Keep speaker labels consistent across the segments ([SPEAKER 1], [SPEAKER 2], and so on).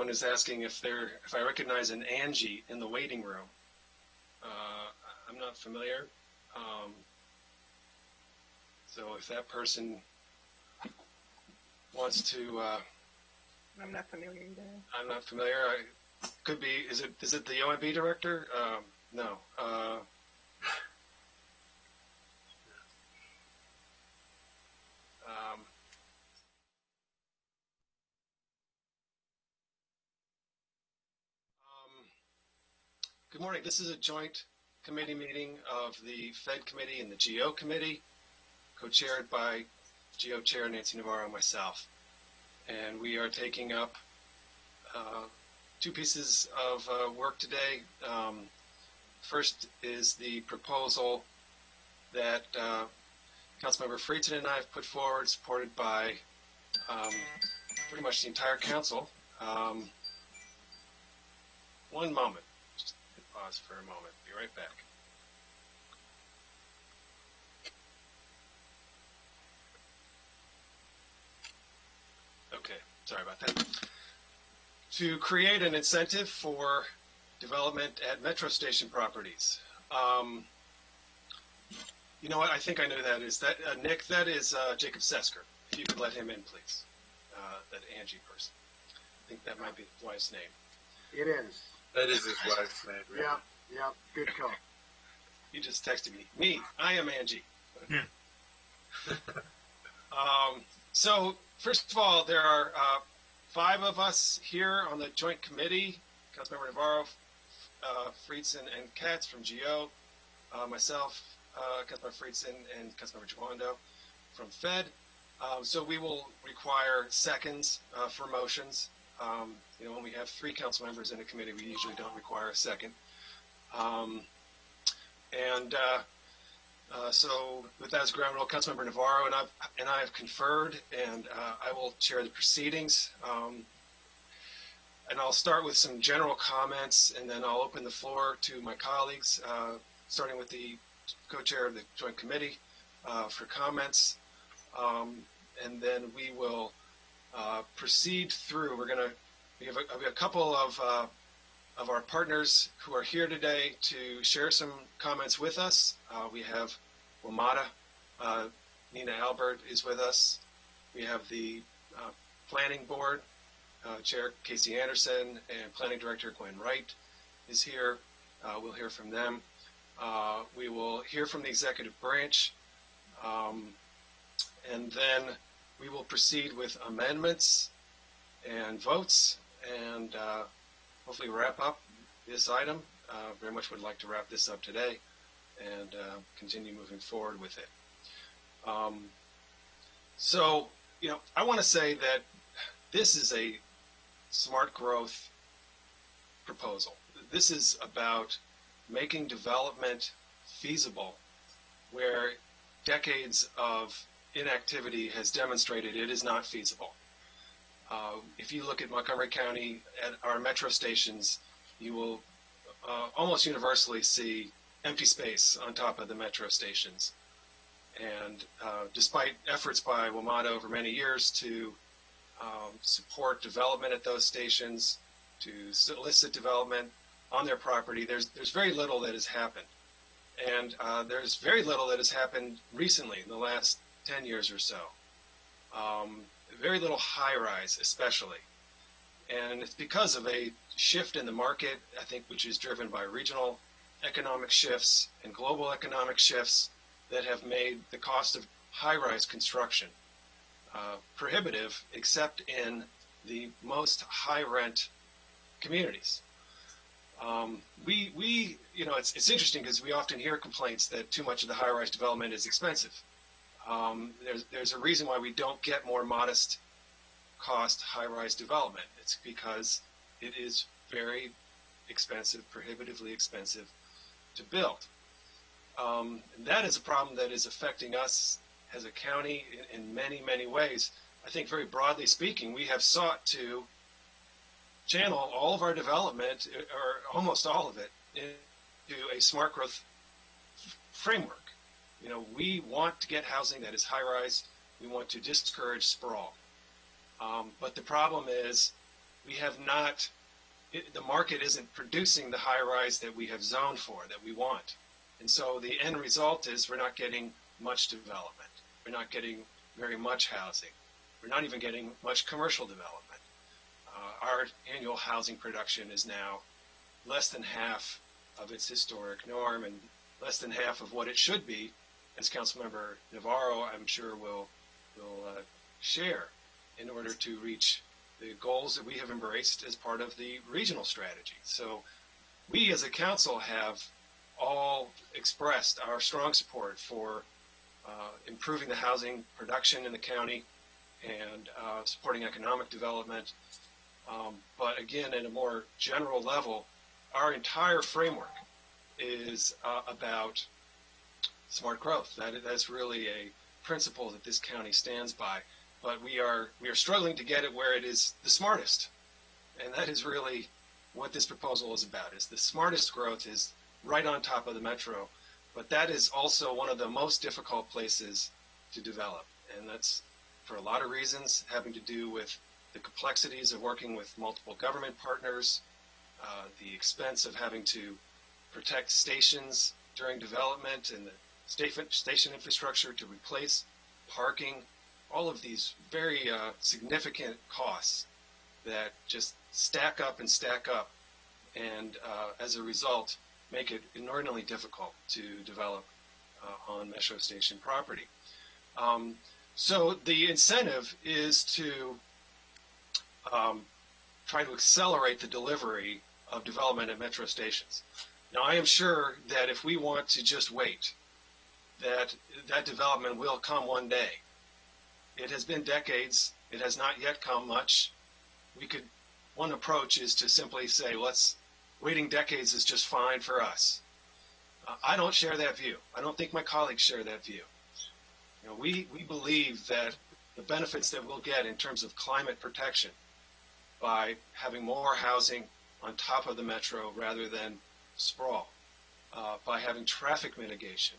[SPEAKER 1] someone is asking if I recognize an Angie in the waiting room. I'm not familiar. So if that person wants to,
[SPEAKER 2] I'm not familiar either.
[SPEAKER 1] I'm not familiar. Could be. Is it the OMB director? No. Good morning. This is a joint committee meeting of the PHED committee and the GO committee, co-chaired by GO Chair Nancy Navarro and myself. And we are taking up two pieces of work today. First is the proposal that Councilmember Friedson and I have put forward, supported by pretty much the entire council. One moment. Just hit pause for a moment. Be right back. Okay, sorry about that. To create an incentive for development at metro station properties. You know what? I think I know that is. That Nick, that is Jacob Sesker. If you could let him in, please. That Angie person. I think that might be his wife's name.
[SPEAKER 3] It is.
[SPEAKER 4] That is his wife's name. Really.
[SPEAKER 3] Yeah, good call.
[SPEAKER 1] You just texted me. I am Angie. So, first of all, there are 5 of us here on the joint committee: Councilmember Navarro, Friedson, and Katz from GO, myself, Councilmember Friedson, and Councilmember Joando from PHED. So we will require seconds for motions. You know, when we have 3 council members in a committee, we usually don't require a second. So with that as ground rule, Councilmember Navarro and I have conferred, and I will chair the proceedings. And I'll start with some general comments, and then I'll open the floor to my colleagues, starting with the co-chair of the joint committee for comments. And then we will proceed through. We have a couple of our partners who are here today to share some comments with us. We have WMATA, Nina Albert is with us. We have the Planning Board, Chair Casey Anderson, and Planning Director Gwen Wright is here. We'll hear from them. We will hear from the executive branch, and then we will proceed with amendments and votes, and hopefully wrap up this item. Very much would like to wrap this up today and continue moving forward with it. So, you know, I want to say that this is a smart growth proposal. This is about making development feasible where decades of inactivity has demonstrated it is not feasible. If you look at Montgomery County at our metro stations, you will almost universally see empty space on top of the metro stations. And despite efforts by WMATA over many years to support development at those stations, to solicit development on their property, there's very little that has happened. And there's very little that has happened recently in the last 10 years or so. Very little high-rise, especially. And it's because of a shift in the market, I think, which is driven by regional economic shifts and global economic shifts that have made the cost of high-rise construction prohibitive, except in the most high-rent communities. You know, it's interesting because we often hear complaints that too much of the high-rise development is expensive. There's a reason why we don't get more modest cost high-rise development. It's because it is very expensive, prohibitively expensive to build. That is a problem that is affecting us as a county in many, many ways. I think very broadly speaking, we have sought to channel all of our development, or almost all of it, into a smart growth framework. You know, we want to get housing that is high-rise. We want to discourage sprawl. But the problem is we have not, the market isn't producing the high rise that we have zoned for, that we want. And so the end result is we're not getting much development. We're not getting very much housing. We're not even getting much commercial development. Our annual housing production is now less than half of its historic norm and less than half of what it should be, as Councilmember Navarro, I'm sure, will share in order to reach the goals that we have embraced as part of the regional strategy. So we as a council have all expressed our strong support for improving the housing production in the county and supporting economic development. But again, at a more general level, our entire framework is about smart growth. That's really a principle that this county stands by. But we are struggling to get it where it is the smartest. And that is really what this proposal is about, is the smartest growth is right on top of the metro. But that is also one of the most difficult places to develop. And that's for a lot of reasons, having to do with the complexities of working with multiple government partners, the expense of having to protect stations during development and the station infrastructure to replace parking, all of these very significant costs that just stack up and stack up, and as a result make it inordinately difficult to develop on metro station property. So the incentive is to try to accelerate the delivery of development at metro stations. Now, I am sure that if we want to just wait, that development will come one day. It has been decades. It has not yet come much. One approach is to simply say, waiting decades is just fine for us. I don't share that view. I don't think my colleagues share that view. We believe that the benefits that we'll get in terms of climate protection by having more housing on top of the metro rather than sprawl, by having traffic mitigation,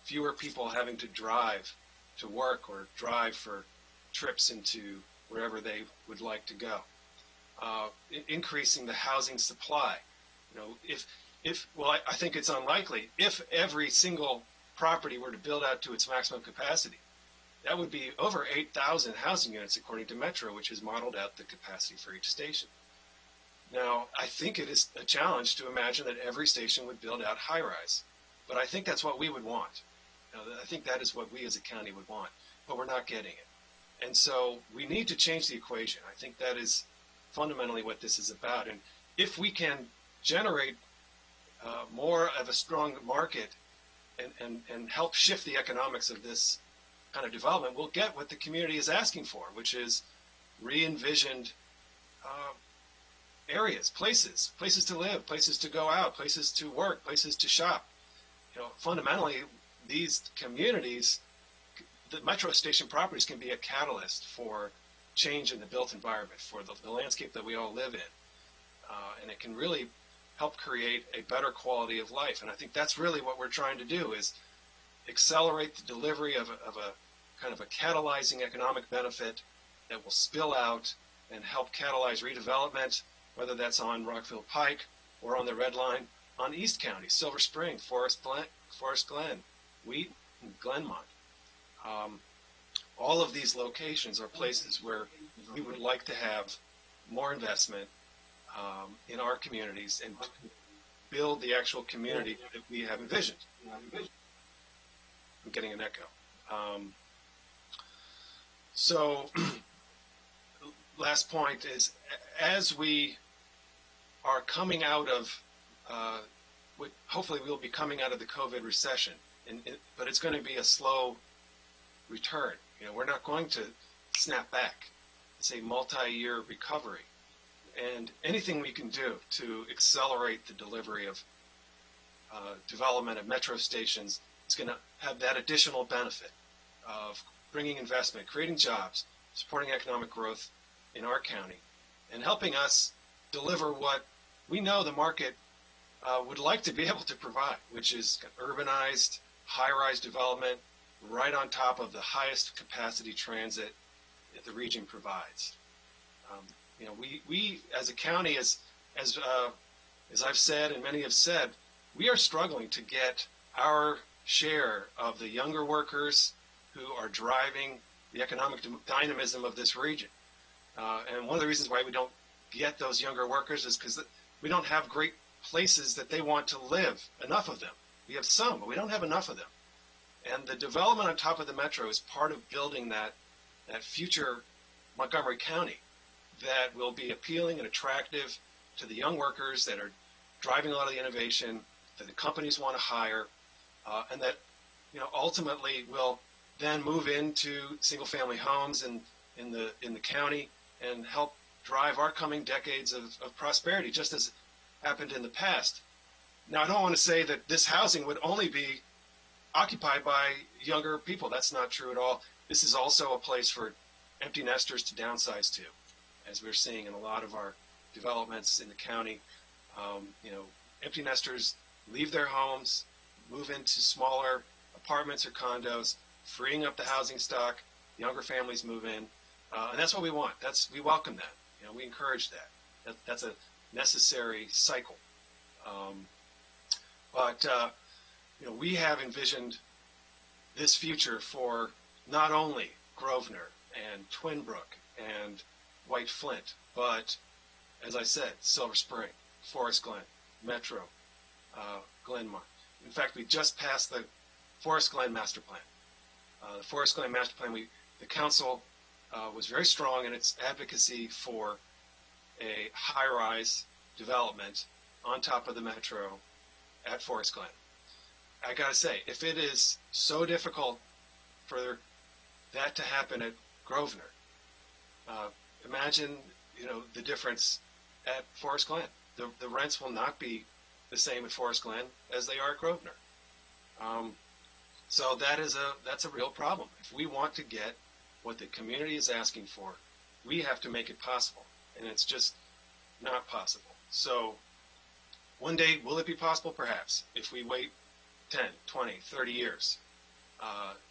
[SPEAKER 1] fewer people having to drive to work or drive for trips into wherever they would like to go, increasing the housing supply. I think it's unlikely if every single property were to build out to its maximum capacity. That would be over 8,000 housing units according to Metro, which has modeled out the capacity for each station. Now, I think it is a challenge to imagine that every station would build out high-rise, but I think that's what we would want. I think that is what we as a county would want, but we're not getting it. And so we need to change the equation. I think that is fundamentally what this is about. And if we can generate more of a strong market and help shift the economics of this kind of development, we'll get what the community is asking for, which is re-envisioned areas, places to live, places to go out, places to work, places to shop. Fundamentally, these communities, the metro station properties can be a catalyst for change in the built environment, for the landscape that we all live in. And it can really help create a better quality of life. And I think that's really what we're trying to do, is accelerate the delivery of a kind of a catalyzing economic benefit that will spill out and help catalyze redevelopment, whether that's on Rockville Pike or on the Red Line, on East County, Silver Spring, Forest Glen, Wheaton, Glenmont. All of these locations are places where we would like to have more investment in our communities and build the actual community that we have envisioned. I'm getting an echo. So last point is, as we are coming out of, hopefully we'll be coming out of the COVID recession, but it's going to be a slow return. We're not going to snap back. It's a multi-year recovery. And anything we can do to accelerate the delivery of development of metro stations is going to have that additional benefit of bringing investment, creating jobs, supporting economic growth in our county, and helping us deliver what we know the market would like to be able to provide, which is urbanized, high-rise development right on top of the highest capacity transit that the region provides. We as a county, as I've said and many have said, we are struggling to get our share of the younger workers who are driving the economic dynamism of this region. And one of the reasons why we don't get those younger workers is because we don't have great places that they want to live, enough of them. We have some, but we don't have enough of them. And the development on top of the metro is part of building that future Montgomery County that will be appealing and attractive to the young workers that are driving a lot of the innovation, that the companies want to hire, and that ultimately will then move into single-family homes in the county and help drive our coming decades of prosperity, just as happened in the past. Now, I don't want to say that this housing would only be occupied by younger people. That's not true at all. This is also a place for empty nesters to downsize to, as we're seeing in a lot of our developments in the county. Empty nesters leave their homes, move into smaller apartments or condos, freeing up the housing stock. Younger families move in, and that's what we want. We welcome that. We encourage that. That's a necessary cycle. But we have envisioned this future for not only Grosvenor and Twin Brook and White Flint, but, as I said, Silver Spring, Forest Glen, Metro, Glenmont. In fact, we just passed the Forest Glen Master Plan. The Forest Glen Master Plan, the council was very strong in its advocacy for a high-rise development on top of the metro at Forest Glen. I gotta say, if it is so difficult for that to happen at Grosvenor, imagine the difference at Forest Glen. The rents will not be the same at Forest Glen as they are at Grosvenor. So that's a real problem. If we want to get what the community is asking for, we have to make it possible, and it's just not possible. So one day, will it be possible? Perhaps. If we wait 10, 20, 30 years,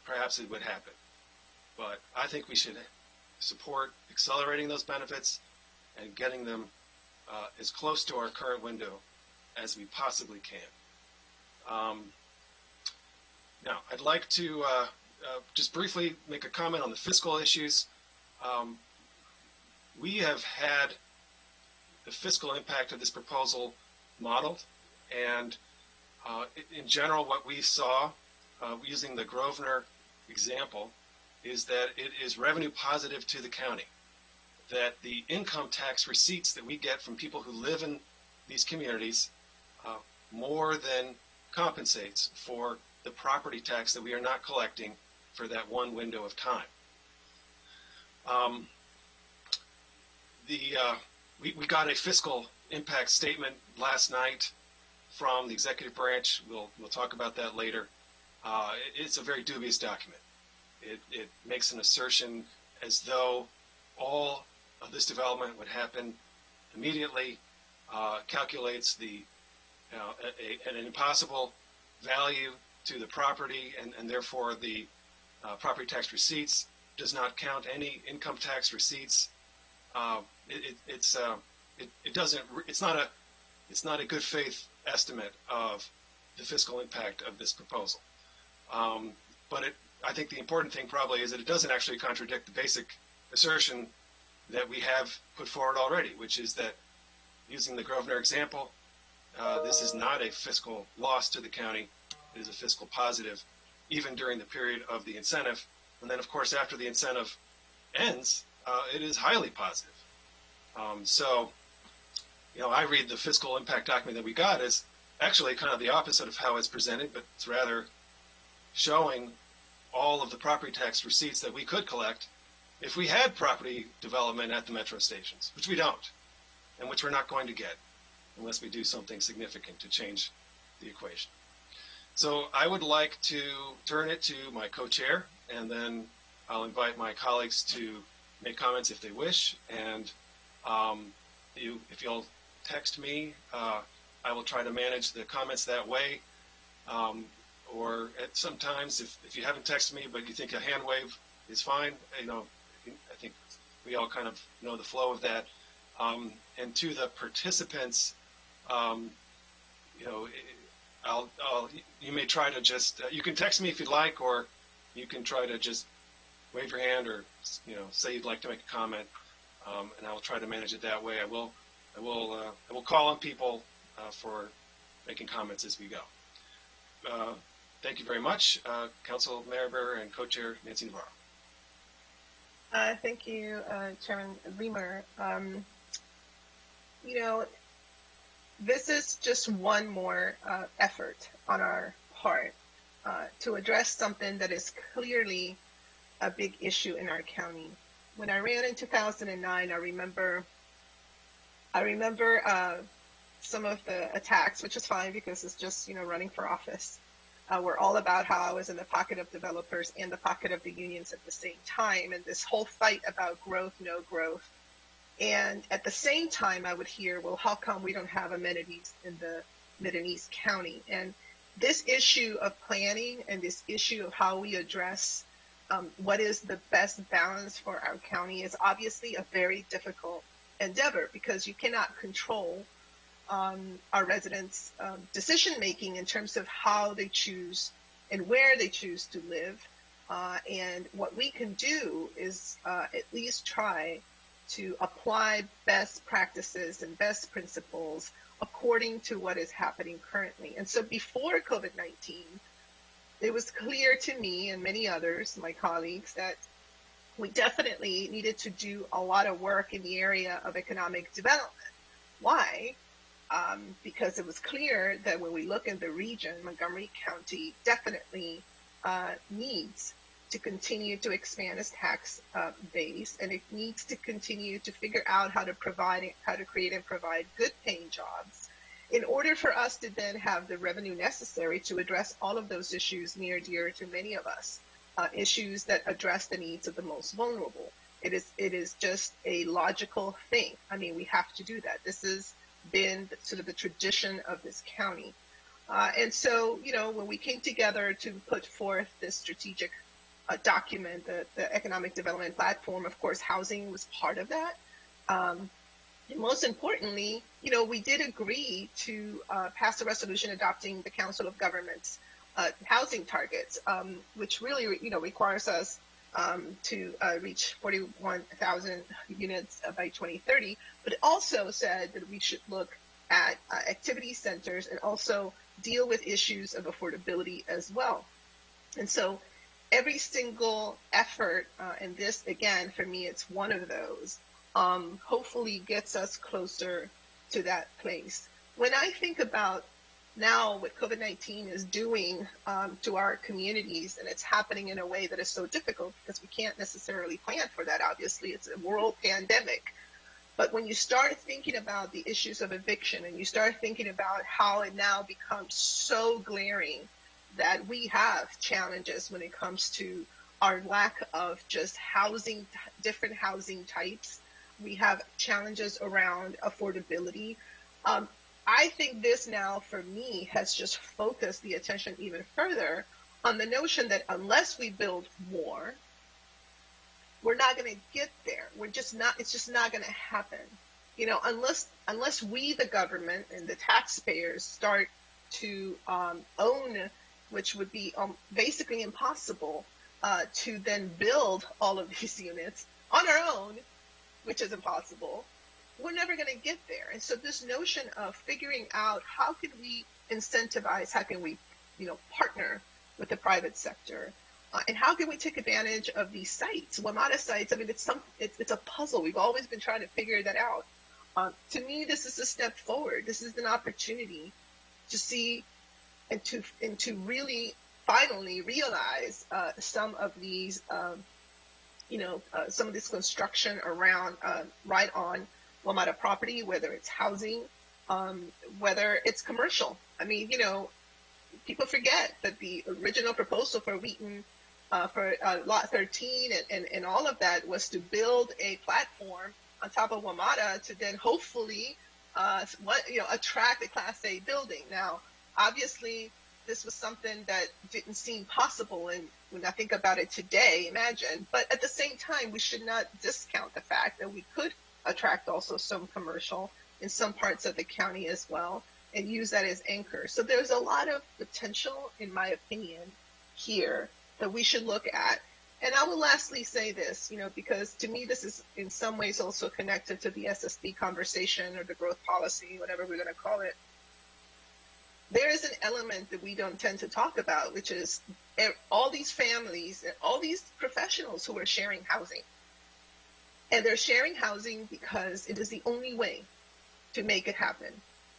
[SPEAKER 1] perhaps it would happen. But I think we should support accelerating those benefits and getting them as close to our current window as we possibly can. Now, I'd like to just briefly make a comment on the fiscal issues. We have had the fiscal impact of this proposal modeled, and in general, what we saw using the Grosvenor example is that it is revenue positive to the county, that the income tax receipts that we get from people who live in these communities more than compensates for the property tax that we are not collecting for that one window of time. We got a fiscal impact statement last night from the executive branch. We'll talk about that later. It's a very dubious document. It makes an assertion as though all of this development would happen immediately, calculates an impossible value to the property, and therefore the property tax receipts, does not count any income tax receipts. It's not a good faith estimate of the fiscal impact of this proposal. But I think the important thing probably is that it doesn't actually contradict the basic assertion that we have put forward already, which is that using the Grosvenor example, this is not a fiscal loss to the county. It is a fiscal positive, even during the period of the incentive. And then, of course, after the incentive ends, it is highly positive. So, I read the fiscal impact document that we got as actually kind of the opposite of how it's presented, but it's rather showing all of the property tax receipts that we could collect if we had property development at the metro stations, which we don't, and which we're not going to get unless we do something significant to change the equation. So I would like to turn it to my co-chair, and then I'll invite my colleagues to make comments if they wish. And if you'll text me, I will try to manage the comments that way. Or sometimes, if you haven't texted me but you think a hand wave is fine, I think we all kind of know the flow of that. And to the participants, you know, you may try to just, you can text me if you'd like, or you can try to just wave your hand or, you know, say you'd like to make a comment, and I will try to manage it that way. I will call on people for making comments as we go. Thank you very much, Council Member and Co-Chair Nancy Navarro.
[SPEAKER 2] Thank you, Chairman Reamer. You know, this is just one more effort on our part to address something that is clearly a big issue in our county. When I ran in 2009, I remember some of the attacks, which is fine because it's just, you know, running for office. Were all about how I was in the pocket of developers and the pocket of the unions at the same time, and this whole fight about growth, no growth. And at the same time, I would hear, well, how come we don't have amenities in the Mid and East County? And this issue of planning and this issue of how we address what is the best balance for our county is obviously a very difficult endeavor, because you cannot control our residents' decision-making in terms of how they choose and where they choose to live. And what we can do is at least try to apply best practices and best principles according to what is happening currently. And so before COVID-19, it was clear to me and many others, my colleagues, that we definitely needed to do a lot of work in the area of economic development. Why? Because it was clear that when we look in the region, Montgomery County definitely needs to continue to expand its tax base, and it needs to continue to figure out how to create and provide good paying jobs in order for us to then have the revenue necessary to address all of those issues near dear to many of us, issues that address the needs of the most vulnerable. It is just a logical thing. I mean, we have to do that. This has been sort of the tradition of this county. And so, you know, when we came together to put forth this strategic document, the economic development platform, of course, housing was part of that. And most importantly, you know, we did agree to pass a resolution adopting the Council of Governments housing targets, which really, you know, requires us to reach 41,000 units by 2030. But it also said that we should look at activity centers and also deal with issues of affordability as well. And so every single effort, and this, again, for me, it's one of those, hopefully gets us closer to that place. When I think about now what COVID-19 is doing to our communities, and it's happening in a way that is so difficult because we can't necessarily plan for that, obviously, it's a world pandemic. But when you start thinking about the issues of eviction, and you start thinking about how it now becomes so glaring that we have challenges when it comes to our lack of just housing, different housing types. We have challenges around affordability. I think this now, for me, has just focused the attention even further on the notion that unless we build more, we're not going to get there. It's just not going to happen. You know, unless we, the government and the taxpayers, start to own, which would be basically impossible to then build all of these units on our own, which is impossible, we're never going to get there. And so this notion of figuring out how can we incentivize, how can we, you know, partner with the private sector, and how can we take advantage of these sites, WMATA sites? I mean, it's a puzzle. We've always been trying to figure that out. To me, this is a step forward. This is an opportunity to see and to really finally realize some of these, some of this construction around right on WMATA property, whether it's housing, whether it's commercial. I mean, you know, people forget that the original proposal for Wheaton, for Lot 13 and all of that was to build a platform on top of WMATA to then hopefully attract a Class A building. Now, obviously, this was something that didn't seem possible, and when I think about it today, imagine. But at the same time, we should not discount the fact that we could attract also some commercial in some parts of the county as well, and use that as anchor. So there's a lot of potential, in my opinion, here that we should look at. And I will lastly say this, because to me, this is in some ways also connected to the SSD conversation or the growth policy, whatever we're going to call it. There is an element that we don't tend to talk about, which is all these families and all these professionals who are sharing housing. And they're sharing housing because it is the only way to make it happen.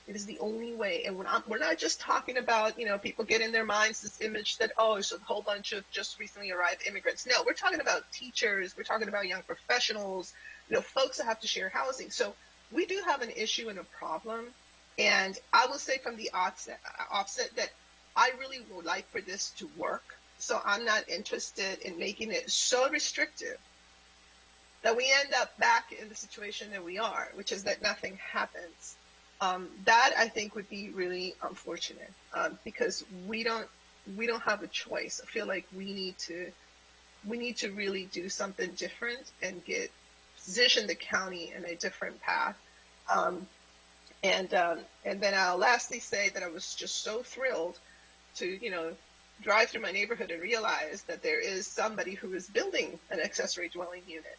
[SPEAKER 2] It is the only way. And we're not just talking about, people get in their minds this image that, it's a whole bunch of just recently arrived immigrants. No, we're talking about teachers. We're talking about young professionals, folks that have to share housing. So we do have an issue and a problem. And I will say from the offset that I really would like for this to work. So I'm not interested in making it so restrictive that we end up back in the situation that we are, which is that nothing happens. That I think would be really unfortunate because we don't have a choice. I feel like we need to really do something different and position the county in a different path. And then I'll lastly say that I was just so thrilled to drive through my neighborhood and realize that there is somebody who is building an accessory dwelling unit,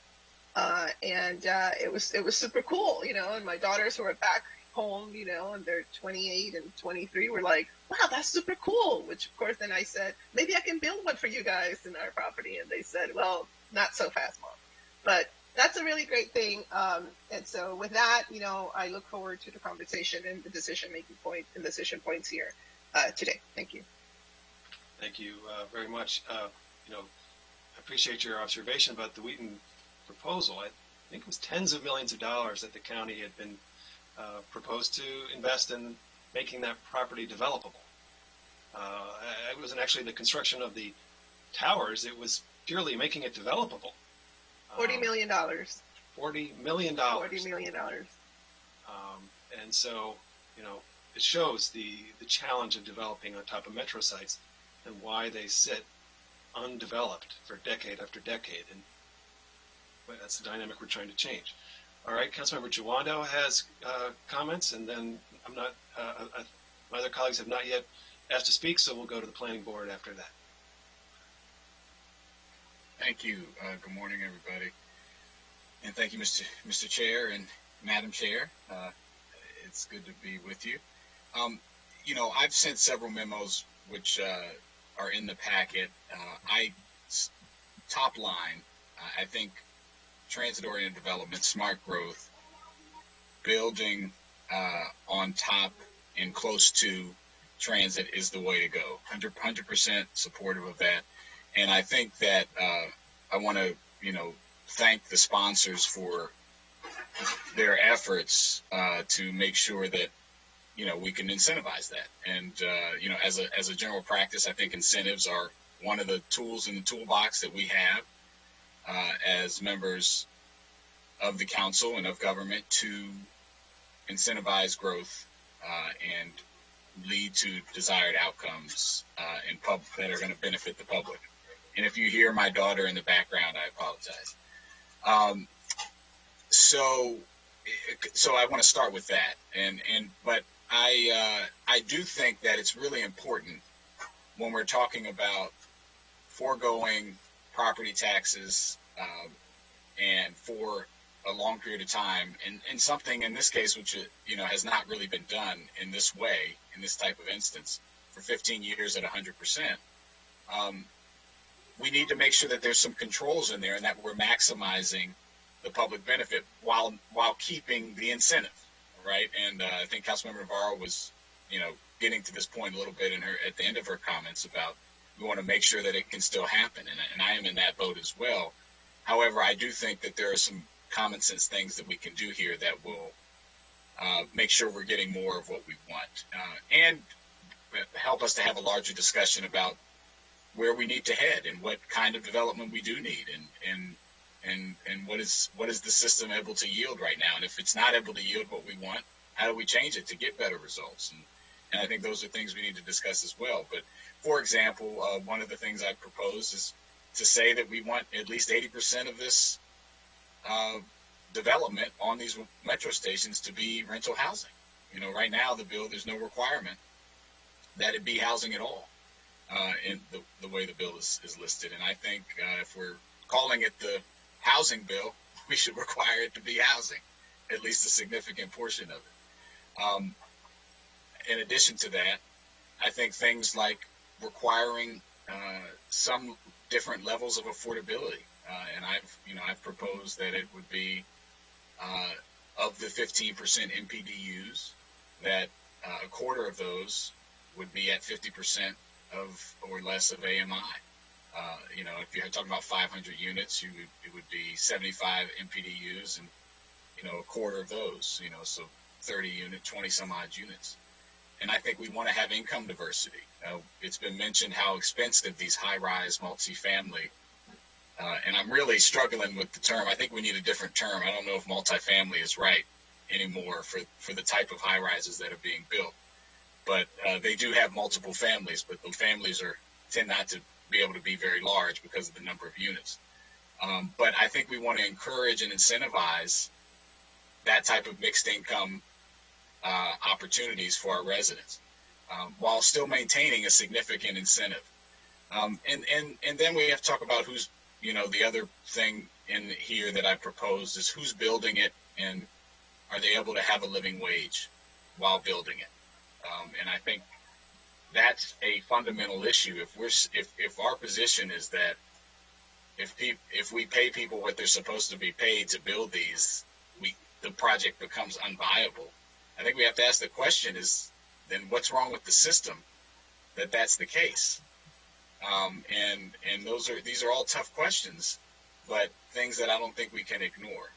[SPEAKER 2] and it was super cool, And my daughters who are back home, and they're 28 and 23 were like, wow, that's super cool. Which of course then I said, maybe I can build one for you guys in our property. And they said, well, not so fast, Mom. But that's a really great thing. And so with that, I look forward to the conversation and the decision points here today. Thank you.
[SPEAKER 1] Thank you very much. I appreciate your observation about the Wheaton proposal. I think it was tens of millions of dollars that the county had been proposed to invest in making that property developable. It wasn't actually the construction of the towers, it was purely making it developable.
[SPEAKER 2] $40 million.
[SPEAKER 1] $40 million.
[SPEAKER 2] $40 million.
[SPEAKER 1] And so, it shows the challenge of developing on top of metro sites and why they sit undeveloped for decade after decade. And that's the dynamic we're trying to change. All right, Councilmember Jawando has comments, and then my other colleagues have not yet asked to speak, so we'll go to the planning board after that.
[SPEAKER 5] Thank you. Good morning, everybody. And thank you, Mr. Chair and Madam Chair. It's good to be with you. I've sent several memos which are in the packet. Top line, I think transit-oriented development, smart growth, building on top and close to transit is the way to go. 100% supportive of that. And I think that I want to, thank the sponsors for their efforts to make sure that, we can incentivize that. And, as a general practice, I think incentives are one of the tools in the toolbox that we have as members of the council and of government to incentivize growth and lead to desired outcomes that are going to benefit the public. And if you hear my daughter in the background, I apologize. So I want to start with that. But I do think that it's really important when we're talking about foregoing property taxes and for a long period of time, and something in this case which has not really been done in this way, in this type of instance, for 15 years at 100%. We need to make sure that there's some controls in there and that we're maximizing the public benefit while keeping the incentive, right? And I think Councilmember Navarro was, getting to this point a little bit at the end of her comments about we want to make sure that it can still happen, and I am in that boat as well. However, I do think that there are some common sense things that we can do here that will make sure we're getting more of what we want and help us to have a larger discussion about where we need to head and what kind of development we do need and what is the system able to yield right now. And if it's not able to yield what we want, how do we change it to get better results? And I think those are things we need to discuss as well. But for example, one of the things I propose is to say that we want at least 80% of this development on these metro stations to be rental housing. Right now the bill, there's no requirement that it be housing at all in the way the bill is listed. And I think if we're calling it the housing bill, we should require it to be housing, at least a significant portion of it. In addition to that, I think things like requiring some different levels of affordability, and I've proposed that it would be of the 15% MPDUs, that a quarter of those would be at 50% of or less of AMI. If you're talking about 500 units, it would be 75 MPDUs, and a quarter of those, so 30 units, 20 some odd units. And I think we want to have income diversity. It's been mentioned how expensive these high-rise multifamily, and I'm really struggling with the term. I think we need a different term. I don't know if multifamily is right anymore for the type of high-rises that are being built. But they do have multiple families, but the families tend not to be able to be very large because of the number of units. But I think we want to encourage and incentivize that type of mixed income opportunities for our residents, while still maintaining a significant incentive. And then we have to talk about who's, the other thing in here that I proposed is who's building it, and are they able to have a living wage while building it? And I think that's a fundamental issue. If our position is that if we pay people what they're supposed to be paid to build these, the project becomes unviable. I think we have to ask the question is, then what's wrong with the system that's the case? And these are all tough questions, but things that I don't think we can ignore.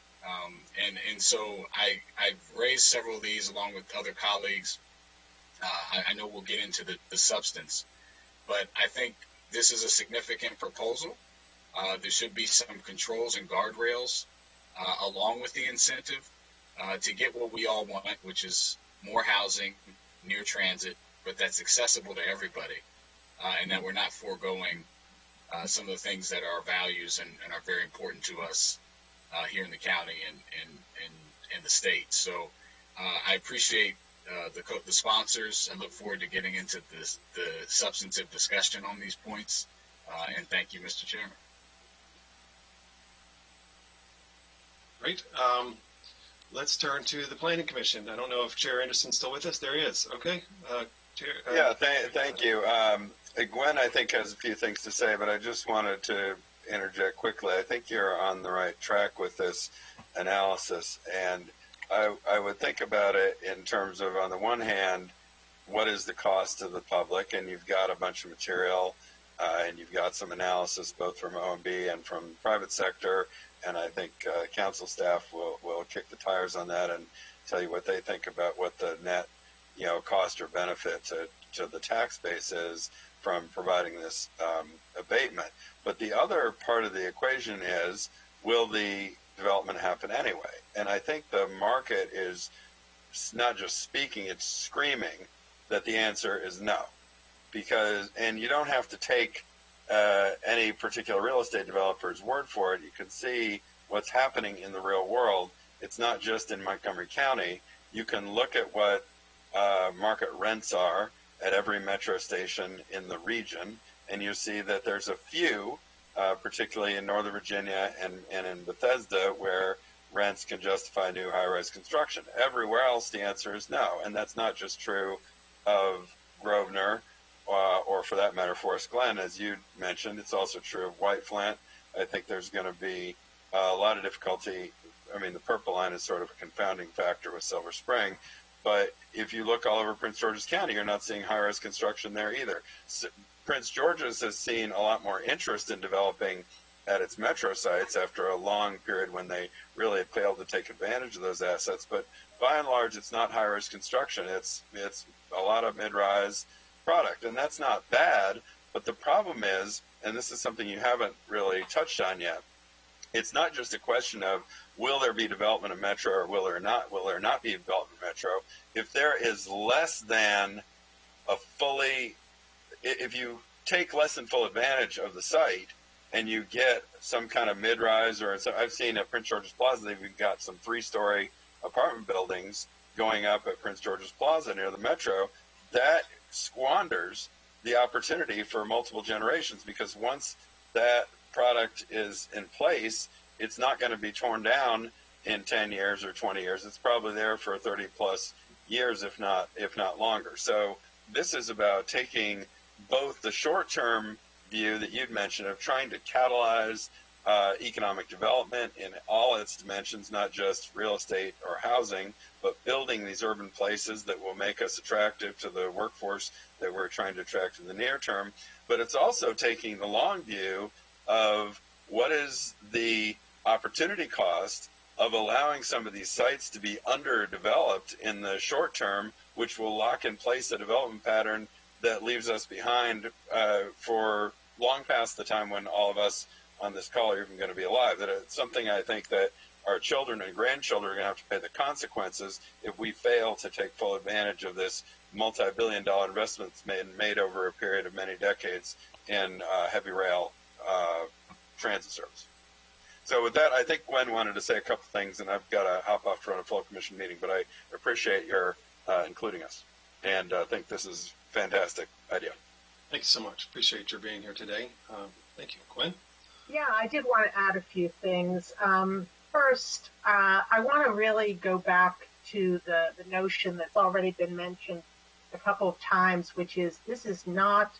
[SPEAKER 5] And so I've raised several of these along with other colleagues. I know we'll get into the substance, but I think this is a significant proposal. There should be some controls and guardrails along with the incentive to get what we all want, which is more housing near transit, but that's accessible to everybody, and that we're not foregoing some of the things that are our values and are very important to us here in the county and the state. So I appreciate the sponsors. I look forward to getting into the substantive discussion on these points, and thank you, Mr. Chairman.
[SPEAKER 1] Great. Let's turn to the Planning Commission. I don't know if Chair Anderson's still with us. There he is. Okay. Chair,
[SPEAKER 4] Yeah, thank you. Gwen, I think, has a few things to say, but I just wanted to interject quickly. I think you're on the right track with this analysis, and I would think about it in terms of, on the one hand, what is the cost to the public? And you've got a bunch of material, and you've got some analysis both from OMB and from the private sector. And I think council staff will kick the tires on that and tell you what they think about what the net, cost or benefit to the tax base is from providing this abatement. But the other part of the equation is, will the development happen anyway? And I think the market is not just speaking, it's screaming that the answer is no. And you don't have to take any particular real estate developer's word for it. You can see what's happening in the real world. It's not just in Montgomery County. You can look at what market rents are at every metro station in the region, and you see that there's a few, particularly in Northern Virginia and in Bethesda, where rents can justify new high-rise construction. Everywhere else, the answer is no, and that's not just true of Grosvenor, or for that matter, Forest Glen, as you mentioned. It's also true of White Flint. I think there's going to be a lot of difficulty. I mean, the purple line is sort of a confounding factor with Silver Spring, but if you look all over Prince George's County, you're not seeing high-rise construction there either. So Prince George's has seen a lot more interest in developing at its metro sites after a long period when they really had failed to take advantage of those assets. But by and large, it's not high-rise construction. It's a lot of mid-rise product, and that's not bad. But the problem is, and this is something you haven't really touched on yet, it's not just a question of will there be development of metro or will there not be development of metro. If there is less than if you take less than full advantage of the site, and you get some kind of mid-rise, or so I've seen at Prince George's Plaza, they've got some 3-story apartment buildings going up at Prince George's Plaza near the metro. That squanders the opportunity for multiple generations, because once that product is in place, it's not going to be torn down in 10 years or 20 years. It's probably there for 30 plus years, if not longer. So this is about taking both the short-term view that you'd mentioned of trying to catalyze economic development in all its dimensions, not just real estate or housing, but building these urban places that will make us attractive to the workforce that we're trying to attract in the near term. But it's also taking the long view of what is the opportunity cost of allowing some of these sites to be underdeveloped in the short term, which will lock in place a development pattern that leaves us behind for long past the time when all of us on this call are even going to be alive. That it's something I think that our children and grandchildren are going to have to pay the consequences if we fail to take full advantage of this multi-billion-dollar investments made over a period of many decades in heavy rail transit service. So with that, I think Gwen wanted to say a couple things, and I've got to hop off to run a full commission meeting, but I appreciate your including us, and I think this is a fantastic idea.
[SPEAKER 1] Thank you so much. Appreciate your being here today. Thank you. Gwen?
[SPEAKER 6] Yeah, I did want to add a few things. First, I want to really go back to the notion that's already been mentioned a couple of times, which is this is not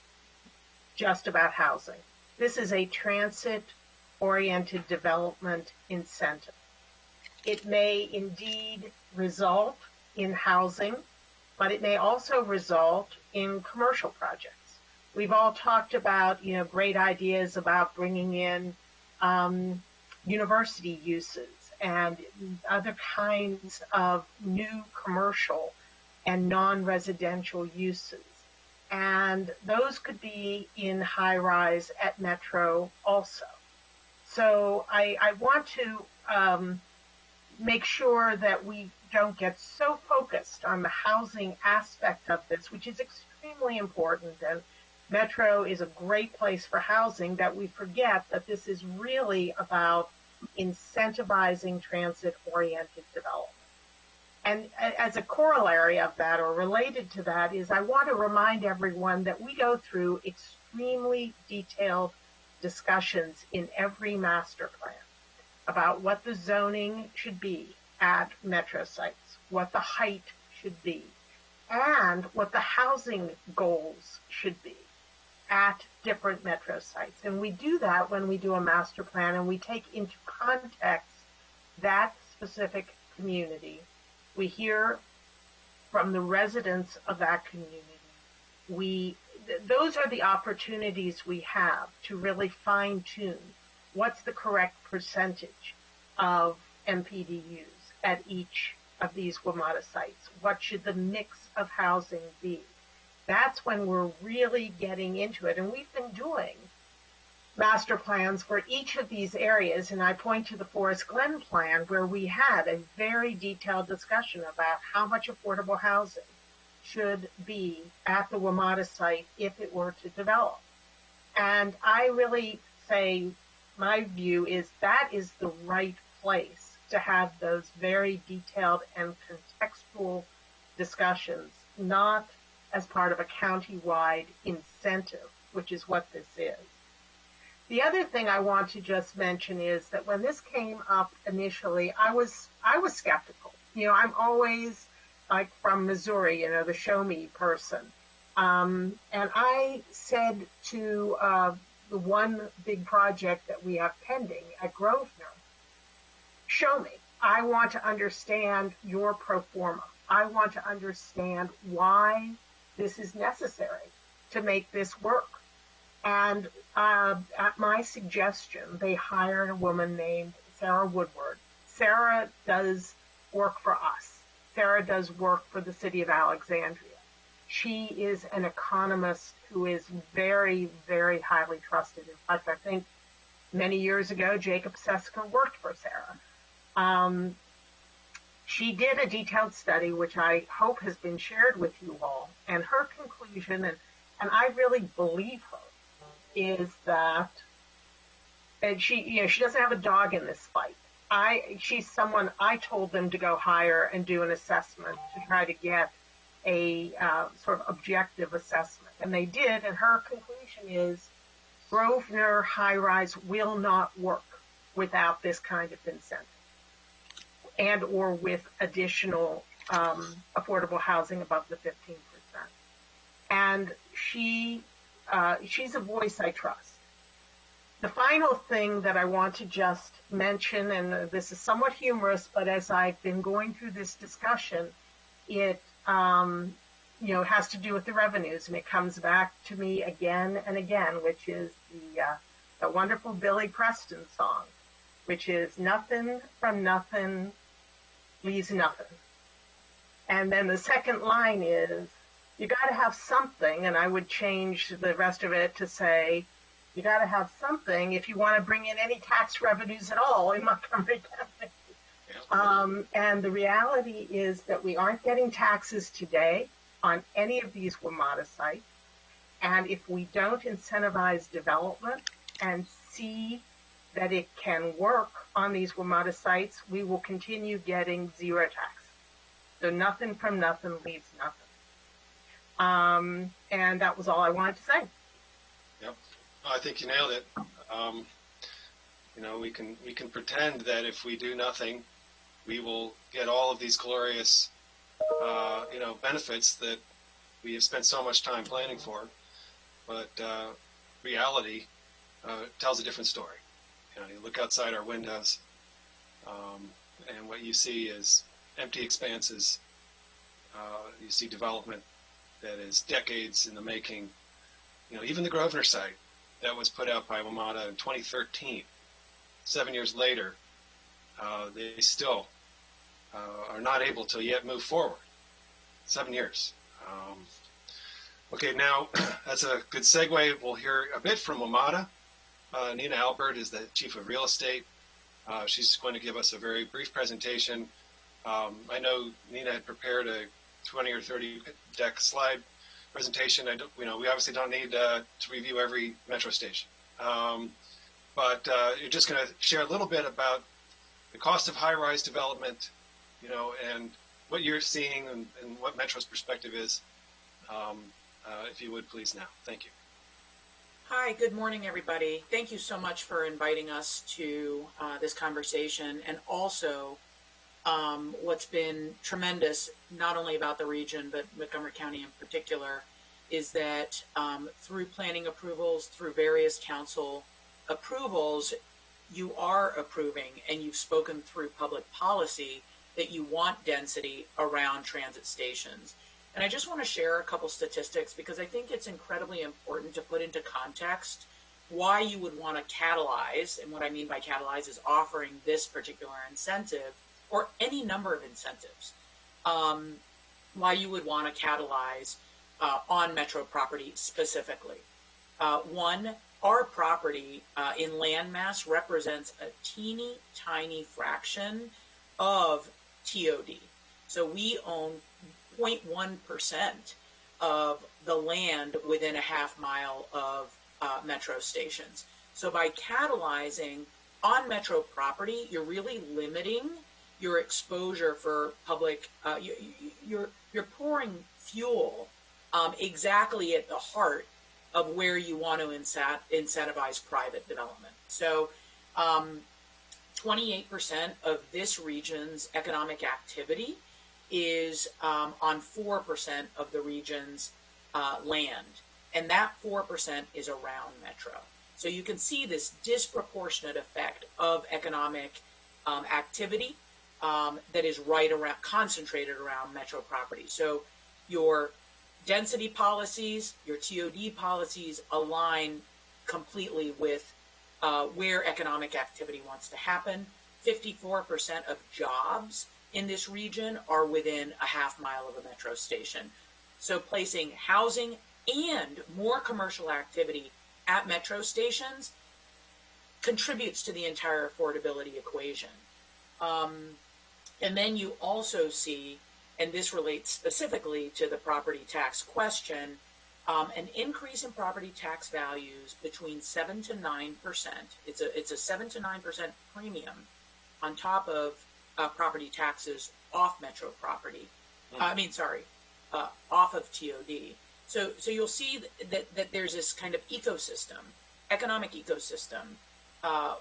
[SPEAKER 6] just about housing. This is a transit-oriented development incentive. It may indeed result in housing, but it may also result in commercial projects. We've all talked about, great ideas about bringing in university uses and other kinds of new commercial and non-residential uses. And those could be in high-rise at Metro also. So I want to make sure that we don't get so focused on the housing aspect of this, which is extremely important, and Metro is a great place for housing, that we forget that this is really about incentivizing transit-oriented development. And as a corollary of that, or related to that, is I want to remind everyone that we go through extremely detailed discussions in every master plan about what the zoning should be at Metro sites, what the height should be, and what the housing goals should be at different Metro sites. And we do that when we do a master plan, and we take into context that specific community. We hear from the residents of that community. Those are the opportunities we have to really fine tune what's the correct percentage of MPDUs at each of these WMATA sites. What should the mix of housing be? That's when we're really getting into it. And we've been doing master plans for each of these areas. And I point to the Forest Glen plan, where we had a very detailed discussion about how much affordable housing should be at the WMATA site if it were to develop. And I really say my view is that is the right place to have those very detailed and contextual discussions, not as part of a county-wide incentive, which is what this is. The other thing I want to just mention is that when this came up initially, I was skeptical. I'm always like from Missouri, the show me person. And I said to the one big project that we have pending at Grosvenor, show me. I want to understand your pro forma. I want to understand why this is necessary to make this work. And at my suggestion, they hired a woman named Sarah Woodward. Sarah does work for us. Sarah does work for the city of Alexandria. She is an economist who is very, very highly trusted. In fact, I think many years ago, Jacob Seska worked for Sarah. She did a detailed study, which I hope has been shared with you all. And her conclusion, and I really believe her, is that and she doesn't have a dog in this fight. She's someone I told them to go hire and do an assessment to try to get a sort of objective assessment, and they did. And her conclusion is Grosvenor HighRise will not work without this kind of incentive and or with additional affordable housing above the 15%. And she's a voice I trust. The final thing that I want to just mention, and this is somewhat humorous, but as I've been going through this discussion, it has to do with the revenues, and it comes back to me again and again, which is the wonderful Billy Preston song, which is nothing from nothing leaves nothing. And then the second line is, you got to have something, and I would change the rest of it to say, you got to have something if you want to bring in any tax revenues at all in Montgomery County. And the reality is that we aren't getting taxes today on any of these WMATA sites. And if we don't incentivize development and see that it can work on these WMATA sites, we will continue getting zero tax. So nothing from nothing leaves nothing. And that was all I wanted to say.
[SPEAKER 1] Yep. I think you nailed it. We can pretend that if we do nothing, we will get all of these glorious, benefits that we have spent so much time planning for. But reality tells a different story. You look outside our windows, and what you see is empty expanses. You see development that is decades in the making. Even the Grosvenor site that was put out by WMATA in 2013, 7 years later, they still are not able to yet move forward. 7 years. Okay, now that's a good segue. We'll hear a bit from WMATA. Nina Albert is the Chief of Real Estate. She's going to give us a very brief presentation. I know Nina had prepared a 20 or 30 deck slide presentation. We obviously don't need to review every metro station. But you're just going to share a little bit about the cost of high-rise development, and what you're seeing and what Metro's perspective is. If you would, please now. Thank you.
[SPEAKER 7] Hi, good morning, everybody. Thank you so much for inviting us to this conversation, and also what's been tremendous, not only about the region, but Montgomery County in particular, is that through planning approvals, through various council approvals, you are approving, and you've spoken through public policy that you want density around transit stations. And I just want to share a couple statistics because I think it's incredibly important to put into context why you would want to catalyze, and what I mean by catalyze is offering this particular incentive or any number of incentives, why you would want to catalyze on metro property specifically. One, our property in landmass represents a teeny tiny fraction of TOD. So we own 0.1% of the land within a half mile of metro stations. So by catalyzing on metro property, you're really limiting your exposure for public, you're pouring fuel exactly at the heart of where you want to incentivize private development. So 28% of this region's economic activity is on 4% of the region's land. And that 4% is around metro. So you can see this disproportionate effect of economic activity that is concentrated around metro property. So your density policies, your TOD policies align completely with where economic activity wants to happen. 54% of jobs in this region are within a half mile of a metro station. So placing housing and more commercial activity at metro stations contributes to the entire affordability equation. And then you also see, and this relates specifically to the property tax question, An increase in property tax values between 7 to 9%. It's a 7 to 9% premium on top of property taxes off metro property. Off of TOD. So you'll see that there's this kind of ecosystem, economic ecosystem,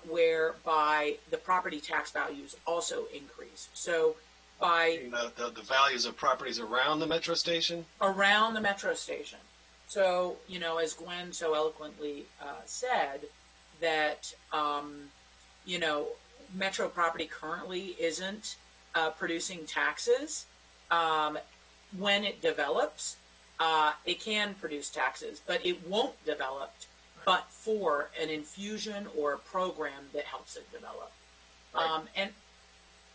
[SPEAKER 7] whereby the property tax values also increase. So by
[SPEAKER 1] the values of properties around the metro station?
[SPEAKER 7] Around the metro station. So, as Gwen so eloquently said, that, metro property currently isn't producing taxes. When it develops, it can produce taxes, but it won't develop but for an infusion or a program that helps it develop.
[SPEAKER 1] Right.
[SPEAKER 7] And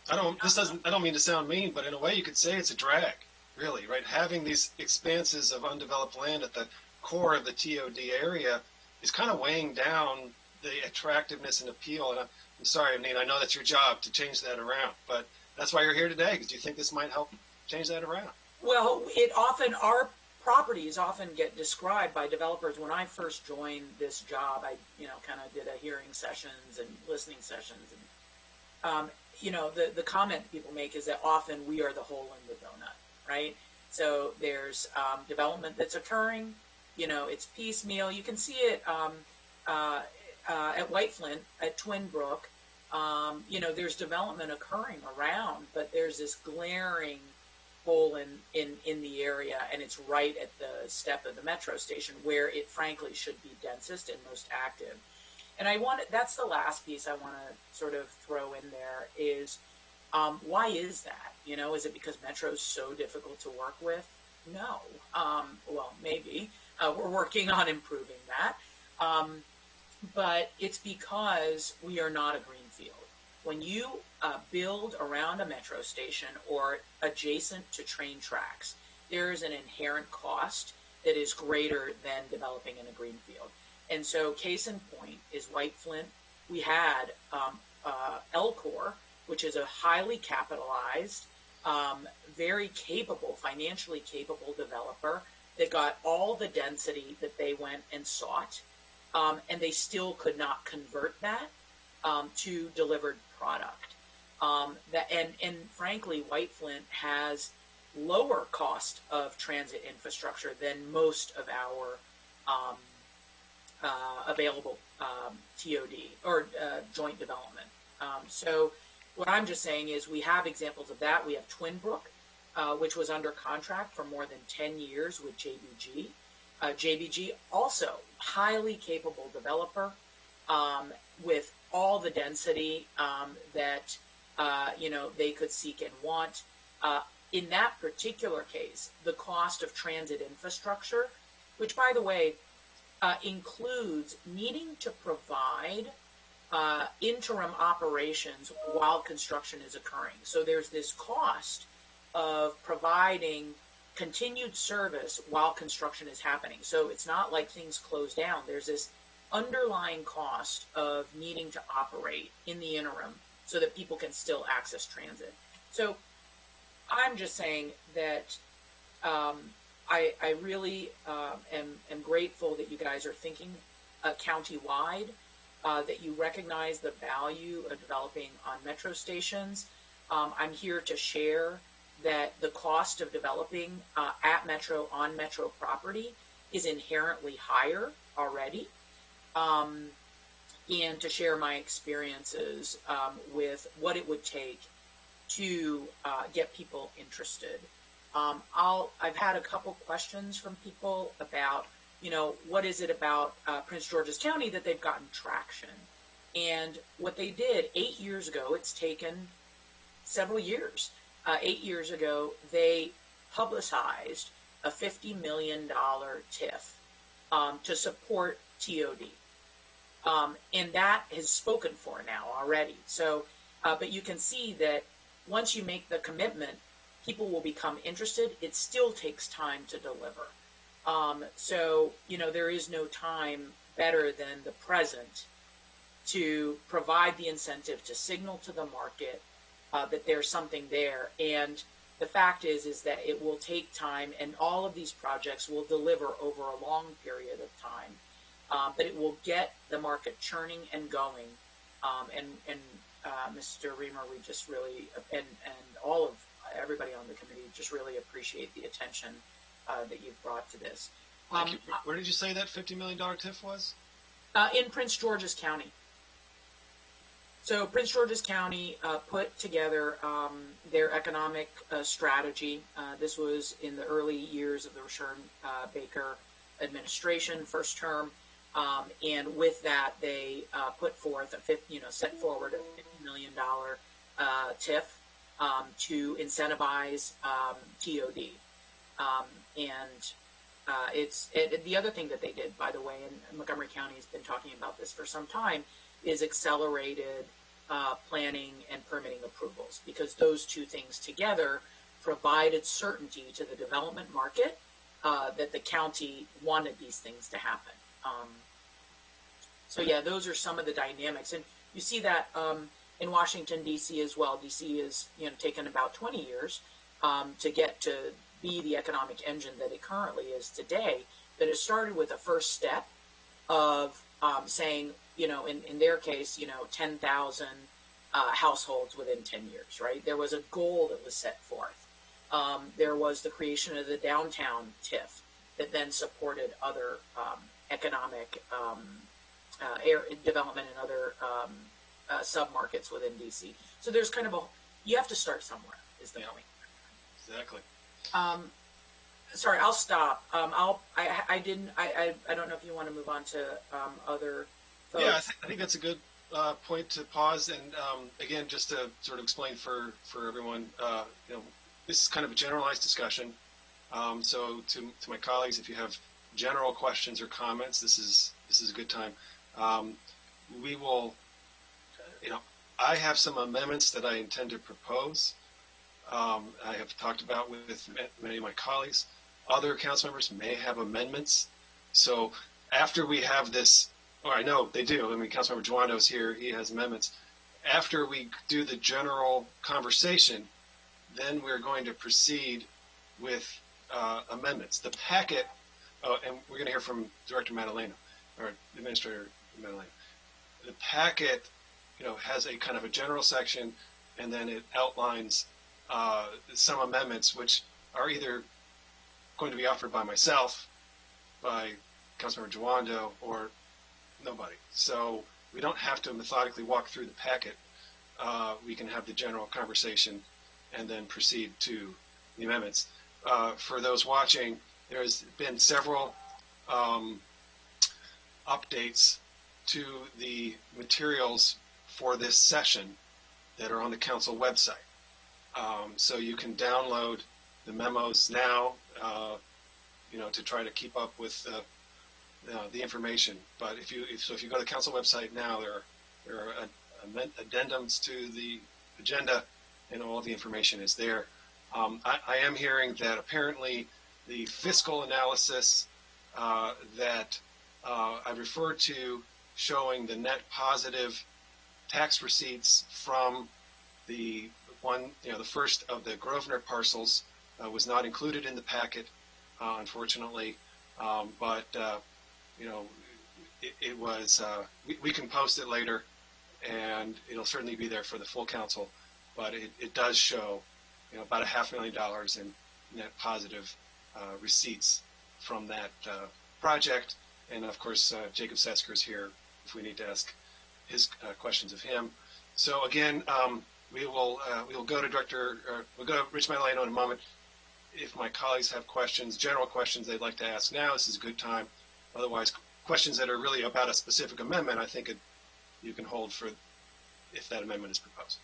[SPEAKER 1] I don't mean to sound mean, but in a way you could say it's a drag, really, right? Having these expanses of undeveloped land at the core of the TOD area is kind of weighing down the attractiveness and appeal. And I'm sorry, I know that's your job to change that around, but that's why you're here today, because you think this might help change that around.
[SPEAKER 7] Well, our properties often get described by developers. When I first joined this job, I, kind of did a hearing sessions and listening sessions. And, the comment people make is that often we are the hole in the donut, right? So there's development that's occurring, it's piecemeal. You can see it at White Flint, at Twin Brook. There's development occurring around, but there's this glaring hole in the area, and it's right at the step of the metro station where it frankly should be densest and most active. And that's the last piece I want to sort of throw in there is, why is that? Is it because metro is so difficult to work with? No. Well, maybe. We're working on improving that. But it's because we are not a greenfield. When you build around a metro station or adjacent to train tracks, there is an inherent cost that is greater than developing in a greenfield. And so case in point is White Flint. We had Elcor, which is a highly capitalized, very capable, financially capable developer that got all the density that they went and sought, and they still could not convert that to delivered product. And frankly, White Flint has lower cost of transit infrastructure than most of our available TOD or joint development. So what I'm just saying is we have examples of that. We have Twin Brook, which was under contract for more than 10 years with JBG. JBG also highly capable developer with all the density that they could seek and want. In that particular case, the cost of transit infrastructure, which by the way includes needing to provide interim operations while construction is occurring. So there's this cost of providing continued service while construction is happening. So it's not like things close down. There's this underlying cost of needing to operate in the interim so that people can still access transit. So I'm just saying that I really am grateful that you guys are thinking county-wide, that you recognize the value of developing on metro stations. I'm here to share that the cost of developing at metro, on metro property is inherently higher already, and to share my experiences with what it would take to get people interested. I've had a couple questions from people about, what is it about Prince George's County that they've gotten traction? And what they did 8 years ago, it's taken several years. 8 years ago, they publicized a $50 million TIF to support TOD. And that is spoken for now already. So, but you can see that once you make the commitment, people will become interested. It still takes time to deliver. So, there is no time better than the present to provide the incentive to signal to the market that there's something there. And the fact is that it will take time, and all of these projects will deliver over a long period of time. But it will get the market churning and going. Mr. Reamer, we just really, and all of everybody on the committee just really appreciate the attention that you've brought to this.
[SPEAKER 1] Where did you say that $50 million TIF was?
[SPEAKER 7] In Prince George's County. So Prince George's County put together their economic strategy. This was in the early years of the Return Baker administration, first term, and with that they put forth set forward a $50 million TIF to incentivize TOD, the other thing that they did, by the way, and Montgomery County has been talking about this for some time, is accelerated planning and permitting approvals, because those two things together provided certainty to the development market that the county wanted these things to happen. So yeah, those are some of the dynamics, and you see that in Washington D.C. as well. D.C. is taken about 20 years to get to be the economic engine that it currently is today. But it started with a first step of saying, in their case, 10,000 households within 10 years, right? There was a goal that was set forth. There was the creation of the downtown TIF that then supported other economic development in other sub-markets within DC. So there's kind of you have to start somewhere, is the point.
[SPEAKER 1] Exactly.
[SPEAKER 7] Sorry, I'll stop. I don't know if you want to move on to other folks.
[SPEAKER 1] Yeah, I think that's a good point to pause. And again, just to sort of explain for everyone, this is kind of a generalized discussion. So to my colleagues, if you have general questions or comments, this is a good time. We will, I have some amendments that I intend to propose. I have talked about with many of my colleagues. Other council members may have amendments. So after we have this, or I know they do. I mean, Councilmember Joando is here. He has amendments. After we do the general conversation, then we're going to proceed with amendments. The packet, and we're going to hear from Director Madalena, or Administrator Madalena. The packet, has a kind of a general section, and then it outlines some amendments which are either going to be offered by myself, by Councilmember Joando, or nobody. So we don't have to methodically walk through the packet. We can have the general conversation and then proceed to the amendments. For those watching, there's been several updates to the materials for this session that are on the council website. So you can download the memos now, to try to keep up with the information. But if you go to the council website now, there are addendums to the agenda, and all of the information is there. I am hearing that apparently the fiscal analysis that I referred to, showing the net positive tax receipts from the first of the Grosvenor parcels, was not included in the packet, unfortunately. But it was. We can post it later, and it'll certainly be there for the full council. But it does show, about $500,000 in net positive receipts from that project. And of course, Jacob Sesker is here if we need to ask his questions of him. So again, we will go to we'll go to Rich Madaleno in a moment. If my colleagues have questions, general questions they'd like to ask now, this is a good time. Otherwise, questions that are really about a specific amendment, I think you can hold for if that amendment is proposed.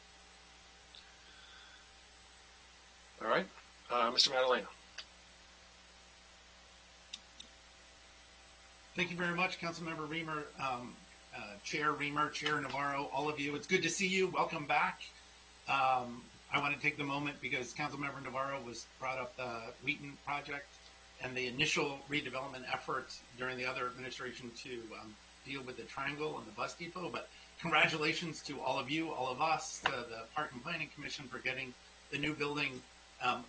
[SPEAKER 1] All right, Mr. Madaleno.
[SPEAKER 8] Thank you very much, Councilmember Reamer, Chair Reamer, Chair Navarro, all of you. It's good to see you. Welcome back. I want to take the moment because Councilmember Navarro brought up the Wheaton project and the initial redevelopment efforts during the other administration to deal with the triangle and the bus depot. But congratulations to all of you, all of us, to the Park and Planning Commission for getting the new building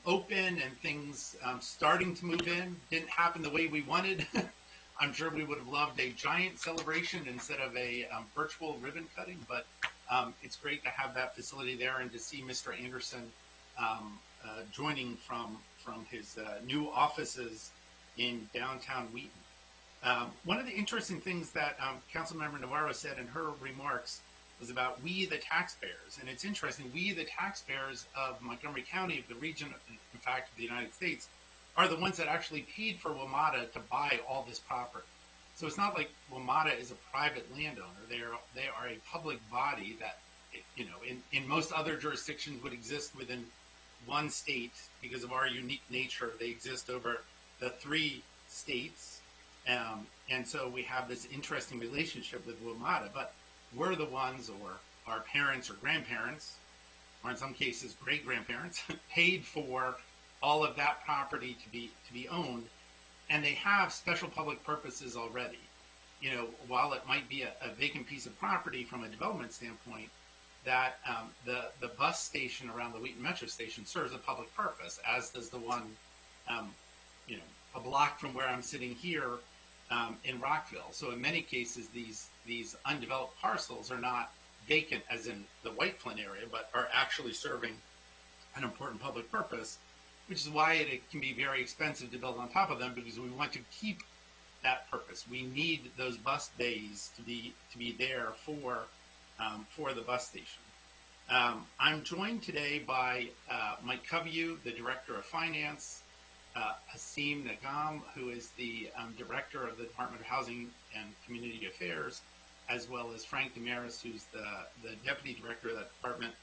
[SPEAKER 8] open and things starting to move in. Didn't happen the way we wanted. I'm sure we would have loved a giant celebration instead of a virtual ribbon cutting, but it's great to have that facility there and to see Mr. Anderson joining from his new offices in downtown Wheaton. One of the interesting things that Councilmember Navarro said in her remarks was about we the taxpayers. And it's interesting, we the taxpayers of Montgomery County, of the region, in fact, of the United States, are the ones that actually paid for WMATA to buy all this property. So it's not like WMATA is a private landowner. They are a public body that, you know, in most other jurisdictions would exist within one state because of our unique nature. They exist over the 3 states. And so we have this interesting relationship with WMATA, but we're the ones, or our parents or grandparents, or in some cases great-grandparents, paid for all of that property to be owned, and they have special public purposes already. You know, while it might be a vacant piece of property from a development standpoint, that the bus station around the Wheaton Metro Station serves a public purpose, as does the one, you know, a block from where I'm sitting here in Rockville. So in many cases, these undeveloped parcels are not vacant, as in the White Flint area, but are actually serving an important public purpose, which is why it can be very expensive to build on top of them, because we want to keep that purpose. We need those bus bays to be there for the bus station. I'm joined today by Mike Coveyou, the Director of Finance, Hasim Nagam, who is the Director of the Department of Housing and Community Affairs, as well as Frank Damaris, who's the Deputy Director of that department.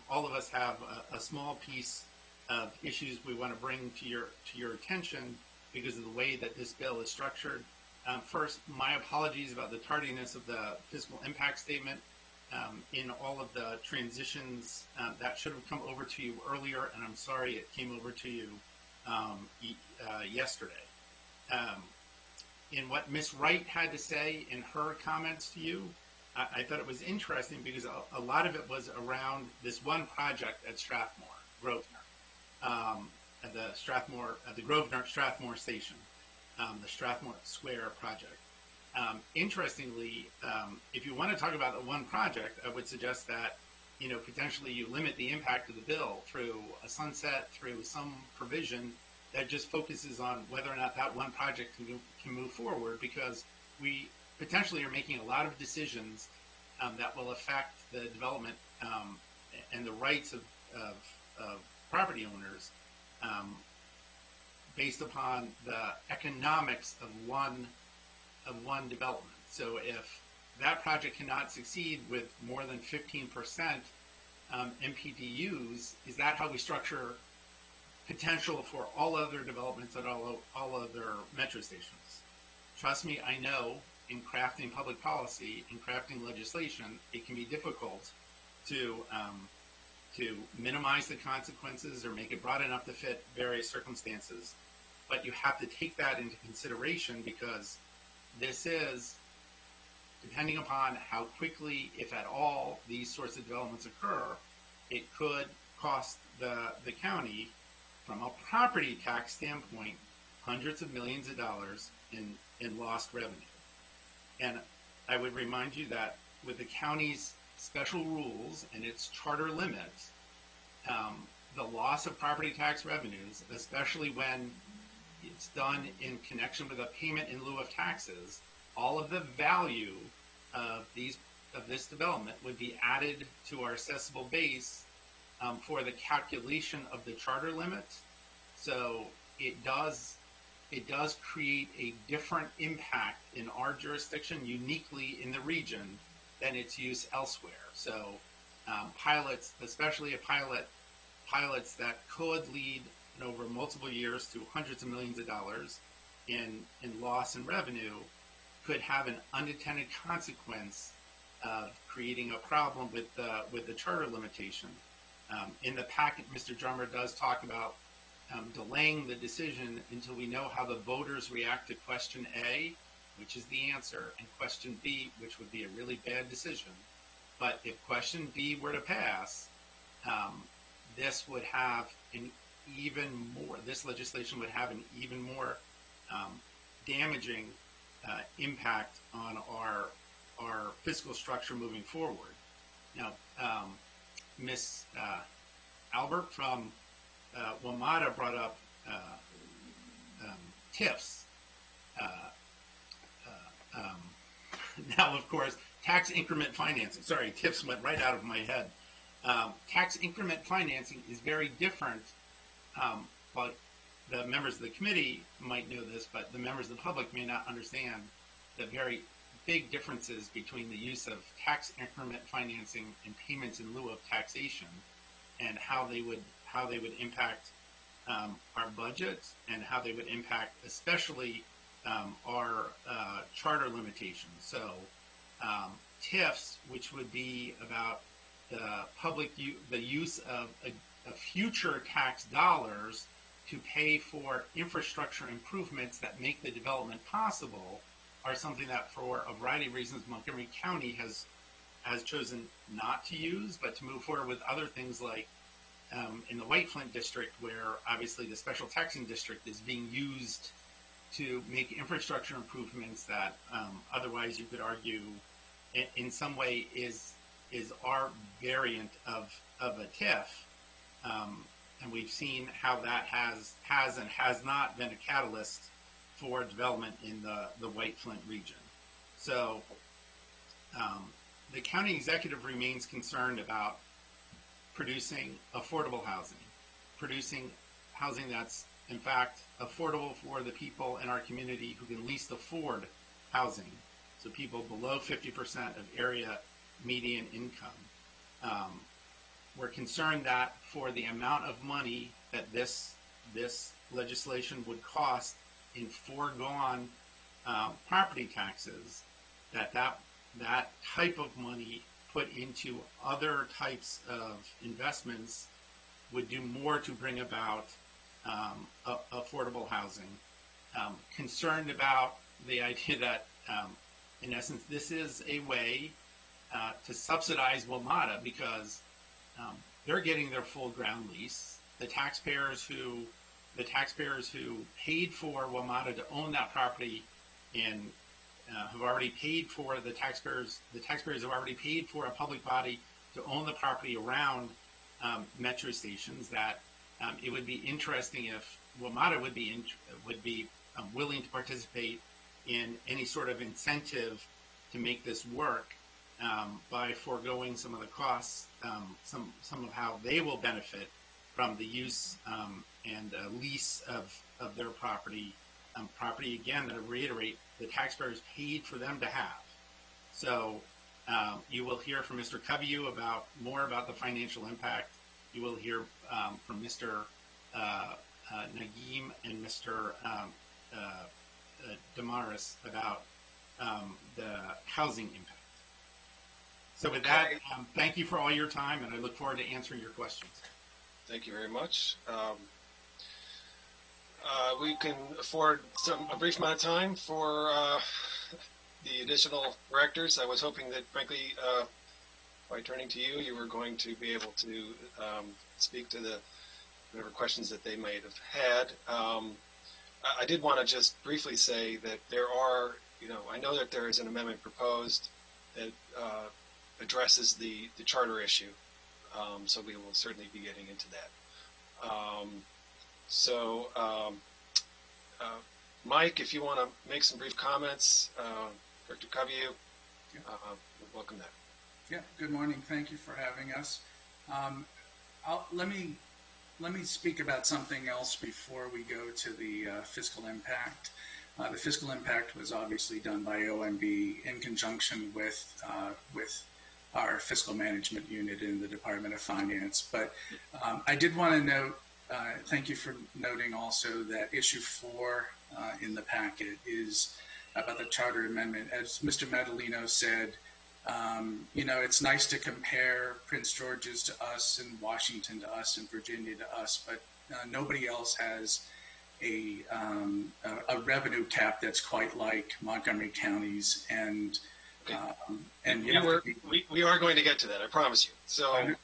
[SPEAKER 8] All of us have a small piece of issues we want to bring to your attention because of the way that this bill is structured. First, my apologies about the tardiness of the fiscal impact statement. In all of the transitions, that should have come over to you earlier, and I'm sorry it came over to you yesterday. In what Ms. Wright had to say in her comments to you, I thought it was interesting because a lot of it was around this one project at Grosvenor, the Grosvenor Strathmore Station, the Strathmore Square project. Interestingly, if you want to talk about the one project, I would suggest that, you know, potentially you limit the impact of the bill through a sunset, through some provision that just focuses on whether or not that one project can move forward, because we potentially are making a lot of decisions that will affect the development and the rights of property owners based upon the economics of one development. So if that project cannot succeed with more than 15% MPDUs, is that how we structure potential for all other developments at all other metro stations? Trust me, I know in crafting public policy, in crafting legislation, it can be difficult to minimize the consequences or make it broad enough to fit various circumstances. But you have to take that into consideration, because this is, depending upon how quickly, if at all, these sorts of developments occur, it could cost the county, from a property tax standpoint, hundreds of millions of dollars in lost revenue. And I would remind you that with the county's special rules and its charter limits, the loss of property tax revenues, especially when it's done in connection with a payment in lieu of taxes, all of the value of this development would be added to our assessable base for the calculation of the charter limit. So it does create a different impact in our jurisdiction, uniquely in the region, than its use elsewhere. So pilots, especially pilots that could lead over multiple years to hundreds of millions of dollars in loss in revenue, could have an unintended consequence of creating a problem with the charter limitation. In the packet, Mr. Drummer does talk about delaying the decision until we know how the voters react to question A, which is the answer, and question B, which would be a really bad decision. But if question B were to pass, this would have an even more, this legislation would have an even more damaging impact on our fiscal structure moving forward. Now, Ms. Albert from WMATA brought up TIFs. Now, of course, tax increment financing. Sorry, TIFs went right out of my head. Tax increment financing is very different. But the members of the committee might know this, but the members of the public may not understand the very big differences between the use of tax increment financing and payments in lieu of taxation, and how they would impact our budgets, and how they would impact especially our charter limitations. So TIFs, which would be about the use of future tax dollars to pay for infrastructure improvements that make the development possible, are something that, for a variety of reasons, Montgomery County has chosen not to use, but to move forward with other things like in the White Flint district, where obviously the special taxing district is being used to make infrastructure improvements that otherwise you could argue in some way is our variant of a TIF. And we've seen how that has and has not been a catalyst for development in the White Flint region. So the county executive remains concerned about producing affordable housing, producing housing that's in fact affordable for the people in our community who can least afford housing. So people below 50% of area median income. We're concerned that for the amount of money that this legislation would cost in foregone property taxes, that type of money put into other types of investments would do more to bring about affordable housing. Concerned about the idea that, in essence, this is a way to subsidize WMATA, because they're getting their full ground lease. The taxpayers who paid for WMATA to own that property and have already paid for the taxpayers have already paid for a public body to own the property around metro stations. That it would be interesting if WMATA would be willing to participate in any sort of incentive to make this work by foregoing some of the costs, some of how they will benefit from the use and lease of their property. Property, again, that I reiterate, the taxpayers paid for them to have. So you will hear from Mr. Covey more about the financial impact. You will hear from Mr. Naguim and Mr. Damaris about the housing impact. So with that, thank you for all your time, and I look forward to answering your questions.
[SPEAKER 1] Thank you very much. We can afford a brief amount of time for the additional directors. I was hoping that, frankly, by turning to you, you were going to be able to speak to whatever questions that they might have had. I did want to just briefly say that there are, I know that there is an amendment proposed that addresses the charter issue. So we will certainly be getting into that. Mike, if you want to make some brief comments, Director Covey, welcome that.
[SPEAKER 9] Yeah, good morning. Thank you for having us. Let me speak about something else before we go to the fiscal impact. The fiscal impact was obviously done by OMB in conjunction with our fiscal management unit in the Department of Finance. But I did want to note, thank you for noting also that issue 4 in the packet is about the charter amendment. As Mr. Madalino said, it's nice to compare Prince George's to us and Washington to us and Virginia to us, but nobody else has a revenue cap that's quite like Montgomery County's, and
[SPEAKER 1] we are going to get to that, I promise you. So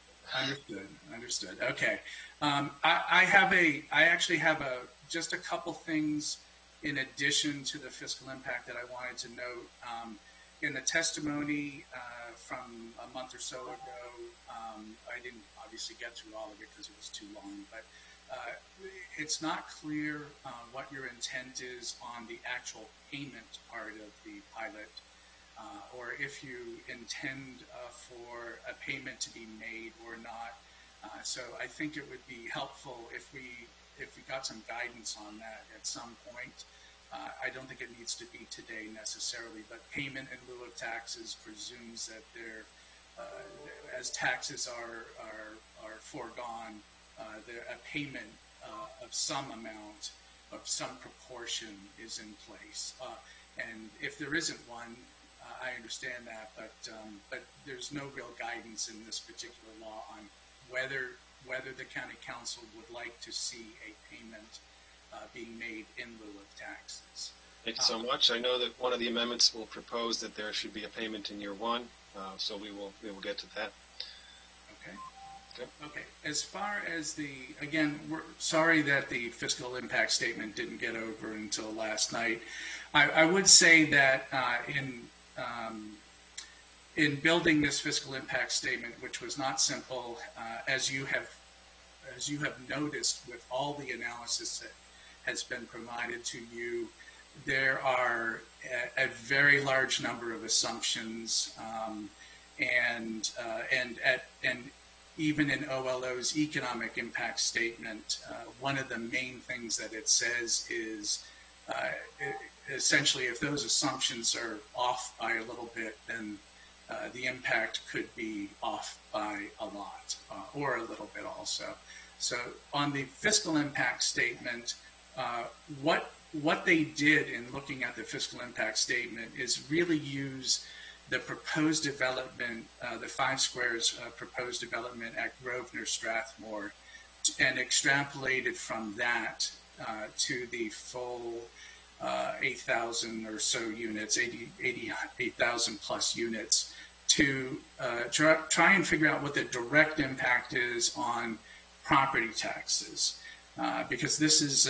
[SPEAKER 9] Understood. Okay. I actually have just a couple things in addition to the fiscal impact that I wanted to note. In the testimony from a month or so ago, I didn't obviously get through all of it because it was too long, but it's not clear what your intent is on the actual payment part of the pilot, or if you intend for a payment to be made or not. So I think it would be helpful if we got some guidance on that at some point. I don't think it needs to be today necessarily, but payment in lieu of taxes presumes that as taxes are foregone, a payment of some amount, of some proportion is in place. And if there isn't one, I understand that, but there's no real guidance in this particular law on whether the county council would like to see a payment being made in lieu of taxes.
[SPEAKER 1] Thank you so much. I know that one of the amendments will propose that there should be a payment in year one, so we will get to that.
[SPEAKER 9] Okay. As far as again, we're sorry that the fiscal impact statement didn't get over until last night. I would say that in building this fiscal impact statement, which was not simple, as you have noticed with all the analysis that has been provided to you, there are a very large number of assumptions, and even in OLO's economic impact statement, one of the main things that it says is essentially if those assumptions are off by a little bit, then the impact could be off by a lot or a little bit also. So on the fiscal impact statement, what they did in looking at the fiscal impact statement is really use the proposed development, the 5 squares proposed development at Grosvenor Strathmore, and extrapolated from that to the full 8,000 or so units, 88,000 plus units, to try and figure out what the direct impact is on property taxes. Because this is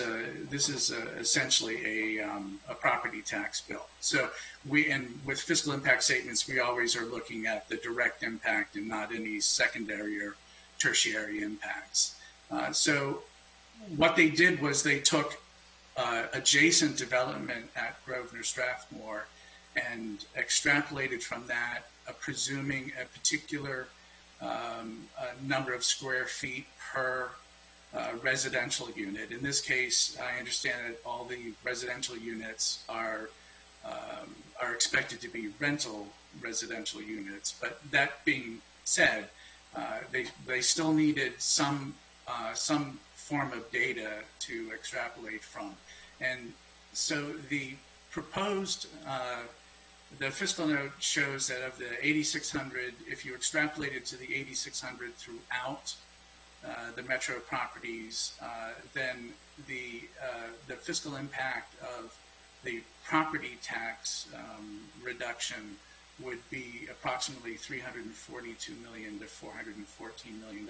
[SPEAKER 9] essentially a property tax bill. So with fiscal impact statements, we always are looking at the direct impact and not any secondary or tertiary impacts. So what they did was they took adjacent development at Grosvenor Strathmore and extrapolated from that, presuming a particular number of square feet per residential unit. In this case, I understand that all the residential units are expected to be rental residential units. But that being said, they still needed some form of data to extrapolate from, and so the proposed. The fiscal note shows that of the 8,600, if you extrapolate it to the 8,600 throughout the metro properties, then the fiscal impact of the property tax reduction would be approximately $342 million to $414 million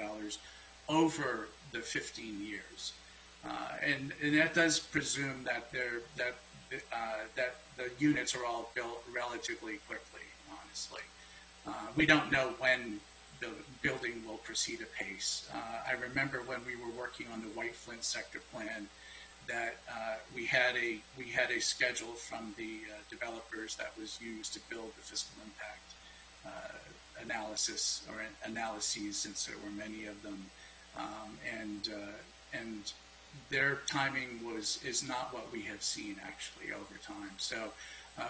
[SPEAKER 9] over the 15 years, and that does presume that that the units are all built relatively quickly. Honestly, we don't know when the building will proceed apace. I remember when we were working on the White Flint sector plan that we had a schedule from the developers that was used to build the fiscal impact analysis or analyses, since there were many of them, and their timing is not what we have seen actually over time. So.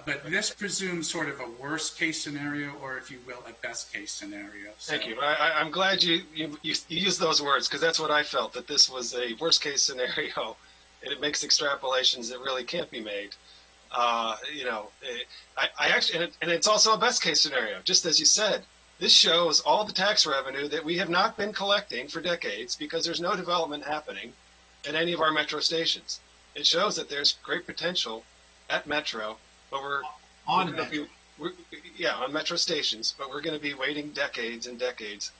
[SPEAKER 9] But this presumes sort of a worst case scenario, or if you will, a best case scenario. So,
[SPEAKER 1] thank you. I'm glad you used those words, because that's what I felt, that this was a worst case scenario, and it makes extrapolations that really can't be made. I actually, and it's also a best case scenario, just as you said. This shows all the tax revenue that we have not been collecting for decades because there's no development happening at any of our metro stations. It shows that there's great potential at metro. But on metro stations, but we're going to be waiting decades and decades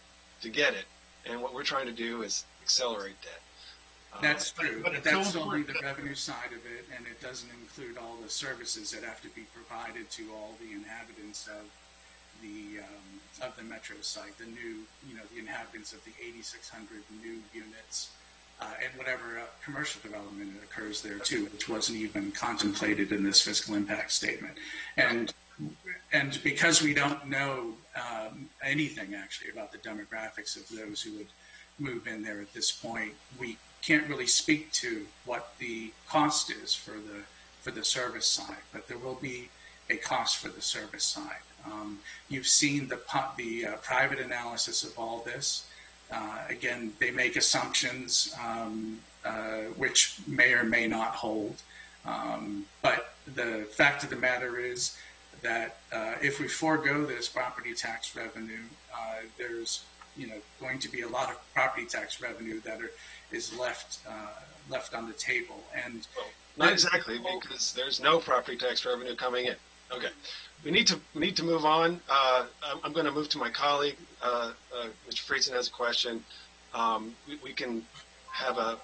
[SPEAKER 1] to get it. And what we're trying to do is accelerate that.
[SPEAKER 9] That's true,
[SPEAKER 8] but
[SPEAKER 9] but
[SPEAKER 8] it's
[SPEAKER 9] that's
[SPEAKER 8] so
[SPEAKER 9] only the
[SPEAKER 8] important.
[SPEAKER 9] revenue side of it, and it doesn't include all the services that have to be provided to all the inhabitants of the metro site, the new, the inhabitants of the 8,600 new units, and whatever commercial development that occurs there too, which wasn't even contemplated in this fiscal impact statement. And because we don't know anything actually about the demographics of those who would move in there at this point, we can't really speak to what the cost is for the service side, but there will be a cost for the service side. You've seen the private analysis of all this. Again, they make assumptions which may or may not hold. But the fact of the matter is that if we forego this property tax revenue, there's going to be a lot of property tax revenue that is left on the table. And
[SPEAKER 1] well, not exactly, because there's no property tax revenue coming in. Okay, we need to move on. I'm going to move to my colleague. Mr. Friedson has a question. We can have a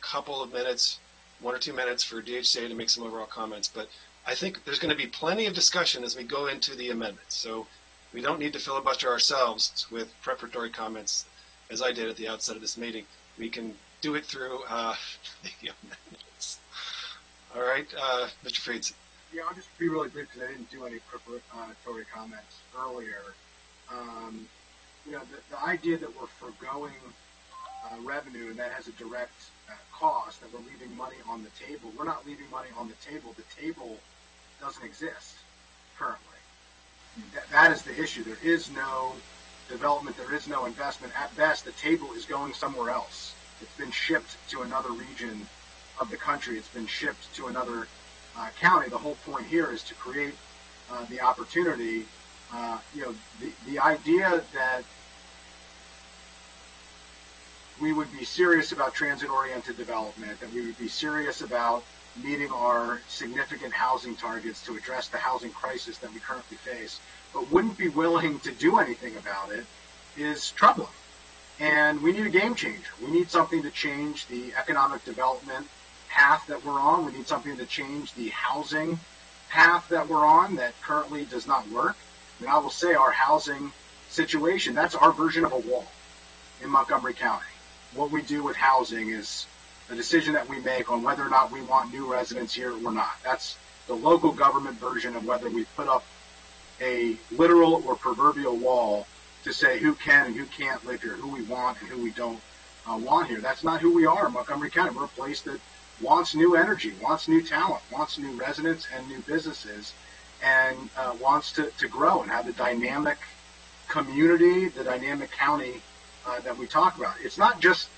[SPEAKER 1] couple of minutes, 1 or 2 minutes for DHCA to make some overall comments, but I think there's going to be plenty of discussion as we go into the amendments. So we don't need to filibuster ourselves with preparatory comments, as I did at the outset of this meeting. We can do it through the amendments. All right, Mr. Friedson.
[SPEAKER 3] Yeah, I'll just be really brief because I didn't do any preparatory comments earlier. The idea that we're foregoing revenue and that has a direct cost, that we're leaving money on the table. We're not leaving money on the table. The table doesn't exist currently. That is the issue. There is no development. There is no investment. At best, the table is going somewhere else. It's been shipped to another region of the country. It's been shipped to another county. The whole point here is to create the opportunity. The idea that we would be serious about transit-oriented development, that we would be serious about meeting our significant housing targets to address the housing crisis that we currently face, but wouldn't be willing to do anything about it, is troubling. And we need a game changer. We need something to change the economic development path that we're on. We need something to change the housing path that we're on that currently does not work. And I will say our housing situation, that's our version of a wall in Montgomery County. What we do with housing is a decision that we make on whether or not we want new residents here or not. That's the local government version of whether we put up a literal or proverbial wall to say who can and who can't live here, who we want and who we don't want here. That's not who we are in Montgomery County. We're a place that wants new energy, wants new talent, wants new residents and new businesses, and wants to grow and have the dynamic community, the dynamic county that we talk about. It's not just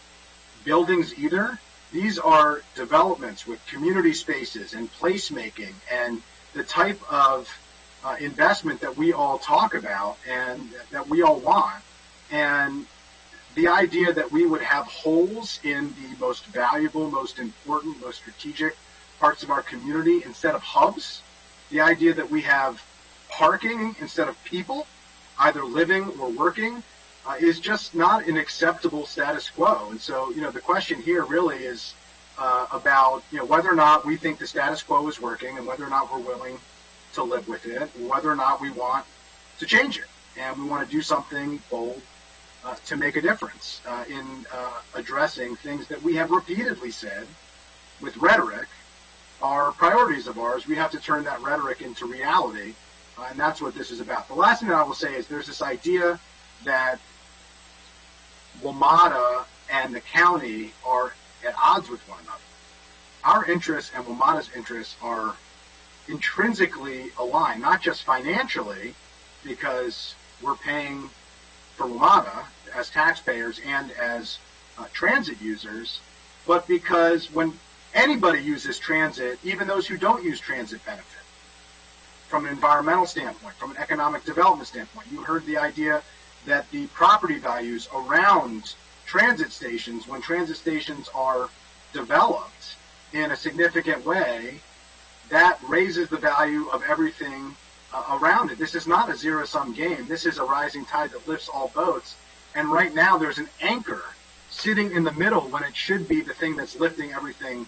[SPEAKER 3] buildings either. These are developments with community spaces and placemaking and the type of investment that we all talk about and that we all want. And the idea that we would have holes in the most valuable, most important, most strategic parts of our community instead of hubs, the idea that we have parking instead of people, either living or working, is just not an acceptable status quo. And so, the question here really is about, whether or not we think the status quo is working and whether or not we're willing to live with it, and whether or not we want to change it. And we want to do something bold to make a difference in addressing things that we have repeatedly said with rhetoric are priorities of ours. We have to turn that rhetoric into reality, and that's what this is about. The last thing that I will say is there's this idea that WMATA and the county are at odds with one another. Our interests and WMATA's interests are intrinsically aligned, not just financially, because we're paying for WMATA as taxpayers and as transit users, but because when anybody uses transit, even those who don't use transit benefit. From an environmental standpoint, from an economic development standpoint, you heard the idea that the property values around transit stations, when transit stations are developed in a significant way, that raises the value of everything around it. This is not a zero-sum game. This is a rising tide that lifts all boats. And right now there's an anchor sitting in the middle when it should be the thing that's lifting everything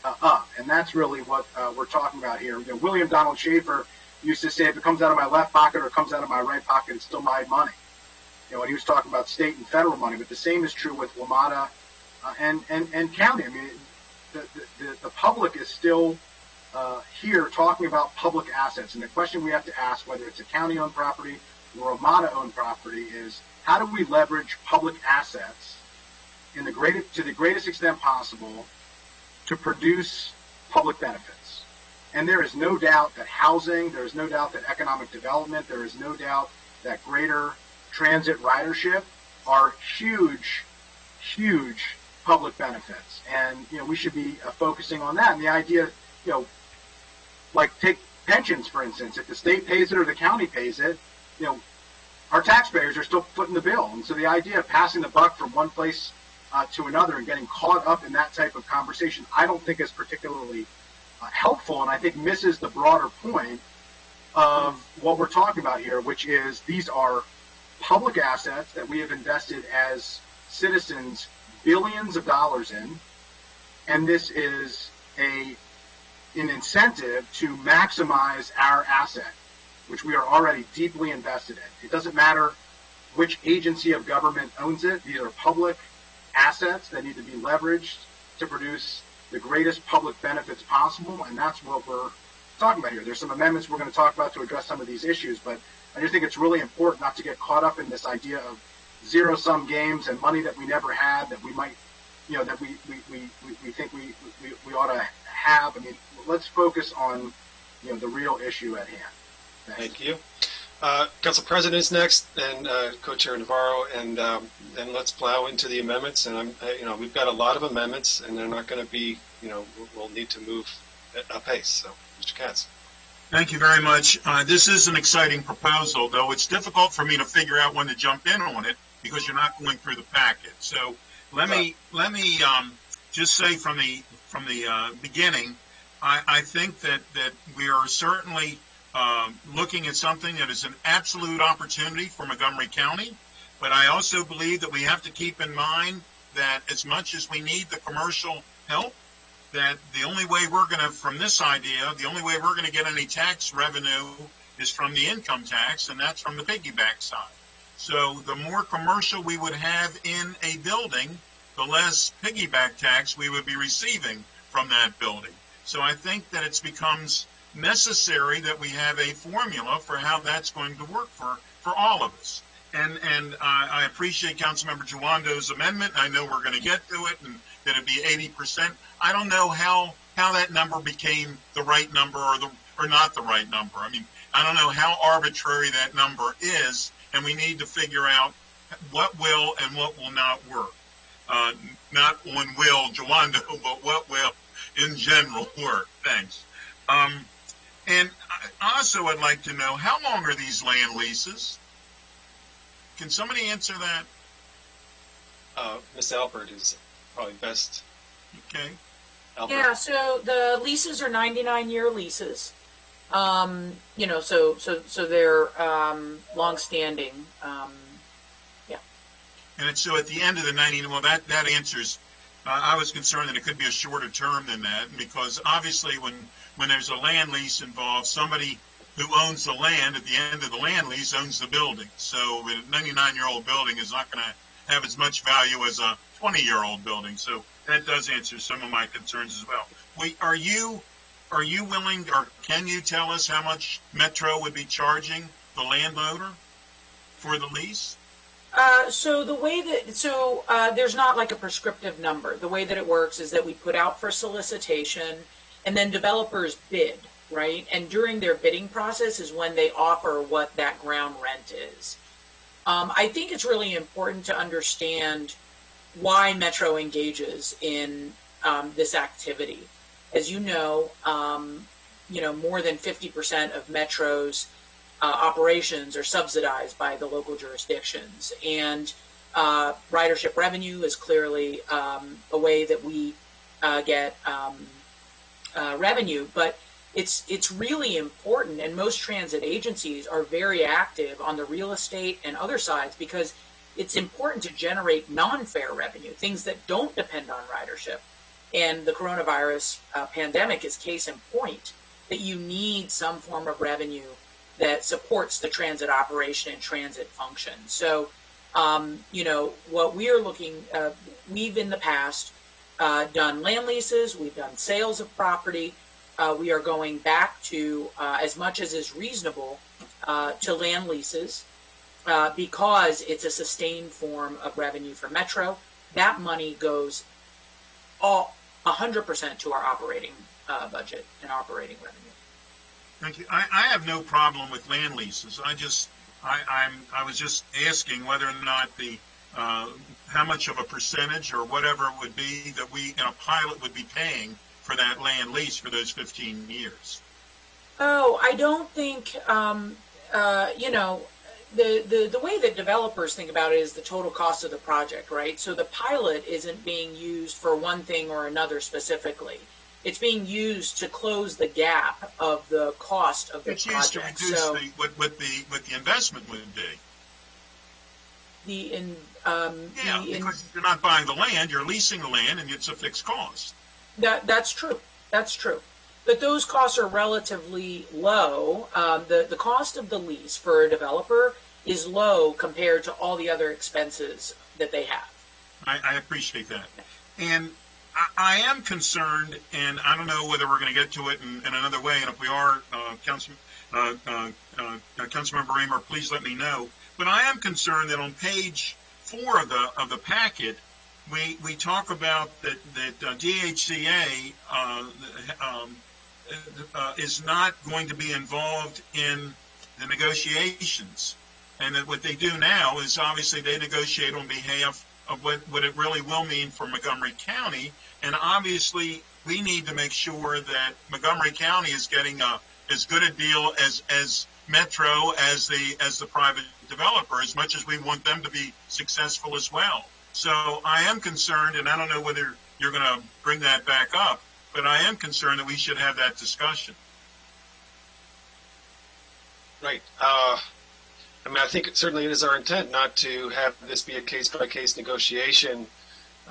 [SPEAKER 3] up. And that's really what we're talking about here. You know, William Donald Schaefer used to say, if it comes out of my left pocket or it comes out of my right pocket, it's still my money. You know, when he was talking about state and federal money, but the same is true with WMATA and county. I mean, the public is still here talking about public assets. And the question we have to ask, whether it's a county-owned property or a WMATA-owned property, is how do we leverage public assets to the greatest extent possible to produce public benefits? And there is no doubt that housing, there is no doubt that economic development, there is no doubt that greater transit ridership are huge, huge public benefits. And, you know, we should be focusing on that. And the idea, you know, like take pensions, for instance. If the state pays it or the county pays it, you know, our taxpayers are still footing the bill. And so the idea of passing the buck from one place to another and getting caught up in that type of conversation, I don't think is particularly helpful, and I think misses the broader point of what we're talking about here, which is these are public assets that we have invested as citizens billions of dollars in, and this is an incentive to maximize our asset, which we are already deeply invested in. It doesn't matter which agency of government owns it. These are public assets that need to be leveraged to produce the greatest public benefits possible, and that's what we're talking about here. There's some amendments we're going to talk about to address some of these issues, but I just think it's really important not to get caught up in this idea of zero-sum games and money that we never had that we might, you know, that we think we ought to have. I mean, let's focus on, you know, the real issue at hand. Thanks.
[SPEAKER 1] Thank you. Council President is next, and Co-Chair Navarro, and then let's plow into the amendments. And you know, we've got a lot of amendments, and they're not going to be, you know, we'll need to move at a pace. So, Mr. Katz.
[SPEAKER 10] Thank you very much. This is an exciting proposal, though it's difficult for me to figure out when to jump in on it because you're not going through the packet. So let me just say from the beginning, I think that we are certainly looking at something that is an absolute opportunity for Montgomery County, but I also believe that we have to keep in mind that as much as we need the commercial help, that the only way we're going to, from this idea, the only way we're going to get any tax revenue is from the income tax, and that's from the piggyback side. So the more commercial we would have in a building, the less piggyback tax we would be receiving from that building. So I think that it becomes necessary that we have a formula for how that's going to work for all of us. And I appreciate Councilmember Jawando's amendment. I know we're going to get to it, and that it'd be 80%. I don't know how that number became the right number or not the right number. I mean, I don't know how arbitrary that number is, and we need to figure out what will and what will not work. Not on will Jawando, but what will in general work. Thanks. And also I'd like to know, how long are these land leases? Can somebody answer that?
[SPEAKER 1] Ms. Alpert is probably best.
[SPEAKER 10] Okay.
[SPEAKER 1] Albert.
[SPEAKER 7] Yeah, so the leases are 99-year leases. You know, so they're long-standing. Yeah.
[SPEAKER 10] And so at the end of the 90, well, that answers. I was concerned that it could be a shorter term than that, because obviously when there's a land lease involved, somebody who owns the land at the end of the land lease owns the building. So a 99-year-old building is not going to have as much value as a 20-year-old building. So that does answer some of my concerns as well. Are you willing, or can you tell us how much Metro would be charging the landowner for the lease?
[SPEAKER 7] So the way that, there's not like a prescriptive number. The way that it works is that we put out for solicitation, and then developers bid, right? And during their bidding process is when they offer what that ground rent is. I think it's really important to understand why Metro engages in this activity. As you know, more than 50% of Metro's operations are subsidized by the local jurisdictions, and ridership revenue is clearly a way that we get revenue. But it's really important, and most transit agencies are very active on the real estate and other sides, because it's important to generate non-fare revenue, things that don't depend on ridership. And the coronavirus pandemic is case in point that you need some form of revenue that supports the transit operation and transit function. So, what we are looking, we've in the past done land leases, we've done sales of property. We are going back to, as much as is reasonable, to land leases because it's a sustained form of revenue for Metro. That money goes 100% to our operating budget and operating revenue.
[SPEAKER 10] Thank you. I have no problem with land leases. I was just asking whether or not the how much of a percentage or whatever it would be that we in a pilot would be paying for that land lease for those 15 years.
[SPEAKER 7] Oh, I don't think the way that developers think about it is the total cost of the project, right? So the pilot isn't being used for one thing or another specifically. It's being used to close the gap of the cost of the
[SPEAKER 10] It's
[SPEAKER 7] project.
[SPEAKER 10] used to reduce what the investment would be. Because you're not buying the land, you're leasing the land, and it's a fixed cost.
[SPEAKER 7] That's true. That's true. But those costs are relatively low. The cost of the lease for a developer is low compared to all the other expenses that they have.
[SPEAKER 10] I appreciate that. And I am concerned, and I don't know whether we're going to get to it in another way, and if we are, Councilmember Reamer, please let me know. But I am concerned that on page 4 of the packet, we talk about that DHCA is not going to be involved in the negotiations, and that what they do now is obviously they negotiate on behalf of what it really will mean for Montgomery County, and obviously we need to make sure that Montgomery County is getting as good a deal as Metro as the private developer, as much as we want them to be successful as well. So I am concerned, and I don't know whether you're going to bring that back up, but I am concerned that we should have that discussion.
[SPEAKER 1] Right. I think certainly it is our intent not to have this be a case-by-case negotiation,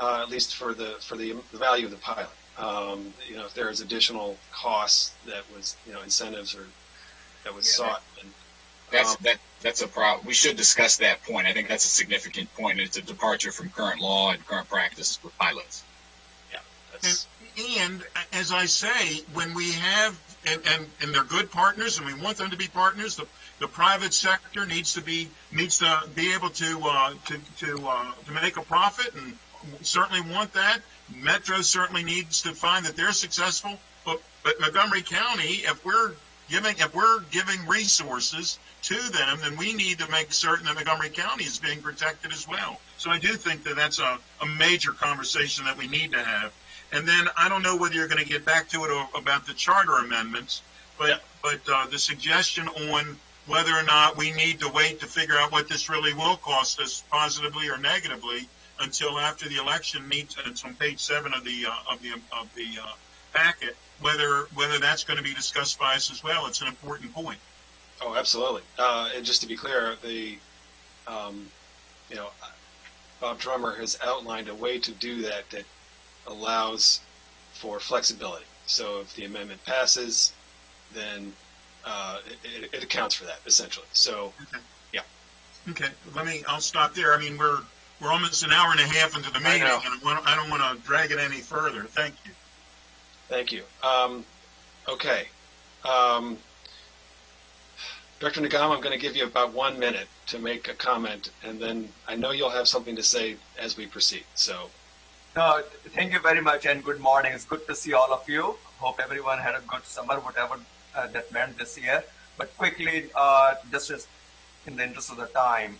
[SPEAKER 1] at least for the value of the pilot. If there is additional costs that was, incentives or that was sought.
[SPEAKER 5] That's a problem. We should discuss that point. I think that's a significant point. It's a departure from current law and current practice with pilots.
[SPEAKER 1] Yeah.
[SPEAKER 10] And as I say, when we have, and they're good partners, and we want them to be partners, the private sector needs to be able to make a profit, and certainly want that. Metro certainly needs to find that they're successful. But Montgomery County, if we're giving resources to them, then we need to make certain that Montgomery County is being protected as well. So I do think that that's a major conversation that we need to have. And then I don't know whether you're going to get back to it about the charter amendments, but the suggestion on whether or not we need to wait to figure out what this really will cost us, positively or negatively, until after the election meets. And it's on page 7 of the packet. Whether that's going to be discussed by us as well. It's an important point.
[SPEAKER 1] Oh, absolutely. And just to be clear, Bob Drummer has outlined a way to do that allows for flexibility. So if the amendment passes, then it accounts for that essentially. So,
[SPEAKER 10] okay.
[SPEAKER 1] Yeah.
[SPEAKER 10] Okay. I'll stop there. I mean, we're almost an hour and a half into the meeting, and I don't want to drag it any further. Thank you.
[SPEAKER 1] Thank you. Okay. Director Nagama, I'm going to give you about 1 minute to make a comment, and then I know you'll have something to say as we proceed. So.
[SPEAKER 11] No, thank you very much, and good morning. It's good to see all of you. Hope everyone had a good summer, whatever that meant this year. But quickly, just in the interest of the time,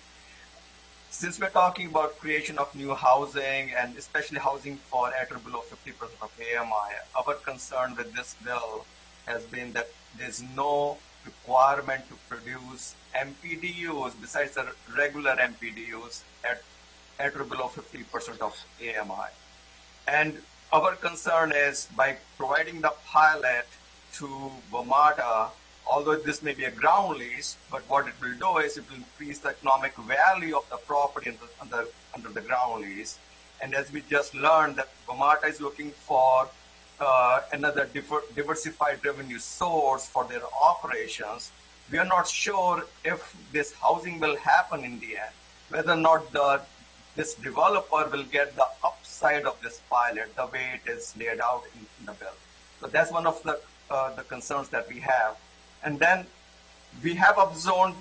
[SPEAKER 11] since we're talking about creation of new housing, and especially housing for at or below 50% of AMI, our concern with this bill has been that there's no requirement to produce MPDUs besides the regular MPDUs at or below 50% of AMI. And our concern is by providing the pilot to WMATA, although this may be a ground lease, but what it will do is it will increase the economic value of the property under the ground lease. And as we just learned that Vermont is looking for another diversified revenue source for their operations, we are not sure if this housing will happen in the end, whether or not this developer will get the upside of this pilot the way it is laid out in the bill. So that's one of the concerns that we have. And then we have upzoned,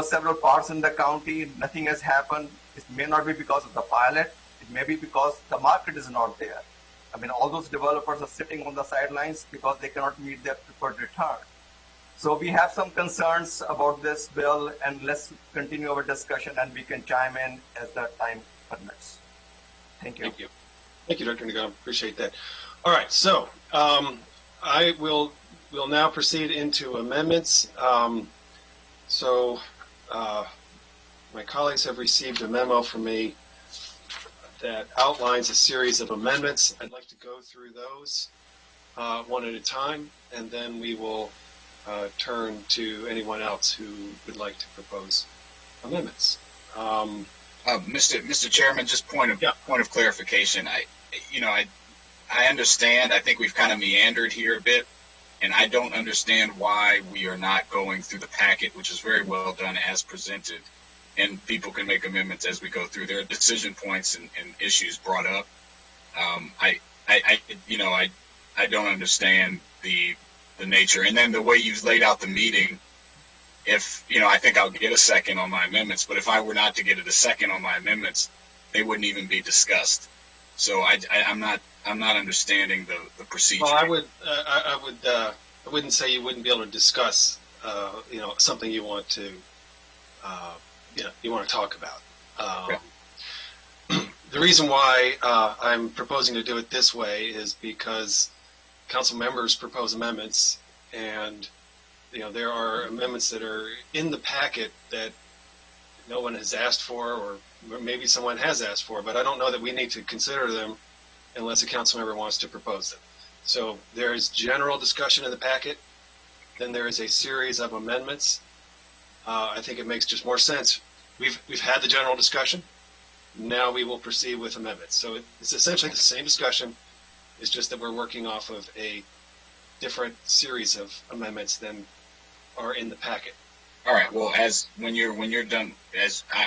[SPEAKER 11] several parts in the county. Nothing has happened. It may not be because of the pilot. It may be because the market is not there. I mean, all those developers are sitting on the sidelines because they cannot meet their preferred return. So we have some concerns about this bill, and let's continue our discussion, and we can chime in as the time permits. Thank you.
[SPEAKER 1] Thank you. Thank you, Dr. Nagam. Appreciate that. All right, so we'll now proceed into amendments. My colleagues have received a memo from me that outlines a series of amendments. I'd like to go through those one at a time, and then we will turn to anyone else who would like to propose amendments.
[SPEAKER 5] Mr. Chairman, just point of clarification. I understand. I think we've kind of meandered here a bit, and I don't understand why we are not going through the packet, which is very well done as presented, and people can make amendments as we go through. There are decision points and issues brought up. I don't understand the nature, and then the way you've laid out the meeting. If I think I'll get a second on my amendments, but if I were not to get a second on my amendments, they wouldn't even be discussed. So I'm not understanding the procedure.
[SPEAKER 1] Well, I wouldn't say you wouldn't be able to discuss, something you want to, talk about. The reason why I'm proposing to do it this way is because council members propose amendments, and there are amendments that are in the packet that no one has asked for, or maybe someone has asked for, but I don't know that we need to consider them unless a council member wants to propose them. So there is general discussion in the packet, then there is a series of amendments. I think it makes just more sense. We've had the general discussion. Now we will proceed with amendments. So it's essentially the same discussion. It's just that we're working off of a different series of amendments than are in the packet.
[SPEAKER 5] All right. Well, when you're done,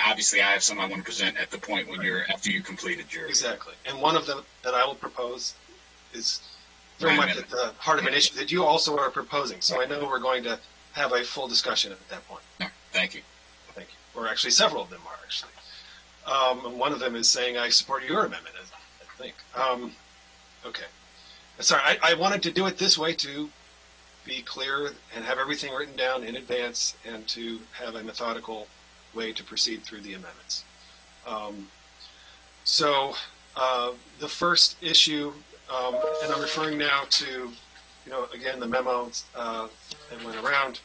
[SPEAKER 5] obviously I have some I want to present at the point after you completed your.
[SPEAKER 1] Exactly. And one of them that I will propose is very much at the heart of an issue that you also are proposing. So I know we're going to have a full discussion at that point.
[SPEAKER 5] No, thank you.
[SPEAKER 1] Thank you. Or actually, several of them are actually. And one of them is saying I support your amendment, I think. Okay. Sorry, I wanted to do it this way to be clear and have everything written down in advance and to have a methodical way to proceed through the amendments. The first issue, and I'm referring now to, again, the memo that went around,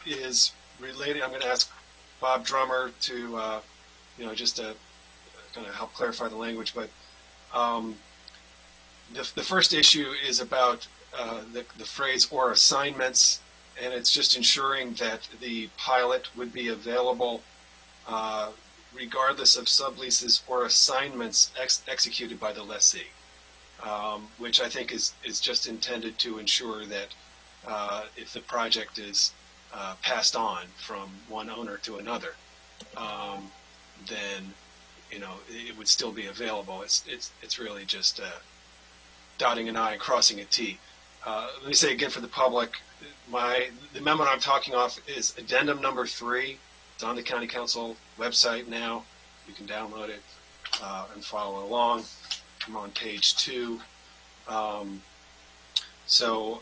[SPEAKER 1] is related. I'm going to ask Bob Drummer to, just to kind of help clarify the language, but the first issue is about the phrase "or assignments," and it's just ensuring that the pilot would be available regardless of subleases or assignments executed by the lessee, which I think is just intended to ensure that if the project is passed on from one owner to another, then it would still be available. It's really just dotting an I and crossing a T. Let me say again for the public, the memo I'm talking off is addendum number 3. It's on the County Council website now. You can download it and follow along. I'm on page 2. So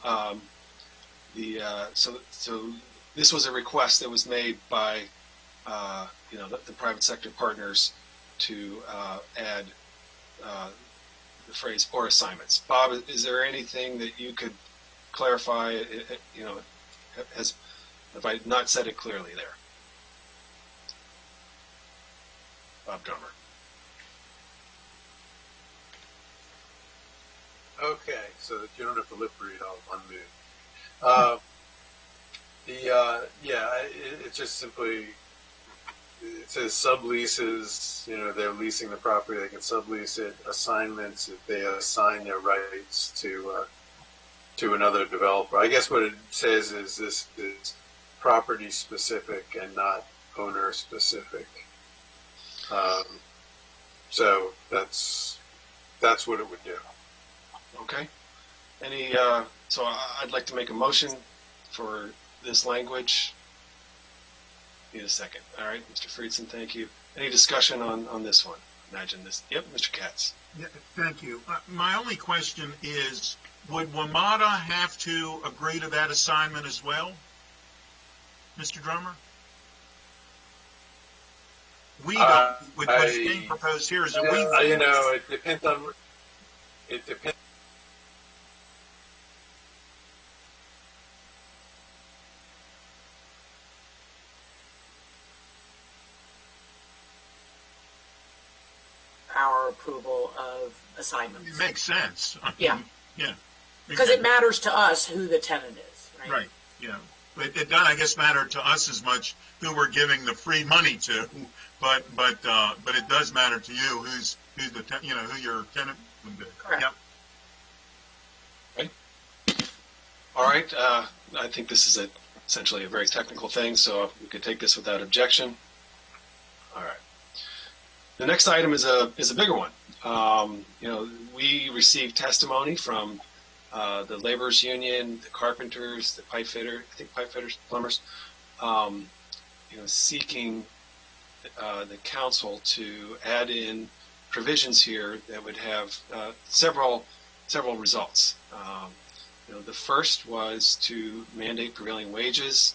[SPEAKER 1] this was a request that was made by the private sector partners to add the phrase "or assignments." Bob, is there anything that you could clarify? Have I not said it clearly there? Bob Drummer.
[SPEAKER 12] Okay, so that you don't have to lip read, I'll unmute. It just simply, it says subleases, they're leasing the property, they can sublease it. Assignments, if they assign their rights to another developer. I guess what it says is this is property specific and not owner specific. So that's what it would do.
[SPEAKER 1] Okay. So I'd like to make a motion for this language. Need a second. All right, Mr. Friedson, thank you. Any discussion on this one? Imagine this. Yep, Mr. Katz.
[SPEAKER 10] Yeah, thank you. My only question is, would WMATA have to agree to that assignment as well, Mr. Drummer? We don't. With what's being proposed here is that we.
[SPEAKER 12] It depends on. It depends.
[SPEAKER 7] Our approval of assignments.
[SPEAKER 10] It makes sense.
[SPEAKER 7] Yeah.
[SPEAKER 10] Yeah.
[SPEAKER 7] Because it matters to us who the tenant is, right?
[SPEAKER 10] Right. Yeah. It doesn't, I guess, matter to us as much who we're giving the free money to, but it does matter to you who your tenant would be.
[SPEAKER 7] Correct.
[SPEAKER 10] Yep.
[SPEAKER 1] Okay. All right. I think this is essentially a very technical thing, so we could take this without objection. All right. The next item is a bigger one. We received testimony from the laborers union, the carpenters, the pipe fitters, plumbers, seeking the council to add in provisions here that would have several results. The first was to mandate prevailing wages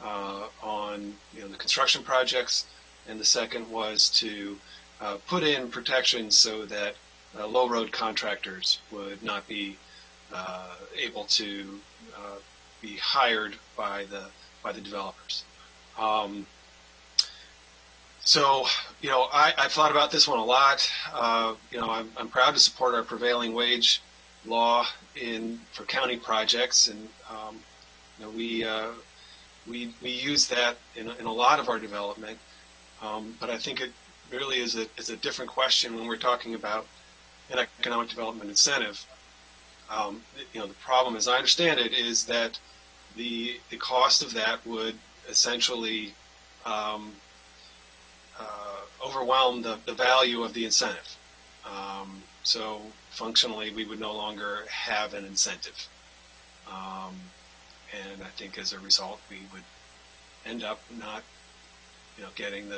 [SPEAKER 1] on the construction projects, and the second was to put in protections so that low road contractors would not be able to be hired by the developers. I've thought about this one a lot. I'm proud to support our prevailing wage law for county projects, and we use that in a lot of our development. But I think it really is a different question when we're talking about an economic development incentive. The problem, as I understand it, is that the cost of that would essentially overwhelm the value of the incentive. So functionally, we would no longer have an incentive. And I think as a result, we would end up not, getting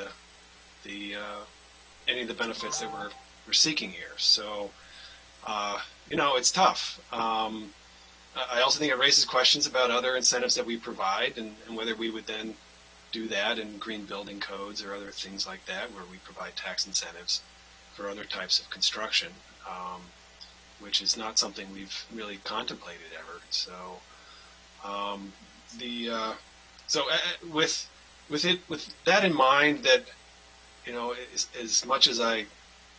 [SPEAKER 1] any of the benefits that we're seeking here. So, it's tough. I also think it raises questions about other incentives that we provide and whether we would then do that in green building codes or other things like that, where we provide tax incentives for other types of construction, which is not something we've really contemplated ever. So, with that in mind, that as much as I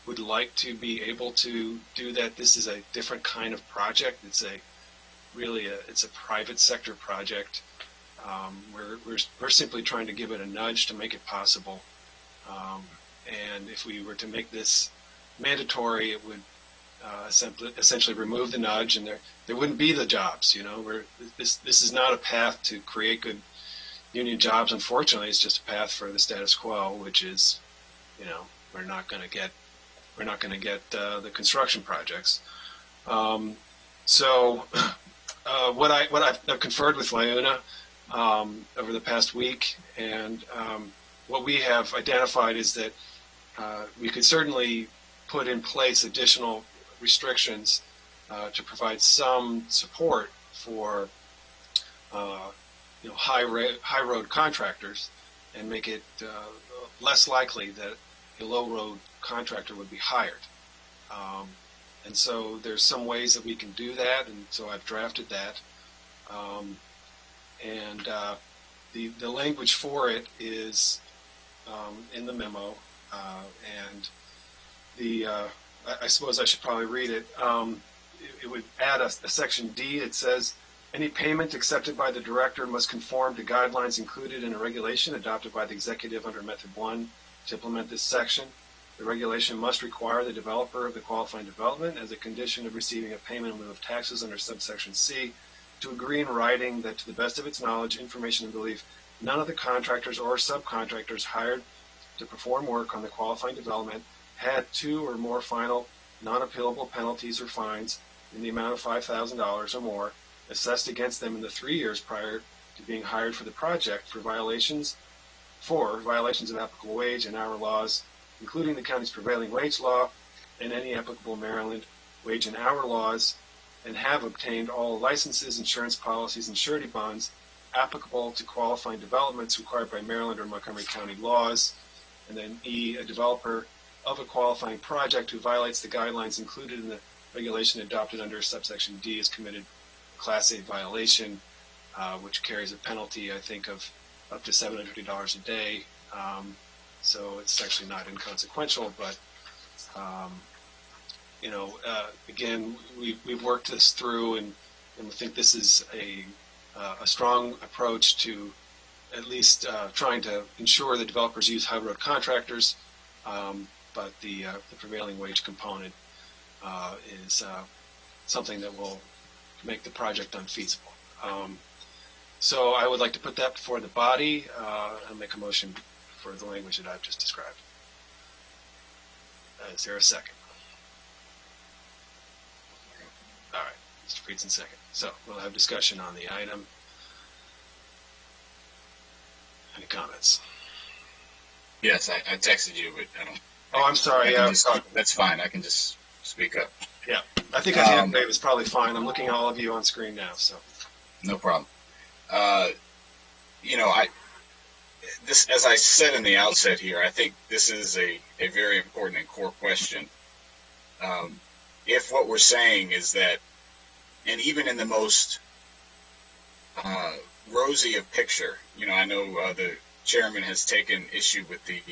[SPEAKER 1] would like to be able to do that, this is a different kind of project. It's a private sector project. We're simply trying to give it a nudge to make it possible. And if we were to make this mandatory, it would essentially remove the nudge, and there wouldn't be the jobs. This is not a path to create good union jobs. Unfortunately, it's just a path for the status quo, which is, we're not going to get the construction projects. What I've conferred with LIUNA over the past week, and what we have identified is that we could certainly put in place additional restrictions to provide some support for high road contractors, and make it less likely that a low road contractor would be hired. And so there's some ways that we can do that, and so I've drafted that. The language for it is in the memo, and I suppose I should probably read it. It would add a section D. It says, Any payment accepted by the director must conform to guidelines included in a regulation adopted by the executive under Method 1 to implement this section. The regulation must require the developer of the qualifying development, as a condition of receiving a payment in lieu of taxes under subsection C, to agree in writing that, to the best of its knowledge, information, and belief, none of the contractors or subcontractors hired to perform work on the qualifying development had two or more final non-appealable penalties or fines in the amount of $5,000 or more assessed against them in the 3 years prior to being hired for the project for violations of applicable wage and hour laws, including the county's prevailing wage law and any applicable Maryland wage and hour laws, and have obtained all licenses, insurance policies, and surety bonds applicable to qualifying developments required by Maryland or Montgomery County laws. And then E, a developer of a qualifying project who violates the guidelines included in the regulation adopted under subsection D is committed a Class A violation, which carries a penalty, I think, of up to $750 a day. So it's actually not inconsequential, but again, we've worked this through, and we think this is a strong approach to at least trying to ensure that developers use high road contractors, but the prevailing wage component is something that will make the project unfeasible. So I would like to put that before the body and make a motion for the language that I've just described. Is there a second? All right, Mr. Friedson, second. So we'll have discussion on the item. Any comments?
[SPEAKER 5] Yes, I texted you, but I don't.
[SPEAKER 1] Oh, I'm sorry.
[SPEAKER 5] That's fine. I can just speak up.
[SPEAKER 1] Yeah, I think a hand wave is probably fine. I'm looking at all of you on screen now, so.
[SPEAKER 5] No problem. This, as I said in the outset here, I think this is a very important and core question. If what we're saying is that, and even in the most rosy of picture, I know the chairman has taken issue with the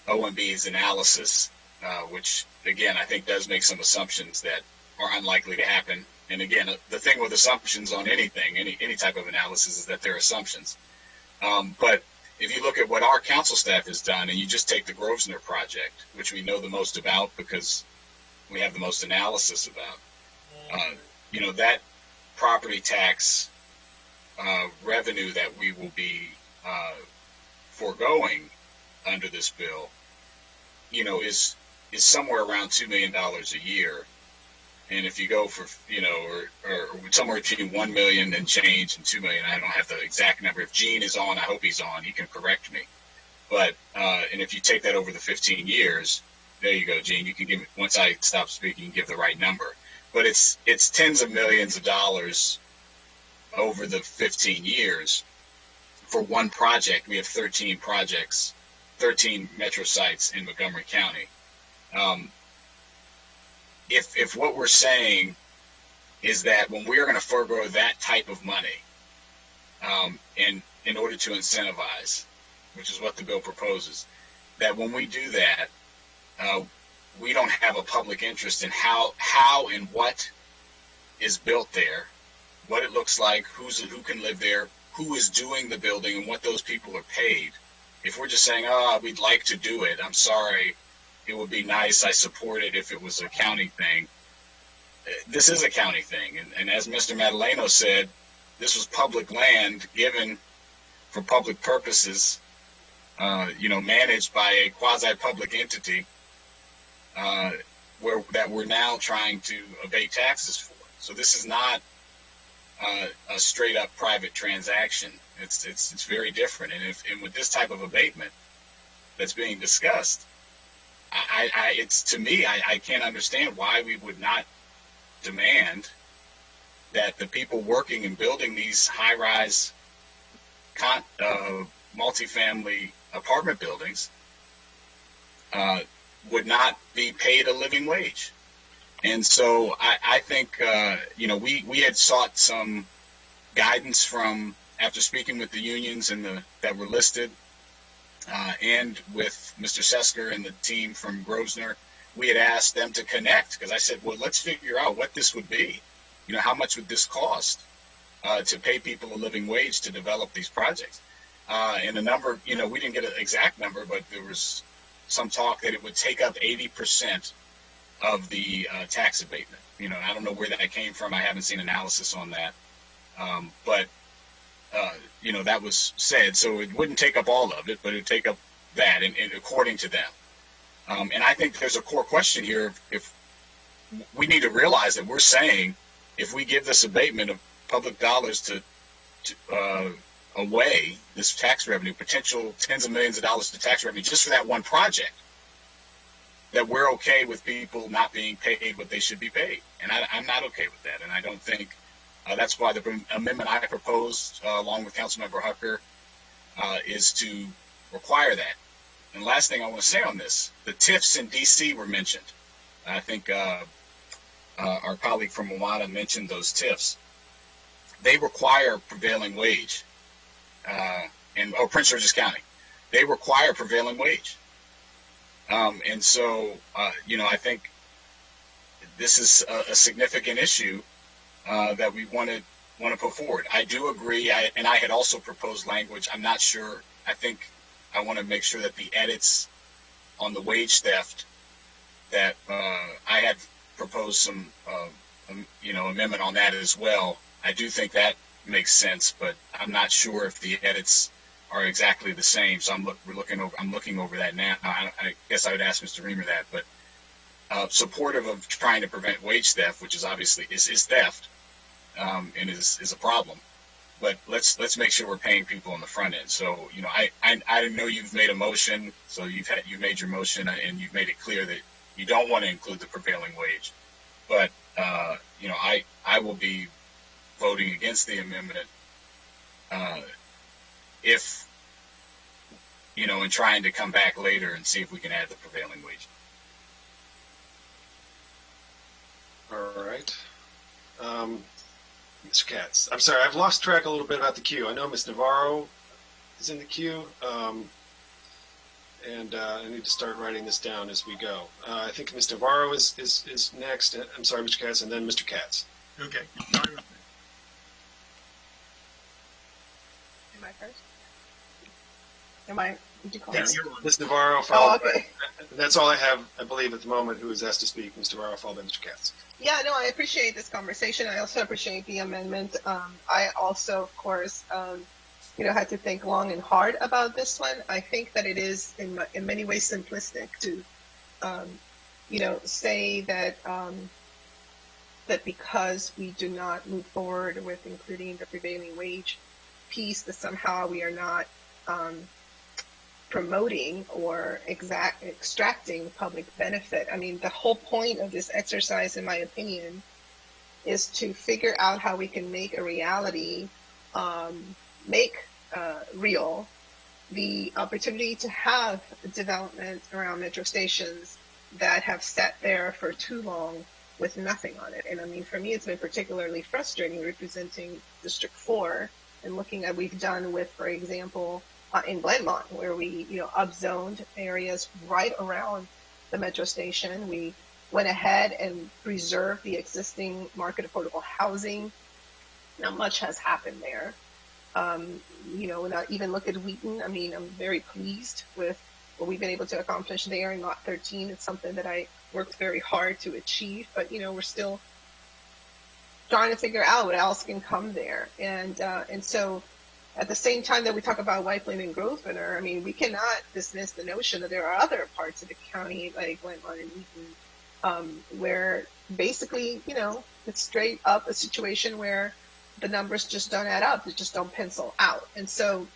[SPEAKER 5] OMB's analysis, which, again, I think does make some assumptions that are unlikely to happen. And again, the thing with assumptions on anything, any type of analysis, is that they're assumptions. But if you look at what our council staff has done, and you just take the Grosvenor project, which we know the most about because we have the most analysis about, that property tax revenue that we will be foregoing under this bill, is somewhere around $2 million a year. And if you go for, or somewhere between 1 million and change and 2 million, I don't have the exact number. If Gene is on, I hope he's on, he can correct me. But, and if you take that over the 15 years, there you go, Gene, you can give, once I stop speaking, you can give the right number. But it's tens of millions of dollars over the 15 years for one project. We have 13 projects, 13 metro sites in Montgomery County. If what we're saying is that when we're going to forego that type of money, in order to incentivize, which is what the bill proposes, that when we do that, we don't have a public interest in how and what is built there, what it looks like, who can live there, who is doing the building, and what those people are paid. If we're just saying, we'd like to do it, I'm sorry, it would be nice, I support it if it was a county thing. This is a county thing. And as Mr. Madaleno said, this was public land given for public purposes, managed by a quasi-public entity that we're now trying to evade taxes for. So this is not a straight-up private transaction. It's very different. And with this type of abatement that's being discussed, I can't understand why we would not demand that the people working and building these high-rise multifamily apartment buildings would not be paid a living wage. And so I think, we had sought some guidance from, after speaking with the unions that were listed, and with Mr. Sesker and the team from Grosvenor, we had asked them to connect, because I said, well, let's figure out what this would be. how much would this cost to pay people a living wage to develop these projects? And the number, we didn't get an exact number, but there was some talk that it would take up 80% of the tax abatement. I don't know where that came from. I haven't seen analysis on that. But that was said. So it wouldn't take up all of it, but it would take up that, and according to them. And I think there's a core question here. If we need to realize that we're saying, if we give this abatement of public dollars to away, this tax revenue, potential tens of millions of dollars to tax revenue just for that one project, that we're okay with people not being paid what they should be paid. And I'm not okay with that. And I don't think that's why the amendment I proposed, along with Councilmember Hucker, is to require that. And the last thing I want to say on this, the TIFs in D.C. were mentioned. I think our colleague from Moana mentioned those TIFs. They require prevailing wage. Prince George's County, they require prevailing wage. And so, I think this is a significant issue that we want to put forward. I do agree, and I had also proposed language. I'm not sure. I think I want to make sure that the edits on the wage theft that I had proposed some, amendment on that as well. I do think that makes sense, but I'm not sure if the edits are exactly the same. So I'm looking over that now. I guess I would ask Mr. Reamer that, but supportive of trying to prevent wage theft, which is obviously is theft, and is a problem. But let's make sure we're paying people on the front end. So I know you've made a motion, so you've made your motion, and you've made it clear that you don't want to include the prevailing wage. But I will be voting against the amendment if and trying to come back later and see if we can add the prevailing wage.
[SPEAKER 1] All right. Mr. Katz. I'm sorry, I've lost track a little bit about the queue. I know Ms. Navarro is in the queue, and I need to start writing this down as we go. I think Ms. Navarro is next. I'm sorry, Mr. Katz, and then Mr. Katz.
[SPEAKER 10] Okay.
[SPEAKER 2] Am I first? Did you call
[SPEAKER 1] Yes,
[SPEAKER 2] me?
[SPEAKER 1] Ms. Navarro, followed
[SPEAKER 2] okay.
[SPEAKER 1] That's all I have, I believe, at the moment, who is asked to speak. Ms. Navarro, followed by Mr. Katz.
[SPEAKER 2] Yeah, no, I appreciate this conversation. I also appreciate the amendment. I also, of course, had to think long and hard about this one. I think that it is in many ways simplistic to, say that that because we do not move forward with including the prevailing wage piece, that somehow we are not promoting or extracting public benefit. I mean, the whole point of this exercise, in my opinion, is to figure out how we can make a reality, real the opportunity to have development around metro stations that have sat there for too long with nothing on it. And I mean, for me, it's been particularly frustrating representing District 4 and looking at what we've done with, for example, in Glenmont, where we, upzoned areas right around the metro station. We went ahead and preserved the existing market affordable housing. Now, much has happened there. When I even look at Wheaton, I mean, I'm very pleased with what we've been able to accomplish there in Lot 13. It's something that I worked very hard to achieve, but, we're still trying to figure out what else can come there. And so at the same time that we talk about Whiteland and Grosvenor, I mean, we cannot dismiss the notion that there are other parts of the county, like Glenmont and Wheaton, where basically, it's straight up a situation where the numbers just don't add up. They just don't pencil out. And so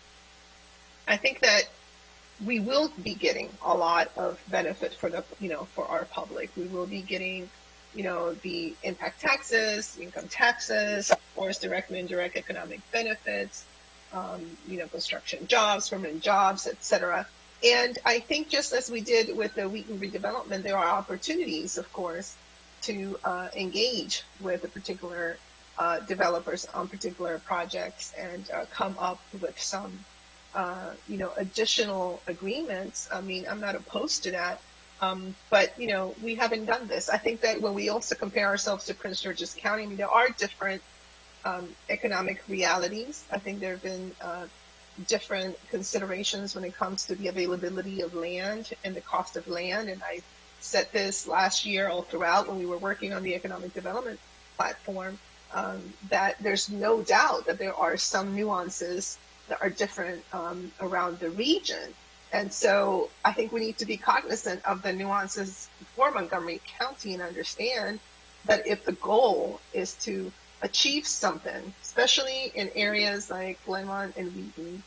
[SPEAKER 2] I think that we will be getting a lot of benefit for for our public. We will be getting, the impact taxes, income taxes, of course, direct and indirect economic benefits, construction jobs, permanent jobs, etc. And I think just as we did with the Wheaton redevelopment, there are opportunities, of course, to engage with the particular developers on particular projects and come up with some, additional agreements. I mean, I'm not opposed to that, But we haven't done this. I think that when we also compare ourselves to Prince George's County, I mean, there are different economic realities. I think there have been different considerations when it comes to the availability of land and the cost of land. And I said this last year all throughout when we were working on the economic development platform, that there's no doubt that there are some nuances that are different around the region. And so I think we need to be cognizant of the nuances for Montgomery County and understand that if the goal is to achieve something, especially in areas like Glenmont and Wheaton,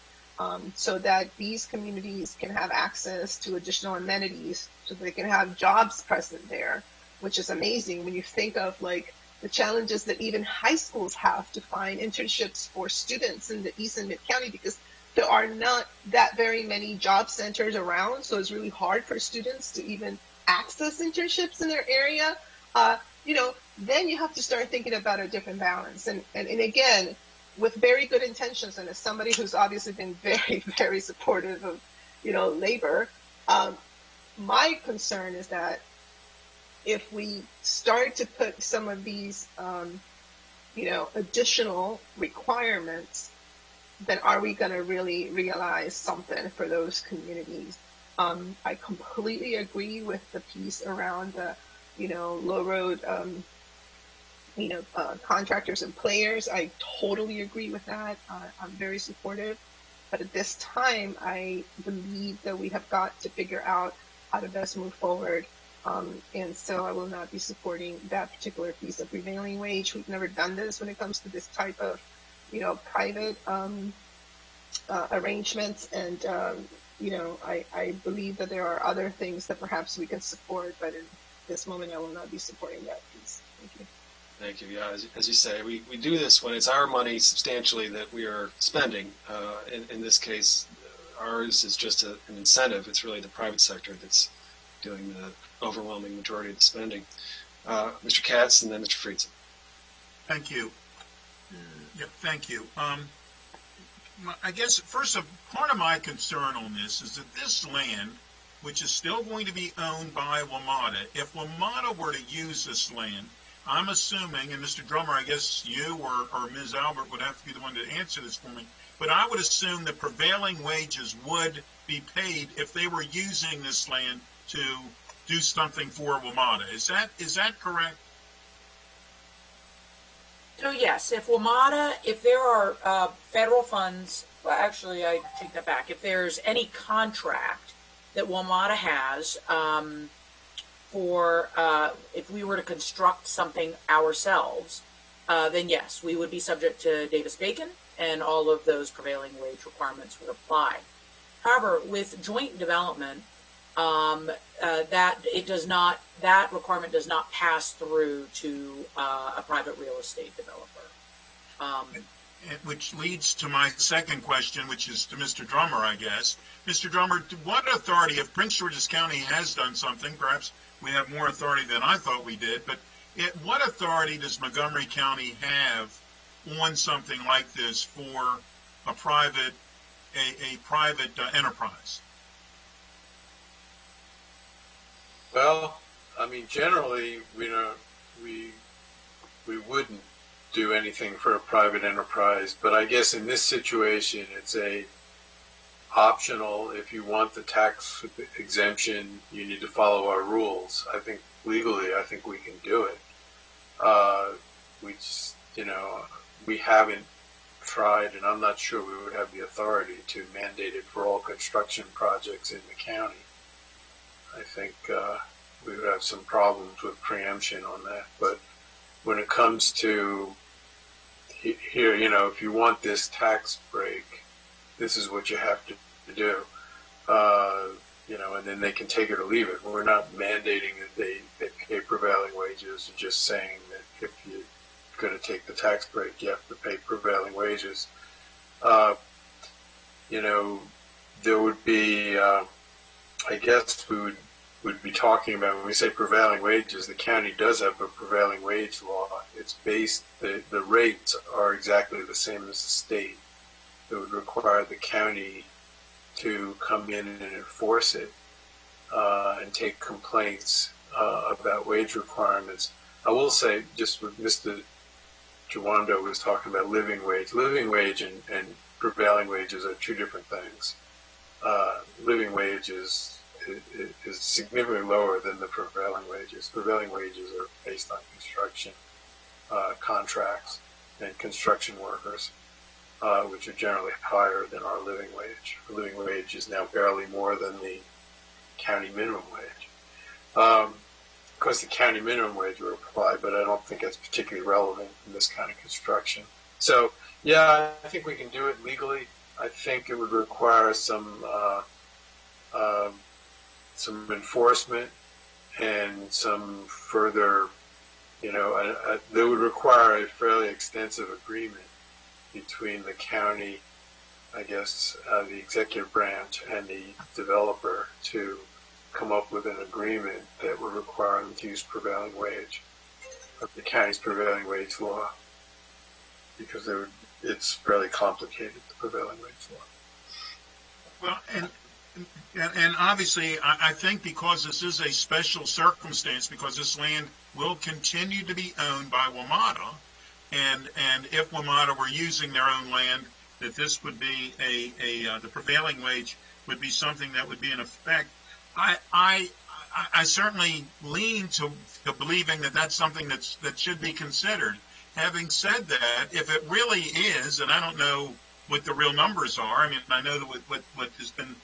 [SPEAKER 2] so that these communities can have access to additional amenities, so they can have jobs present there, which is amazing when you think of like the challenges that even high schools have to find internships for students in the East and Mid County, because there are not that very many job centers around, so it's really hard for students to even access internships in their area. Then you have to start thinking about a different balance. And again, with very good intentions, and as somebody who's obviously been very, very supportive of, labor, my concern is that if we start to put some of these, additional requirements, then are we going to really realize something for those communities? I completely agree with the piece around the, low road, contractors and players. I totally agree with that. I'm very supportive. But at this time, I believe that we have got to figure out how to best move forward. And so I will not be supporting that particular piece of prevailing wage. We've never done this when it comes to this type of, private arrangements. And, I believe that there are other things that perhaps we can support, but in this moment, I will not be supporting that piece. Thank you.
[SPEAKER 1] Thank you. Yeah, as you say, we do this when it's our money substantially that we are spending. In this case, ours is just an incentive. It's really the private sector that's doing the overwhelming majority of the spending. Mr. Katz and then Mr. Friedson.
[SPEAKER 10] Thank you. Yep, thank you. I guess first, part of my concern on this is that this land, which is still going to be owned by WMATA, if WMATA were to use this land, I'm assuming, and Mr. Drummer, I guess you or Ms. Albert would have to be the one to answer this for me, but I would assume that prevailing wages would be paid if they were using this land to do something for WMATA. Is that correct?
[SPEAKER 7] So yes, if there are federal funds, well, actually I take that back. If there's any contract that WMATA has for if we were to construct something ourselves, then yes, we would be subject to Davis-Bacon, and all of those prevailing wage requirements would apply. However, with joint development, that requirement does not pass through to a private real estate developer.
[SPEAKER 10] Which leads to my second question, which is to Mr. Drummer, I guess. Mr. Drummer, what authority, if Prince George's County has done something, perhaps we have more authority than I thought we did, but what authority does Montgomery County have on something like this for a private enterprise?
[SPEAKER 12] Well, I mean, generally, we wouldn't do anything for a private enterprise, but I guess in this situation, it's optional. If you want the tax exemption, you need to follow our rules. I think legally, we can do it. We just, we haven't tried, and I'm not sure we would have the authority to mandate it for all construction projects in the county. I think we would have some problems with preemption on that. But when it comes to here, if you want this tax break, this is what you have to do. And then they can take it or leave it. We're not mandating that they pay prevailing wages, just saying that if you're going to take the tax break, you have to pay prevailing wages. There would be, I guess we would be talking about, when we say prevailing wages, the county does have a prevailing wage law. It's based, the rates are exactly the same as the state. It would require the county to come in and enforce it. and take complaints about wage requirements. I will say, just what Mr. Jawando was talking about living wage. Living wage and prevailing wages are two different things. Living wage is significantly lower than the prevailing wages. Prevailing wages are based on construction contracts and construction workers, which are generally higher than our living wage. The living wage is now barely more than the county minimum wage. Of course, the county minimum wage will apply, but I don't think that's particularly relevant in this kind of construction. So, yeah, I think we can do it legally. I think it would require some enforcement and some further, that would require a fairly extensive agreement between the county, I guess, the executive branch and the developer to come up with an agreement that would require them to use prevailing wage, the county's prevailing wage law, because it's fairly complicated, the prevailing wage law.
[SPEAKER 10] Well, and obviously, I think because this is a special circumstance, because this land will continue to be owned by WMATA, and if WMATA were using their own land, that this would be the prevailing wage would be something that would be in effect. I certainly lean to believing that that's something that should be considered. Having said that, if it really is, and I don't know what the real numbers are, I mean, I know that what has been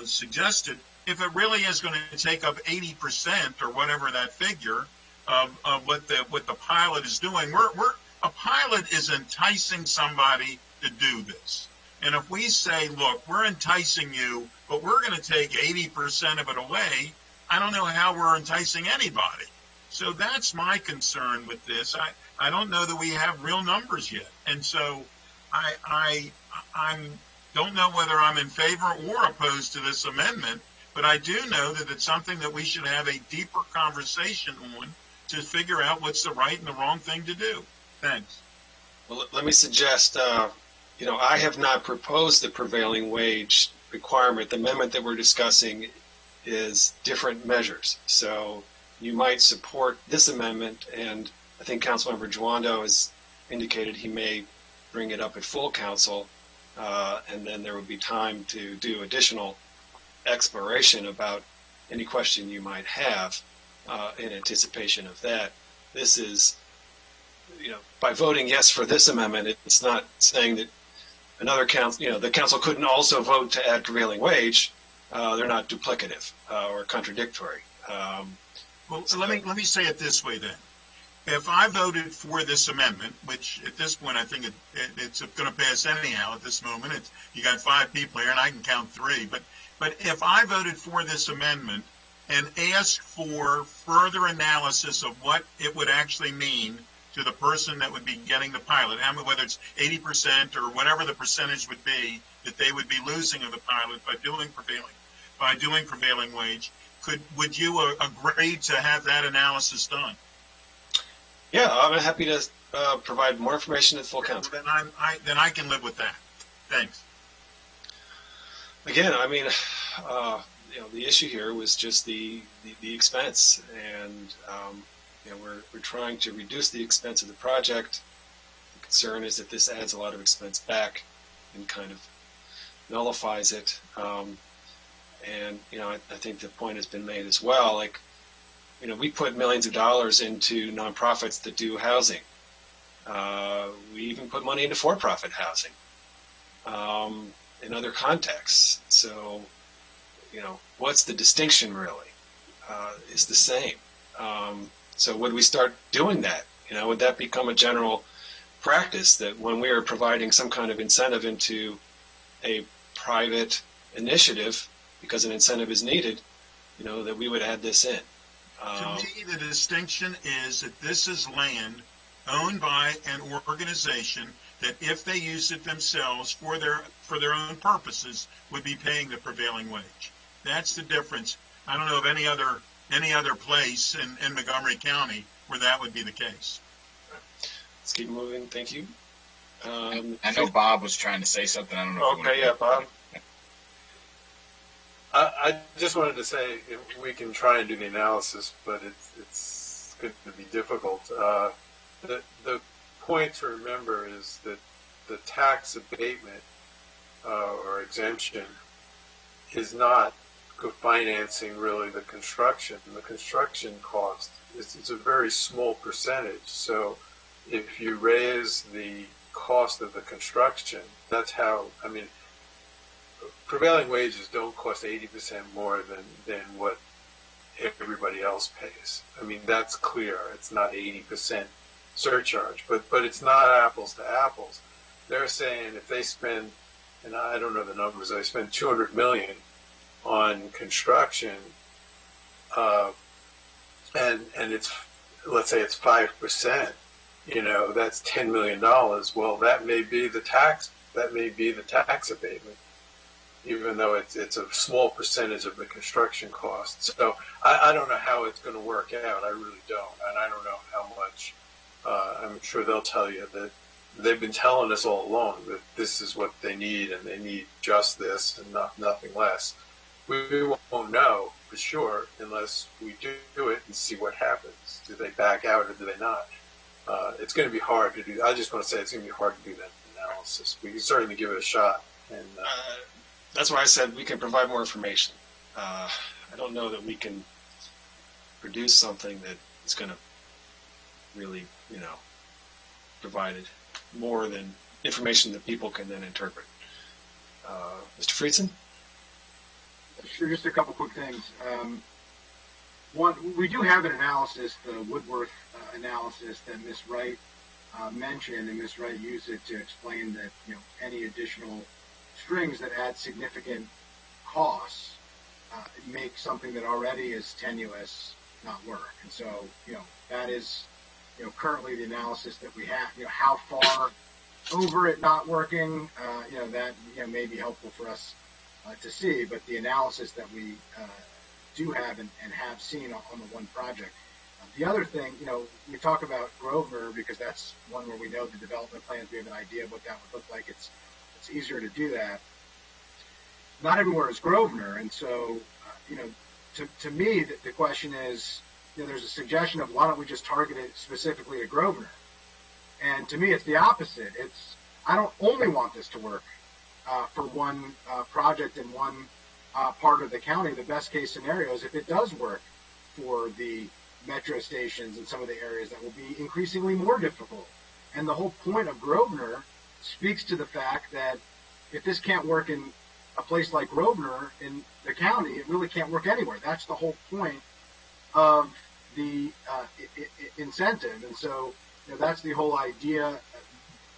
[SPEAKER 10] suggested, if it really is going to take up 80% or whatever that figure of what the pilot is doing, a pilot is enticing somebody to do this. And if we say, look, we're enticing you, but we're going to take 80% of it away, I don't know how we're enticing anybody. So that's my concern with this. I don't know that we have real numbers yet. And so I don't know whether I'm in favor or opposed to this amendment, but I do know that it's something that we should have a deeper conversation on to figure out what's the right and the wrong thing to do. Thanks.
[SPEAKER 1] Well, let me suggest, I have not proposed the prevailing wage requirement. The amendment that we're discussing is different measures. So you might support this amendment, and I think Councilmember Jawando has indicated he may bring it up at full council, and then there would be time to do additional exploration about any question you might have in anticipation of that. This is, by voting yes for this amendment, it's not saying that another council, the council couldn't also vote to add prevailing wage. They're not duplicative or contradictory.
[SPEAKER 10] Well, let me say it this way then. If I voted for this amendment, which at this point I think it's going to pass anyhow at this moment, you got 5 people here and I can count 3, but if I voted for this amendment and asked for further analysis of what it would actually mean to the person that would be getting the pilot, whether it's 80% or whatever the percentage would be that they would be losing of the pilot by doing prevailing wage, would you agree to have that analysis done?
[SPEAKER 1] Yeah, I'm happy to provide more information at full council.
[SPEAKER 10] Then I can live with that. Thanks.
[SPEAKER 1] Again, I mean, the issue here was just the expense, and we're trying to reduce the expense of the project. The concern is that this adds a lot of expense back and kind of nullifies it. And I think the point has been made as well. Like, we put millions of dollars into nonprofits that do housing. We even put money into for-profit housing in other contexts. So, what's the distinction really? Is the same. So would we start doing that? Would that become a general practice that when we are providing some kind of incentive into a private initiative, because an incentive is needed, that we would add this in?
[SPEAKER 10] To me, the distinction is that this is land owned by an organization that, if they use it themselves for their own purposes, would be paying the prevailing wage. That's the difference. I don't know of any other place in Montgomery County where that would be the case.
[SPEAKER 1] Let's keep moving. Thank you.
[SPEAKER 5] I know Bob was trying to say something. I don't know.
[SPEAKER 1] Okay, yeah, Bob.
[SPEAKER 12] I just wanted to say we can try and do the analysis, but it's going to be difficult. The point to remember is that the tax abatement or exemption is not financing really the construction. The construction cost it's a very small percentage. So if you raise the cost of the construction, that's how, I mean, prevailing wages don't cost 80% more than what everybody else pays. I mean, that's clear. It's not 80% surcharge, but it's not apples to apples. They're saying if they spend, and I don't know the numbers, they spend $200 million on construction, and it's, let's say it's 5%, you know, that's $10 million. Well, that may be the tax abatement, even though it's a small percentage of the construction cost. So I don't know how it's going to work out. I really don't, and I don't know how much. I'm sure they'll tell you that they've been telling us all along that this is what they need, and they need just this and nothing less. We won't know for sure unless we do it and see what happens. Do they back out or do they not? It's going to be hard to do. I just want to say it's going to be hard to do that analysis. We can certainly give it a shot. And
[SPEAKER 1] that's why I said we can provide more information. I don't know that we can produce something that is going to really, you know, provide more than information that people can then interpret. Mr. Friedson?
[SPEAKER 3] Sure, just a couple quick things. One, we do have an analysis, the Woodworth analysis that Ms. Wright mentioned, and Ms. Wright used it to explain that, you know, any additional strings that add significant costs make something that already is tenuous not work. And so, you know, that is, you know, currently the analysis that we have. You know, how far over it not working, you know, that, you know, may be helpful for us to see, but the analysis that we do have and have seen on the one project. The other thing, you know, we talk about Grosvenor because that's one where we know the development plans, we have an idea of what that would look like. It's easier to do that. Not everywhere is Grosvenor, and so, you know, to me, the question is, you know, there's a suggestion of why don't we just target it specifically at Grosvenor? And to me, it's the opposite. I don't only want this to work for one project in one part of the county. The best case scenario is if it does work for the metro stations and some of the areas that will be increasingly more difficult. And the whole point of Grosvenor speaks to the fact that if this can't work in a place like Grosvenor in the county, it really can't work anywhere. That's the whole point of the incentive. And so, you know, that's the whole idea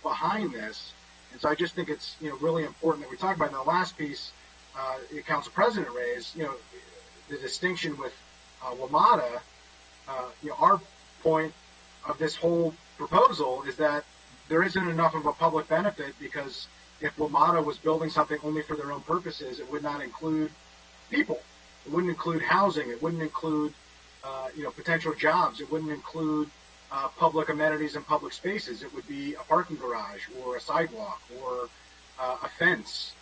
[SPEAKER 3] behind this. And so I just think it's, you know, really important that we talk about in the last piece the Council President raised, you know, the distinction with WMATA. You know, our point of this whole proposal is that there isn't enough of a public benefit because if WMATA was building something only for their own purposes, it would not include people. It wouldn't include housing. It wouldn't include, you know, potential jobs. It wouldn't include public amenities and public spaces. It would be a parking garage or a sidewalk or a fence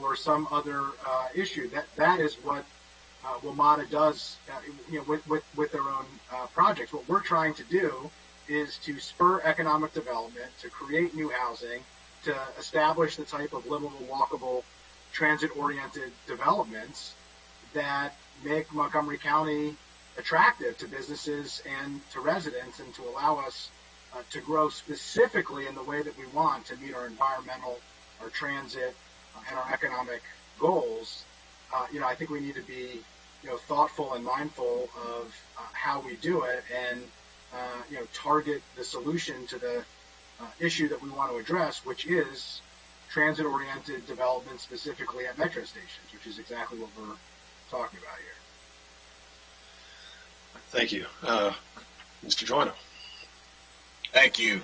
[SPEAKER 3] or some other issue. That is what WMATA does, you know, with their own projects. What we're trying to do is to spur economic development, to create new housing, to establish the type of livable, walkable, transit-oriented developments that make Montgomery County attractive to businesses and to residents, and to allow us to grow specifically in the way that we want to meet our environmental, our transit, and our economic goals. You know, I think we need to be, you know, thoughtful and mindful of how we do it, and you know, target the solution to the issue that we want to address, which is transit-oriented development, specifically at metro stations, which is exactly what we're talking about here.
[SPEAKER 1] Thank you. Mr. Joyner.
[SPEAKER 5] Thank you.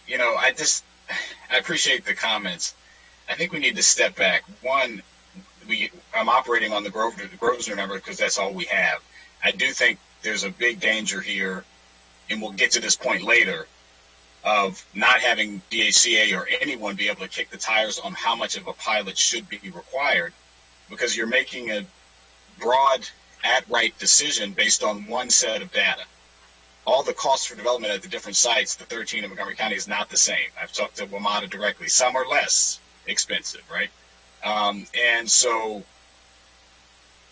[SPEAKER 5] You know, I appreciate the comments. I think we need to step back. One, I'm operating on the Grosvenor number because that's all we have. I do think there's a big danger here, and we'll get to this point later, of not having DHCA or anyone be able to kick the tires on how much of a pilot should be required because you're making a broad at-right decision based on one set of data. All the costs for development at the different sites, the 13 in Montgomery County, is not the same. I've talked to WMATA directly. Some are less expensive, right? And so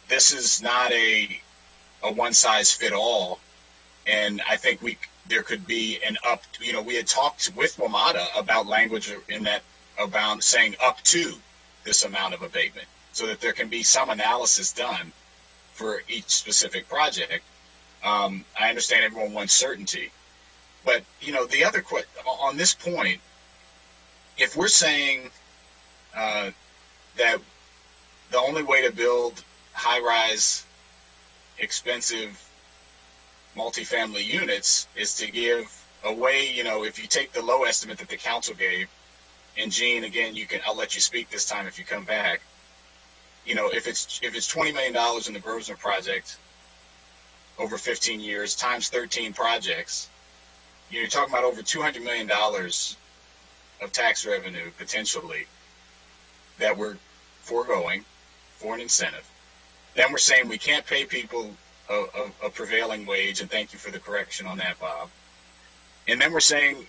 [SPEAKER 5] this is not a one-size-fit-all. And I think there could be an up, we had talked with WMATA about language in that about saying up to this amount of abatement, so that there can be some analysis done for each specific project. I understand everyone wants certainty, but the other on this point, if we're saying that the only way to build high-rise, expensive multifamily units is to give away, if you take the low estimate that the council gave, and Gene, again, I'll let you speak this time if you come back. If it's $20 million in the Grosvenor project over 15 years times 13 projects, you're talking about over $200 million of tax revenue potentially that we're foregoing for an incentive. Then we're saying we can't pay people a prevailing wage, and thank you for the correction on that, Bob. And then we're saying,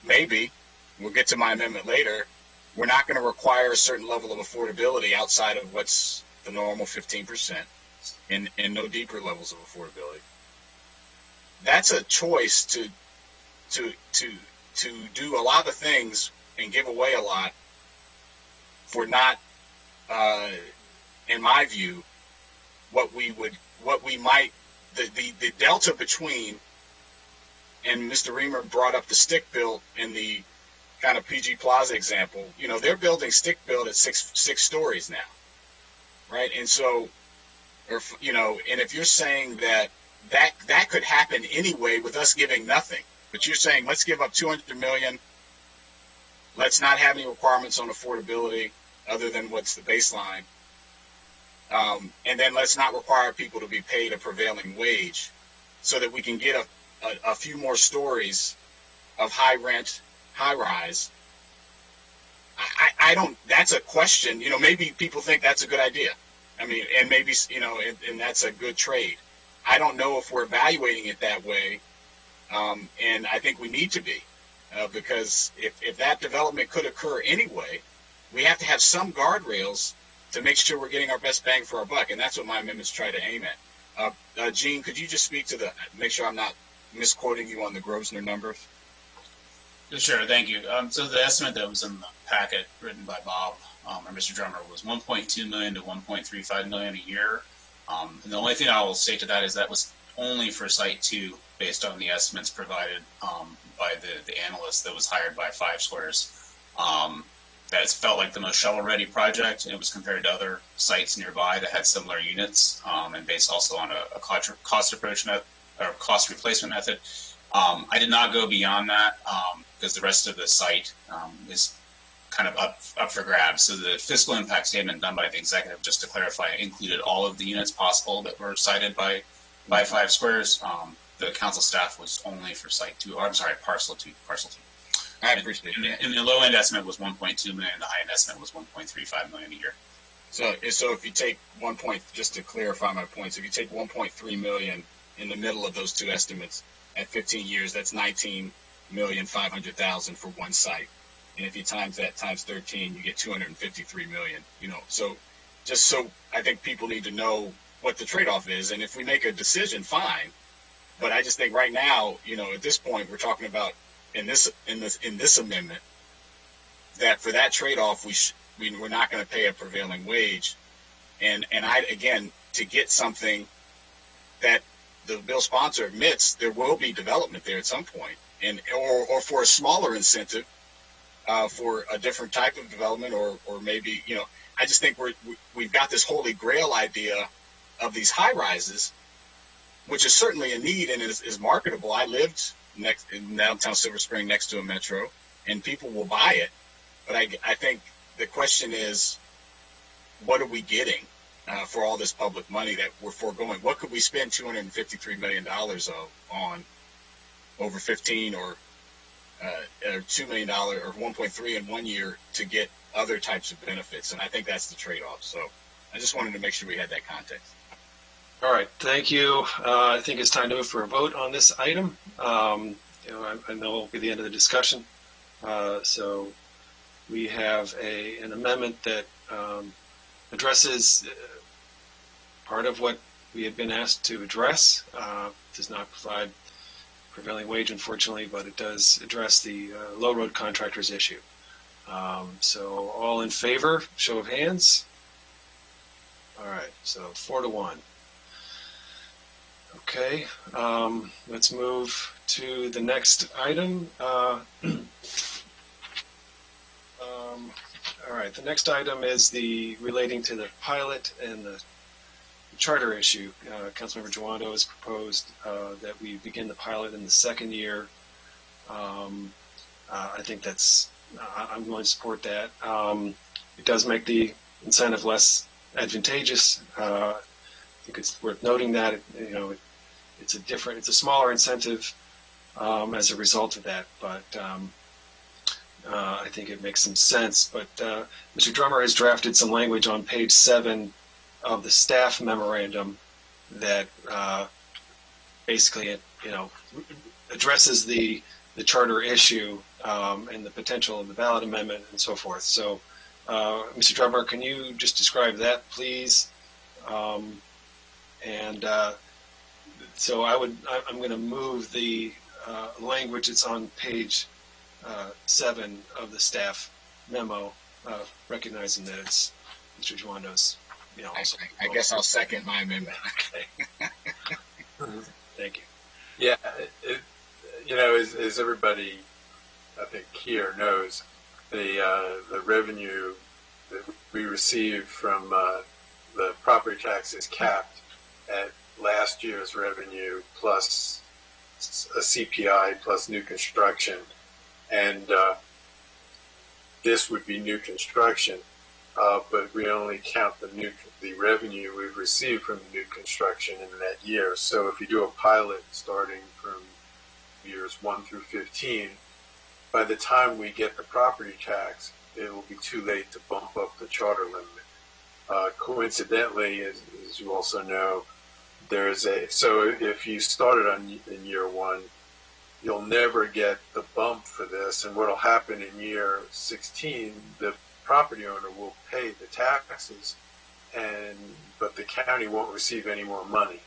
[SPEAKER 5] maybe, we'll get to my amendment later, we're not going to require a certain level of affordability outside of what's the normal 15% and no deeper levels of affordability. That's a choice to do a lot of things and give away a lot for not, in my view, the delta between, and Mr. Reamer brought up the stick built in the kind of PG Plaza example, they're building stick built at six stories now, right? And so, and if you're saying that could happen anyway with us giving nothing, but you're saying let's give up $200 million, let's not have any requirements on affordability other than what's the baseline, and then let's not require people to be paid a prevailing wage, so that we can get a few more stories of high rent, high rise. I don't, that's a question, maybe people think that's a good idea. I mean, and maybe, and that's a good trade. I don't know if we're evaluating it that way. And I think we need to be, because if that development could occur anyway, we have to have some guardrails to make sure we're getting our best bang for our buck. And that's what my amendments try to aim at. Gene, could you just speak to make sure I'm not misquoting you on the Grosvenor numbers?
[SPEAKER 13] Sure, thank you. So the estimate that was in the packet written by Bob or Mr. Drummer was $1.2 million to $1.35 million a year. And the only thing I will say to that is that was only for Site 2, based on the estimates provided by the analyst that was hired by Five Squares. That felt like the most shovel-ready project, and it was compared to other sites nearby that had similar units, and based also on a cost approach or cost replacement method. I did not go beyond that because the rest of the site is kind of up for grabs. So the fiscal impact statement done by the executive, just to clarify, included all of the units possible that were cited by Five Squares. The council staff was only for Site 2, or I'm sorry, Parcel 2.
[SPEAKER 5] I appreciate that.
[SPEAKER 13] And the low end estimate was $1.2 million. The high end estimate was $1.35 million a year.
[SPEAKER 5] So if you take just to clarify my points, if you take 1.3 million in the middle of those two estimates at 15 years, that's 19,500,000 for one site. And if you times that times 13, you get 253 million. So just so I think people need to know what the trade-off is, and if we make a decision, fine. But I just think right now, at this point, we're talking about in this amendment that for that trade-off, we're not going to pay a prevailing wage, and again, to get something that the bill sponsor admits there will be development there at some point, and or for a smaller incentive for a different type of development, or maybe I just think we've got this holy grail idea of these high rises, which is certainly a need and is marketable. I lived in downtown Silver Spring next to a metro, and people will buy it. But I think the question is, what are we getting for all this public money that we're foregoing? What could we spend $253 million on over 15 or $2 million or 1.3 in 1 year to get other types of benefits? And I think that's the trade-off. So I just wanted to make sure we had that context.
[SPEAKER 1] All right, thank you. I think it's time to move for a vote on this item. I know it will be the end of the discussion. So we have an amendment that addresses part of what we had been asked to address. Does not provide prevailing wage, unfortunately, but it does address the low road contractors issue. So all in favor, show of hands. All right, so 4-1. Okay, let's move to the next item. All right, the next item is relating to the pilot and the charter issue. Councilmember Jawando has proposed that we begin the pilot in the second year. I think I'm going to support that. It does make the incentive less advantageous. I think it's worth noting that it's a smaller incentive as a result of that, but I think it makes some sense. But Mr. Drummer has drafted some language on page 7 of the staff memorandum that basically addresses the charter issue and the potential of the ballot amendment and so forth. So, Mr. Drummer, can you just describe that, please? So I'm going to move the language that's on page 7 of the staff memo, recognizing that it's Mr. Jawando's.
[SPEAKER 5] I guess I'll second my amendment.
[SPEAKER 1] Thank you.
[SPEAKER 12] Yeah, as everybody, I think, here knows, the revenue that we receive from the property tax is capped at last year's revenue plus a CPI plus new construction, and this would be new construction, but we only count the revenue we've received from new construction in that year. So if you do a pilot starting from years 1 through 15, by the time we get the property tax, it will be too late to bump up the charter limit. Coincidentally, as you also know, so if you started in year 1, you'll never get the bump for this, and what'll happen in year 16, the property owner will pay the taxes, but the county won't receive any more money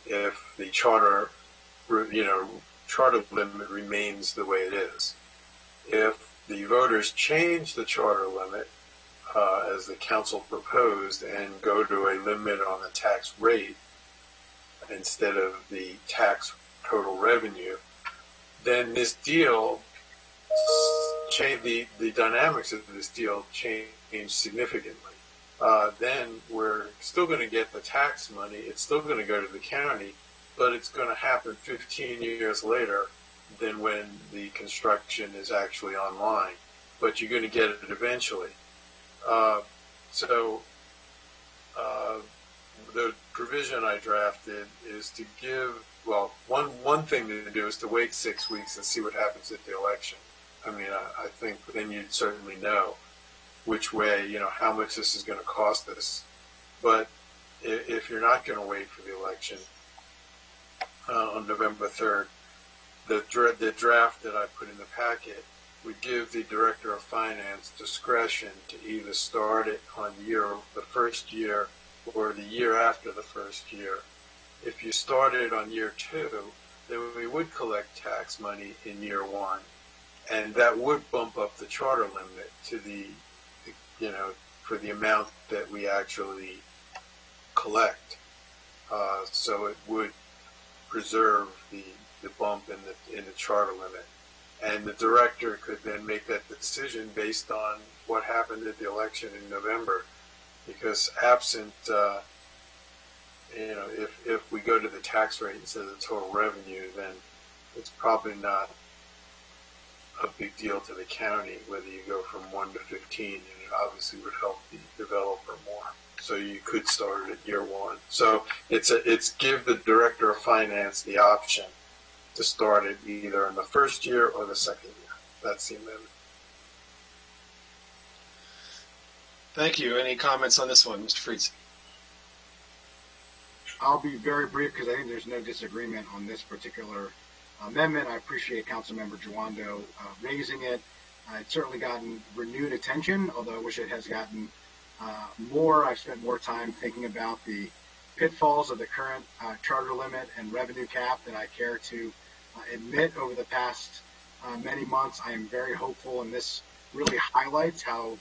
[SPEAKER 12] if the charter limit remains the way it is. If the voters change the charter limit, as the council proposed, and go to a limit on the tax rate instead of the tax total revenue, then this deal the dynamics of this deal change significantly. Then we're still going to get the tax money. It's still going to go to the county, but it's going to happen 15 years later than when the construction is actually online. But you're going to get it eventually. The provision I drafted is to give, one thing to do is to wait 6 weeks and see what happens at the election. I mean, I think then you'd certainly know which way, how much this is going to cost us. But if you're not going to wait for the election on November 3rd, the draft that I put in the packet would give the Director of Finance discretion to either start it on the first year or the year after the first year. If you started on year 2, then we would collect tax money in year 1, and that would bump up the charter limit to for the amount that we actually collect. So it would preserve the bump in the charter limit. And the director could then make that decision based on what happened at the election in November. Because absent, if we go to the tax rate instead of the total revenue, then it's probably not a big deal to the county whether you go from 1 to 15, and it obviously would help the developer more. So you could start it at year 1. So it's give the Director of Finance the option to start it either in the first year or the second year. That's the amendment.
[SPEAKER 1] Thank you. Any comments on this one, Mr. Friedson?
[SPEAKER 3] I'll be very brief because I think there's no disagreement on this particular amendment. I appreciate Councilmember Giwando raising it. It's certainly gotten renewed attention, although I wish it has gotten more. I've spent more time thinking about the pitfalls of the current charter limit and revenue cap than I care to admit over the past many months. I am very hopeful, and this really highlights how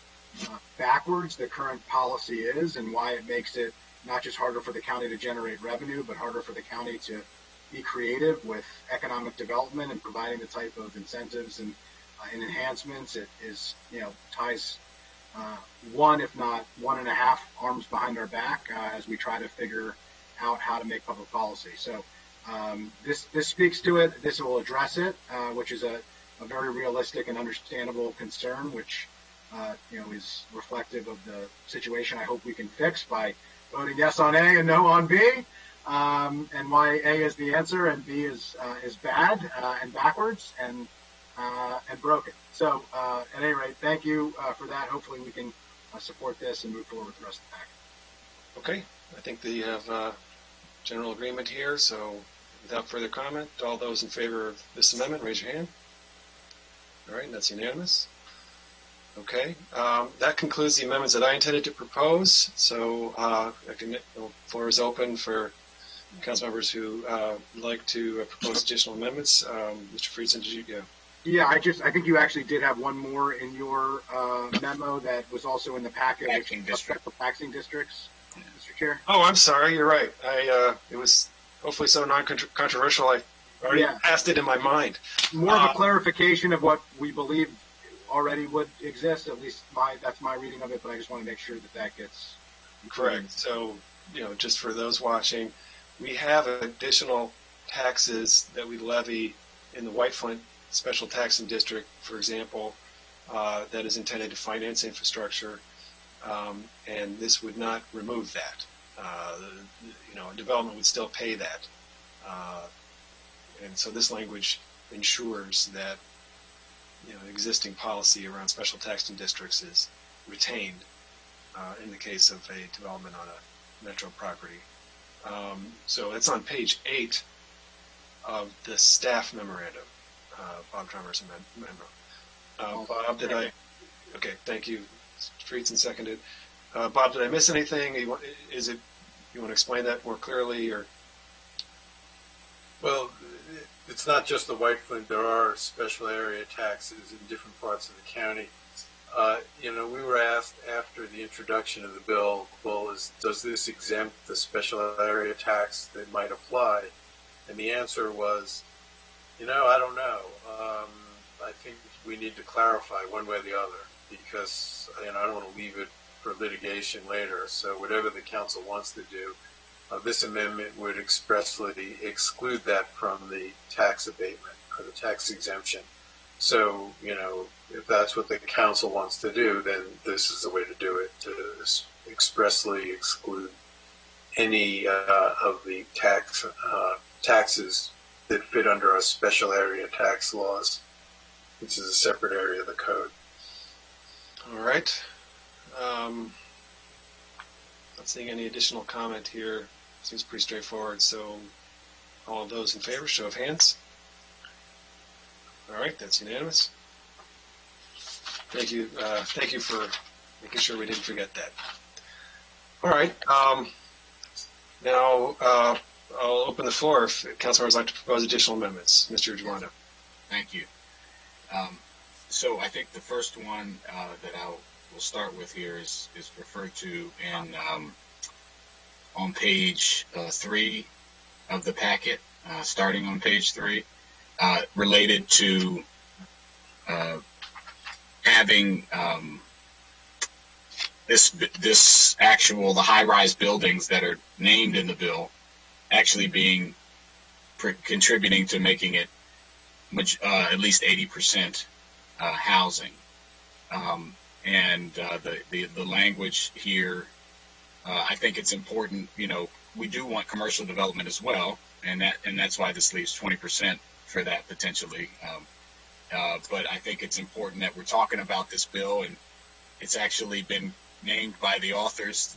[SPEAKER 3] backwards the current policy is and why it makes it not just harder for the county to generate revenue, but harder for the county to be creative with economic development and providing the type of incentives and enhancements. It is, ties one, if not 1.5 arms behind our back as we try to figure out how to make public policy. So this speaks to it. This will address it, which is a very realistic and understandable concern, which is reflective of the situation I hope we can fix by voting yes on A and no on B, and why A is the answer and B is bad and backwards and broken. So at any rate, thank you for that. Hopefully we can support this and move forward with the rest of the package.
[SPEAKER 1] Okay, I think that you have general agreement here. So without further comment, all those in favor of this amendment, raise your hand. All right, and that's unanimous. Okay, that concludes the amendments that I intended to propose. So the floor is open for council members who would like to propose additional amendments. Mr. Friedson, did you go?
[SPEAKER 3] Yeah, I think you actually did have one more in your memo that was also in the packet.
[SPEAKER 5] Taxing district.
[SPEAKER 3] Taxing districts, Mr. Chair.
[SPEAKER 1] Oh, I'm sorry. You're right. It was hopefully so non-controversial. I already asked it in my mind.
[SPEAKER 3] More of a clarification of what we believe already would exist. At least that's my reading of it. But I just want to make sure that gets
[SPEAKER 1] correct. So just for those watching, we have additional taxes that we levy in the White Flint Special Taxing District, for example, that is intended to finance infrastructure, and this would not remove that. Development would still pay that, and so this language ensures that existing policy around special taxing districts is retained in the case of a development on a metro property. So it's on page 8 of the staff memorandum. Bob Drummer's memo. Bob, did I? Okay, thank you. Friedson seconded. Bob, did I miss anything? You want to explain that more clearly, or?
[SPEAKER 12] Well, it's not just the White Flint. There are special area taxes in different parts of the county. We were asked after the introduction of the bill, does this exempt the special area tax that might apply? And the answer was, I don't know. I think we need to clarify one way or the other because I don't want to leave it for litigation later. So whatever the council wants to do, this amendment would expressly exclude that from the tax abatement or the tax exemption. So, if that's what the council wants to do, then this is the way to do it, to expressly exclude any of the taxes that fit under our special area tax laws, which is a separate area of the code.
[SPEAKER 1] All right. Not seeing any additional comment here. Seems pretty straightforward. So all of those in favor, show of hands. All right, that's unanimous. Thank you. Thank you for making sure we didn't forget that. All right. Now I'll open the floor if council members would like to propose additional amendments. Mr. Giwando.
[SPEAKER 5] Thank you. So I think the first one that we'll start with here is referred to in on page 3 of the packet, starting on page 3, related to having this actual the high-rise buildings that are named in the bill actually being contributing to making it at least 80% housing, and the language here. I think it's important. We do want commercial development as well, and that's why this leaves 20% for that potentially. But I think it's important that we're talking about this bill, and it's actually been named by the authors.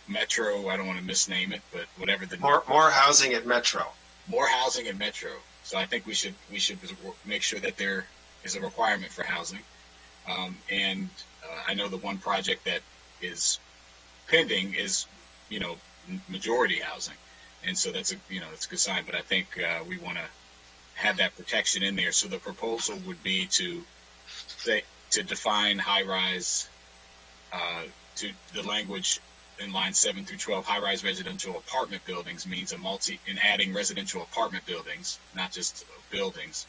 [SPEAKER 5] Metro, I don't want to misname it, but whatever the
[SPEAKER 1] more housing at Metro.
[SPEAKER 5] More housing at Metro. So I think we should make sure that there is a requirement for housing. And I know the one project that is pending is, majority housing, and so that's it's a good sign. But I think we want to have that protection in there. So the proposal would be to define high-rise to the language in lines 7 through 12. High-rise residential apartment buildings means in adding residential apartment buildings, not just buildings,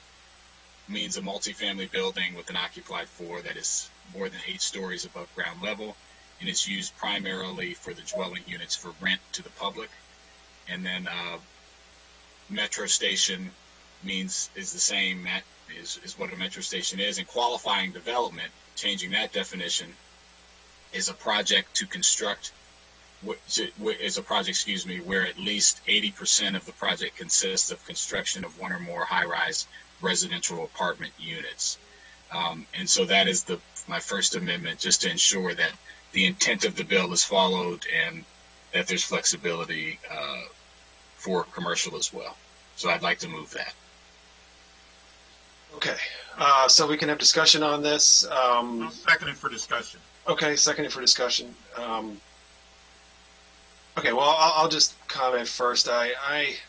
[SPEAKER 5] means a multifamily building with an occupied floor that is more than 8 stories above ground level, and it's used primarily for the dwelling units for rent to the public. And then metro station is the same, is what a metro station is. And qualifying development, changing that definition, is a project to construct is a project, where at least 80% of the project consists of construction of one or more high-rise residential apartment units. And so that is my first amendment, just to ensure that the intent of the bill is followed and that there's flexibility for commercial as well. So I'd like to move that.
[SPEAKER 1] Okay, so we can have discussion on this.
[SPEAKER 10] I'll second it for discussion.
[SPEAKER 1] Okay, seconded for discussion. Okay, well, I'll just comment first.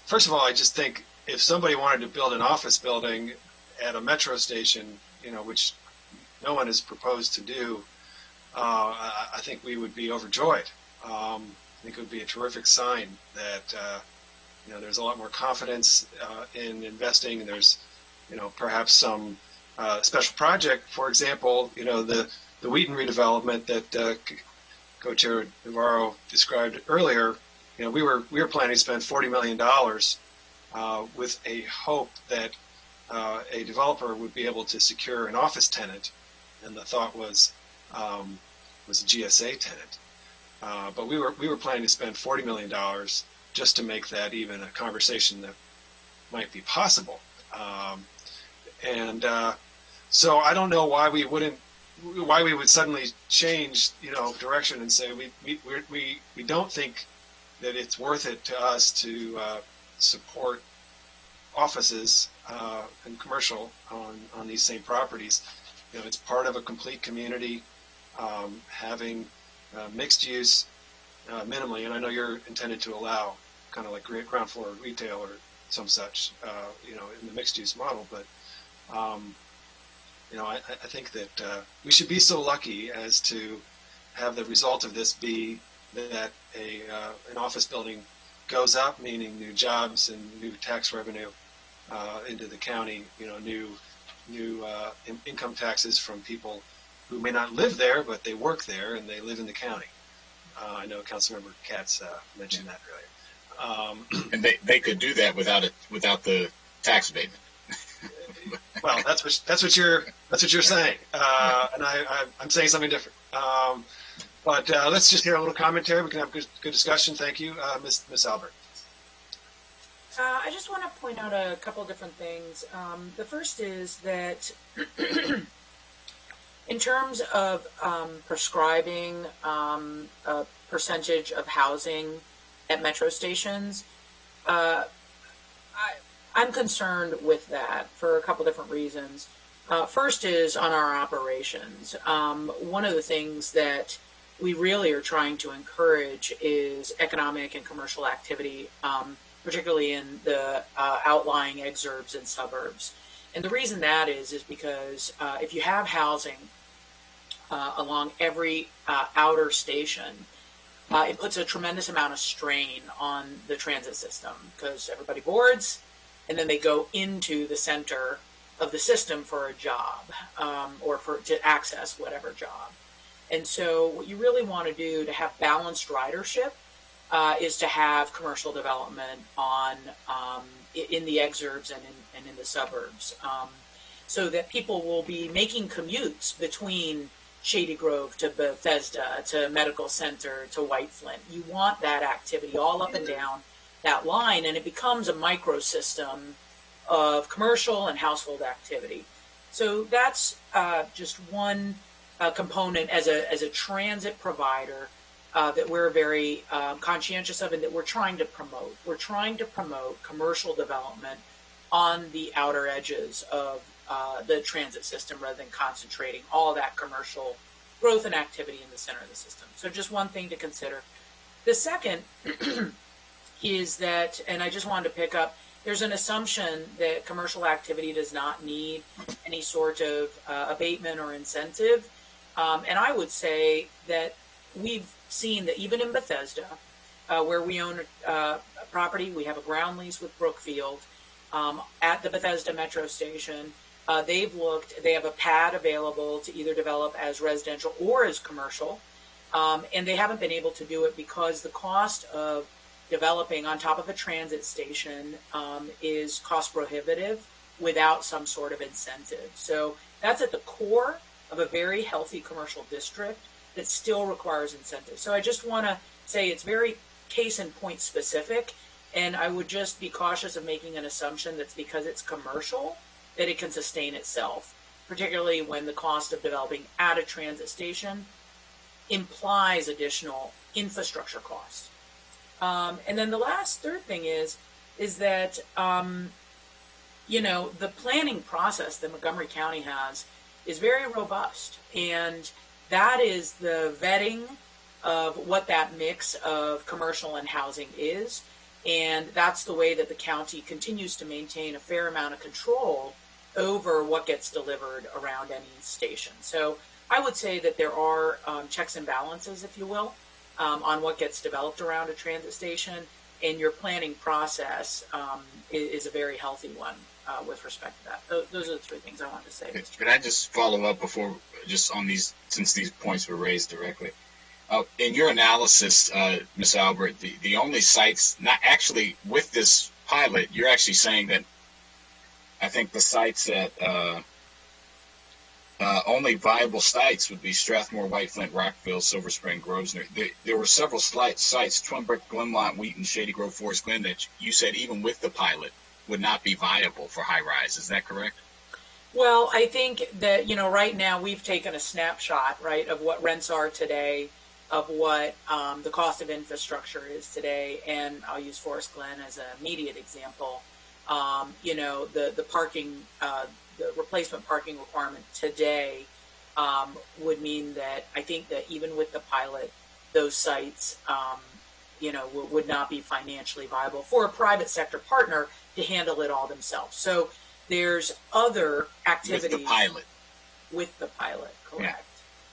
[SPEAKER 1] First of all, I just think if somebody wanted to build an office building at a metro station, which no one has proposed to do, I think we would be overjoyed. I think it would be a terrific sign that there's a lot more confidence in investing. There's perhaps some special project. For example, the Wheaton redevelopment that Co-Chair Navarro described earlier. We were planning to spend $40 million with a hope that a developer would be able to secure an office tenant, and the thought was a GSA tenant. But we were planning to spend $40 million just to make that even a conversation that might be possible. So I don't know why we would suddenly change, direction and say we don't think that it's worth it to us to support offices and commercial on these same properties. It's part of a complete community, having mixed use minimally, and I know you're intended to allow kind of like ground floor retail or some such, in the mixed use model, but I think that we should be so lucky as to have the result of this be that an office building goes up, meaning new jobs and new tax revenue into the county. New income taxes from people who may not live there, but they work there and they live in the county. I know Councilmember Katz mentioned that earlier.
[SPEAKER 5] And they could do that without the tax abatement.
[SPEAKER 1] Well, that's what you're saying, and I'm saying something different. But let's just hear a little commentary. We can have good discussion. Thank you, Miss Albert.
[SPEAKER 7] I just want to point out a couple of different things. The first is that in terms of prescribing a percentage of housing at metro stations, I'm concerned with that for a couple different reasons. First is on our operations. One of the things that we really are trying to encourage is economic and commercial activity, particularly in the outlying exurbs and suburbs. And the reason that is because if you have housing along every outer station, it puts a tremendous amount of strain on the transit system because everybody boards and then they go into the center of the system for a job or to access whatever job. And so what you really want to do to have balanced ridership is to have commercial development in the exurbs and in the suburbs, so that people will be making commutes between Shady Grove to Bethesda to Medical Center to White Flint. You want that activity all up and down that line, and it becomes a microsystem of commercial and household activity. So that's just one component as a transit provider. that we're very conscientious of and that we're trying to promote. We're trying to promote commercial development on the outer edges of the transit system rather than concentrating all that commercial growth and activity in the center of the system. So just one thing to consider. The second is that, and I just wanted to pick up, there's an assumption that commercial activity does not need any sort of abatement or incentive. And I would say that we've seen that even in Bethesda, where we own a property, we have a ground lease with Brookfield at the Bethesda Metro Station. They have a pad available to either develop as residential or as commercial. And they haven't been able to do it because the cost of developing on top of a transit station is cost prohibitive without some sort of incentive. So that's at the core of a very healthy commercial district that still requires incentives. So I just want to say it's very case and point specific, and I would just be cautious of making an assumption that's because it's commercial that it can sustain itself, particularly when the cost of developing at a transit station implies additional infrastructure costs. And then the third thing is that, the planning process that Montgomery County has is very robust. And that is the vetting of what that mix of commercial and housing is. And that's the way that the county continues to maintain a fair amount of control over what gets delivered around any station. So I would say that there are checks and balances, if you will, on what gets developed around a transit station, and your planning process is a very healthy one with respect to that. Those are the three things I wanted to say.
[SPEAKER 5] Could I just follow up before, just on these, since these points were raised directly? In your analysis, Ms. Albert, the only sites, not actually with this pilot, you're actually saying that I think the sites that only viable sites would be Strathmore, White Flint, Rockville, Silver Spring, Grosvenor. There were several sites, Twinbrook, Glenmont, Wheaton, Shady Grove, Forest Glen, that you said even with the pilot would not be viable for HighRise. Is that correct?
[SPEAKER 7] Well, I think that, right now we've taken a snapshot, right, of what rents are today, of what the cost of infrastructure is today, and I'll use Forest Glen as an immediate example. The parking, the replacement parking requirement today would mean that I think that even with the pilot, those sites, would not be financially viable for a private sector partner to handle it all themselves. So there's other activities with the pilot, correct?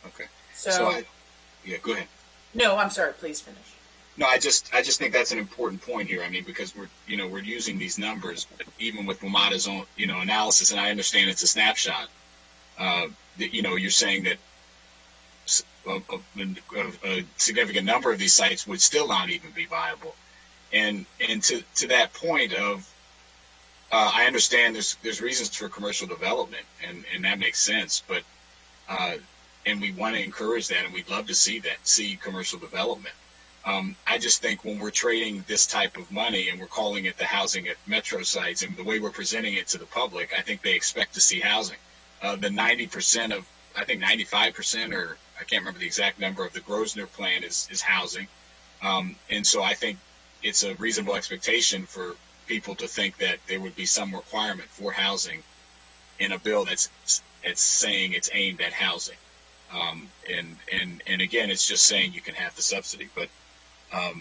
[SPEAKER 5] Yeah. Okay.
[SPEAKER 7] So
[SPEAKER 5] go ahead.
[SPEAKER 7] No, I'm sorry. Please finish.
[SPEAKER 5] No, I just think that's an important point here. I mean, because we're using these numbers, even with WMATA's own, analysis, and I understand it's a snapshot. You're saying that a significant number of these sites would still not even be viable. And to that point of, I understand there's reasons for commercial development, and that makes sense, but and we want to encourage that, and we'd love to see commercial development. I just think when we're trading this type of money and we're calling it the housing at metro sites, and the way we're presenting it to the public, I think they expect to see housing. The 90% of, I think 95%, or I can't remember the exact number, of the Grosvenor plan is housing. And so I think it's a reasonable expectation for people to think that there would be some requirement for housing in a bill that's saying it's aimed at housing. And again, it's just saying you can have the subsidy, but I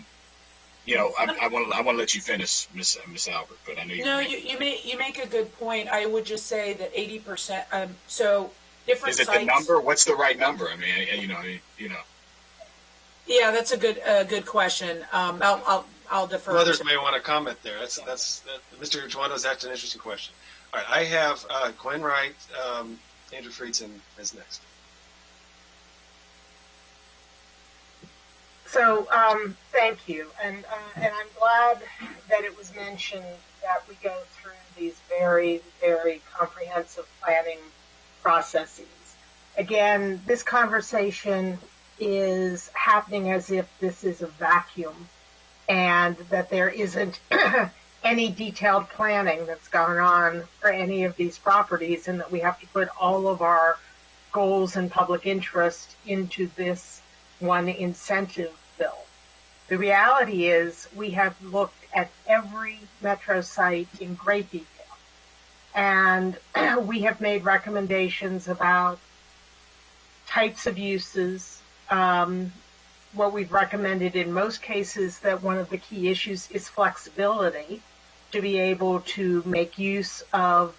[SPEAKER 5] want to let you finish, Miss Albert. But I know
[SPEAKER 7] you make a good point. I would just say that 80%. So different.
[SPEAKER 5] Is it
[SPEAKER 7] sites,
[SPEAKER 5] the number? What's the right number? I mean,
[SPEAKER 7] Yeah, that's a good question. I'll defer.
[SPEAKER 1] Others may want to comment there. That's Mr. Juando's asked an interesting question. All right, I have Gwen Wright, Andrew Friedson is next.
[SPEAKER 6] So thank you, and I'm glad that it was mentioned that we go through these very, very comprehensive planning processes. Again, this conversation is happening as if this is a vacuum and that there isn't any detailed planning that's gone on for any of these properties, and that we have to put all of our goals and public interest into this one incentive build. The reality is we have looked at every metro site in great detail, and we have made recommendations about types of uses. What we've recommended in most cases, that one of the key issues is flexibility, to be able to make use of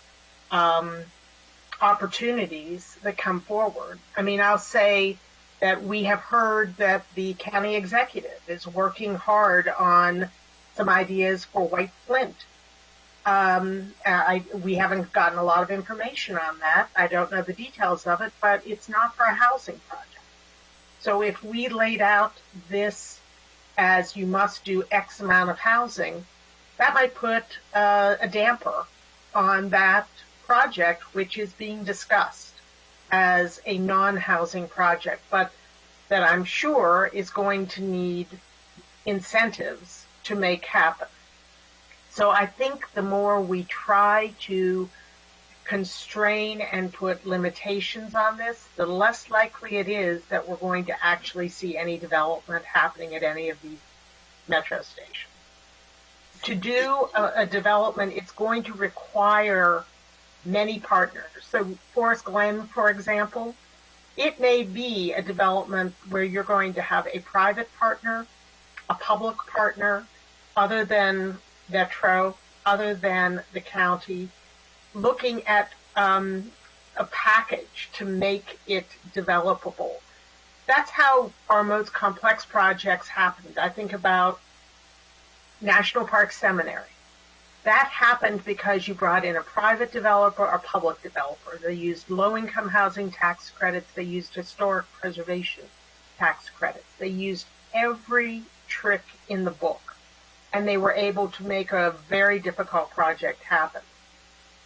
[SPEAKER 6] opportunities that come forward. I mean, I'll say that we have heard that the county executive is working hard on some ideas for White Flint. We haven't gotten a lot of information on that. I don't know the details of it, but it's not for a housing project. So if we laid out this as you must do X amount of housing, that might put a damper on that project, which is being discussed as a non-housing project, but that I'm sure is going to need incentives to make happen. So I think the more we try to constrain and put limitations on this, the less likely it is that we're going to actually see any development happening at any of these metro stations. To do a development, it's going to require many partners. So Forest Glen, for example, it may be a development where you're going to have a private partner, a public partner, other than Metro, other than the county, looking at a package to make it developable. That's how our most complex projects happened. I think about National Park Seminary. That happened because you brought in a private developer or public developer. They used low-income housing tax credits. They used historic preservation tax credits. They used every trick in the book, and they were able to make a very difficult project happen.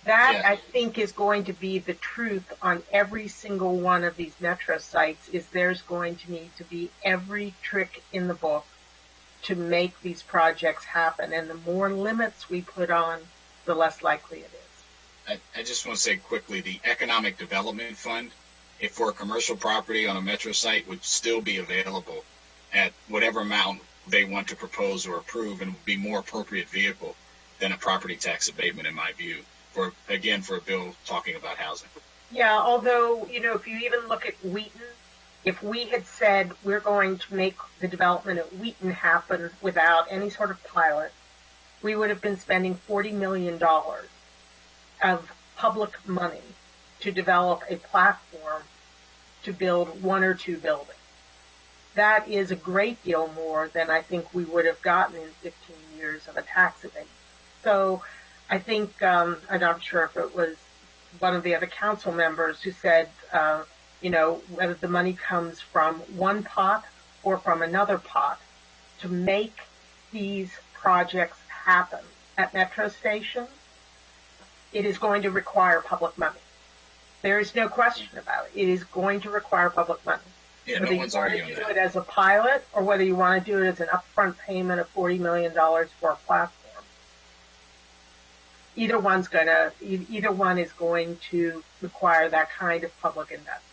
[SPEAKER 6] That, I think, is going to be the truth on every single one of these metro sites, is there's going to need to be every trick in the book to make these projects happen. And the more limits we put on, the less likely it is.
[SPEAKER 5] I just want to say quickly, the Economic Development Fund, if for a commercial property on a metro site, would still be available at whatever amount they want to propose or approve, and would be more appropriate vehicle than a property tax abatement, in my view, for a bill talking about housing.
[SPEAKER 6] Yeah, although, if you even look at Wheaton, if we had said we're going to make the development at Wheaton happen without any sort of pilot, we would have been spending $40 million of public money to develop a platform to build one or two buildings. That is a great deal more than I think we would have gotten in 15 years of a tax abatement. So I think, I'm not sure if it was one of the other council members who said, whether the money comes from one pot or from another pot, to make these projects happen at metro stations, it is going to require public money. There is no question about it. It is going to require public money.
[SPEAKER 5] Yeah,
[SPEAKER 6] whether
[SPEAKER 5] no one's arguing
[SPEAKER 6] you want to
[SPEAKER 5] that.
[SPEAKER 6] do it as a pilot, or whether you want to do it as an upfront payment of $40 million for a platform. Either one is going to require that kind of public investment.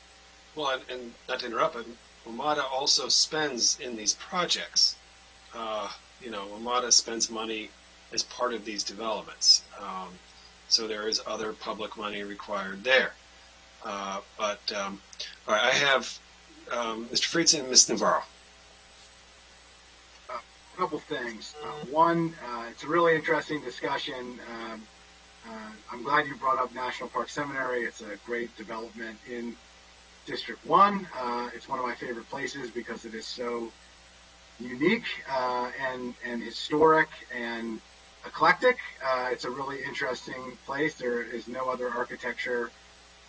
[SPEAKER 1] Well, and not to interrupt, but WMATA also spends in these projects. WMATA spends money as part of these developments. So there is other public money required there. All right, I have Mr. Friedson and Ms. Navarro.
[SPEAKER 3] A couple things. One, it's a really interesting discussion. I'm glad you brought up National Park Seminary. It's a great development in District 1. It's one of my favorite places because it is so unique and historic and eclectic. It's a really interesting place. There is no other architecture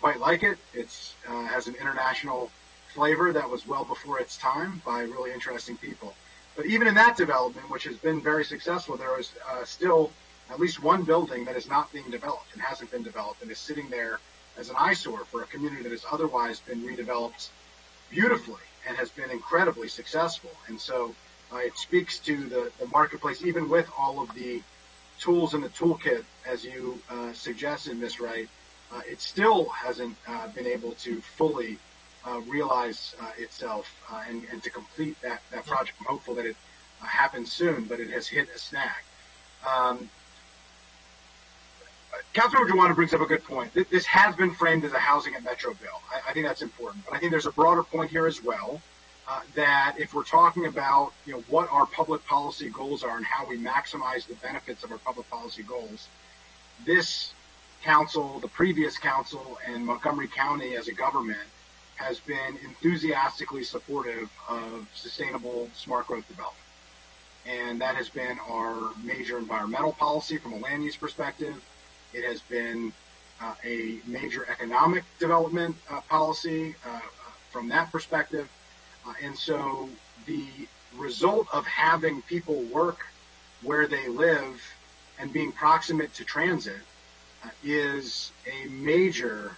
[SPEAKER 3] quite like it. It has an international flavor that was well before its time by really interesting people. But even in that development, which has been very successful, there is still at least one building that is not being developed and hasn't been developed and is sitting there as an eyesore for a community that has otherwise been redeveloped beautifully and has been incredibly successful. And so it speaks to the marketplace, even with all of the tools in the toolkit, as you suggested, Ms. Wright, it still hasn't been able to fully realize itself and to complete that project. I'm hopeful that it happens soon, but it has hit a snag. Councilmember Juana brings up a good point. This has been framed as a housing at Metro bill. I think that's important, but I think there's a broader point here as well. That if we're talking about what our public policy goals are and how we maximize the benefits of our public policy goals, this council, the previous council, and Montgomery County as a government has been enthusiastically supportive of sustainable smart growth development. And that has been our major environmental policy from a land use perspective. It has been a major economic development policy from that perspective. And so the result of having people work where they live and being proximate to transit is a major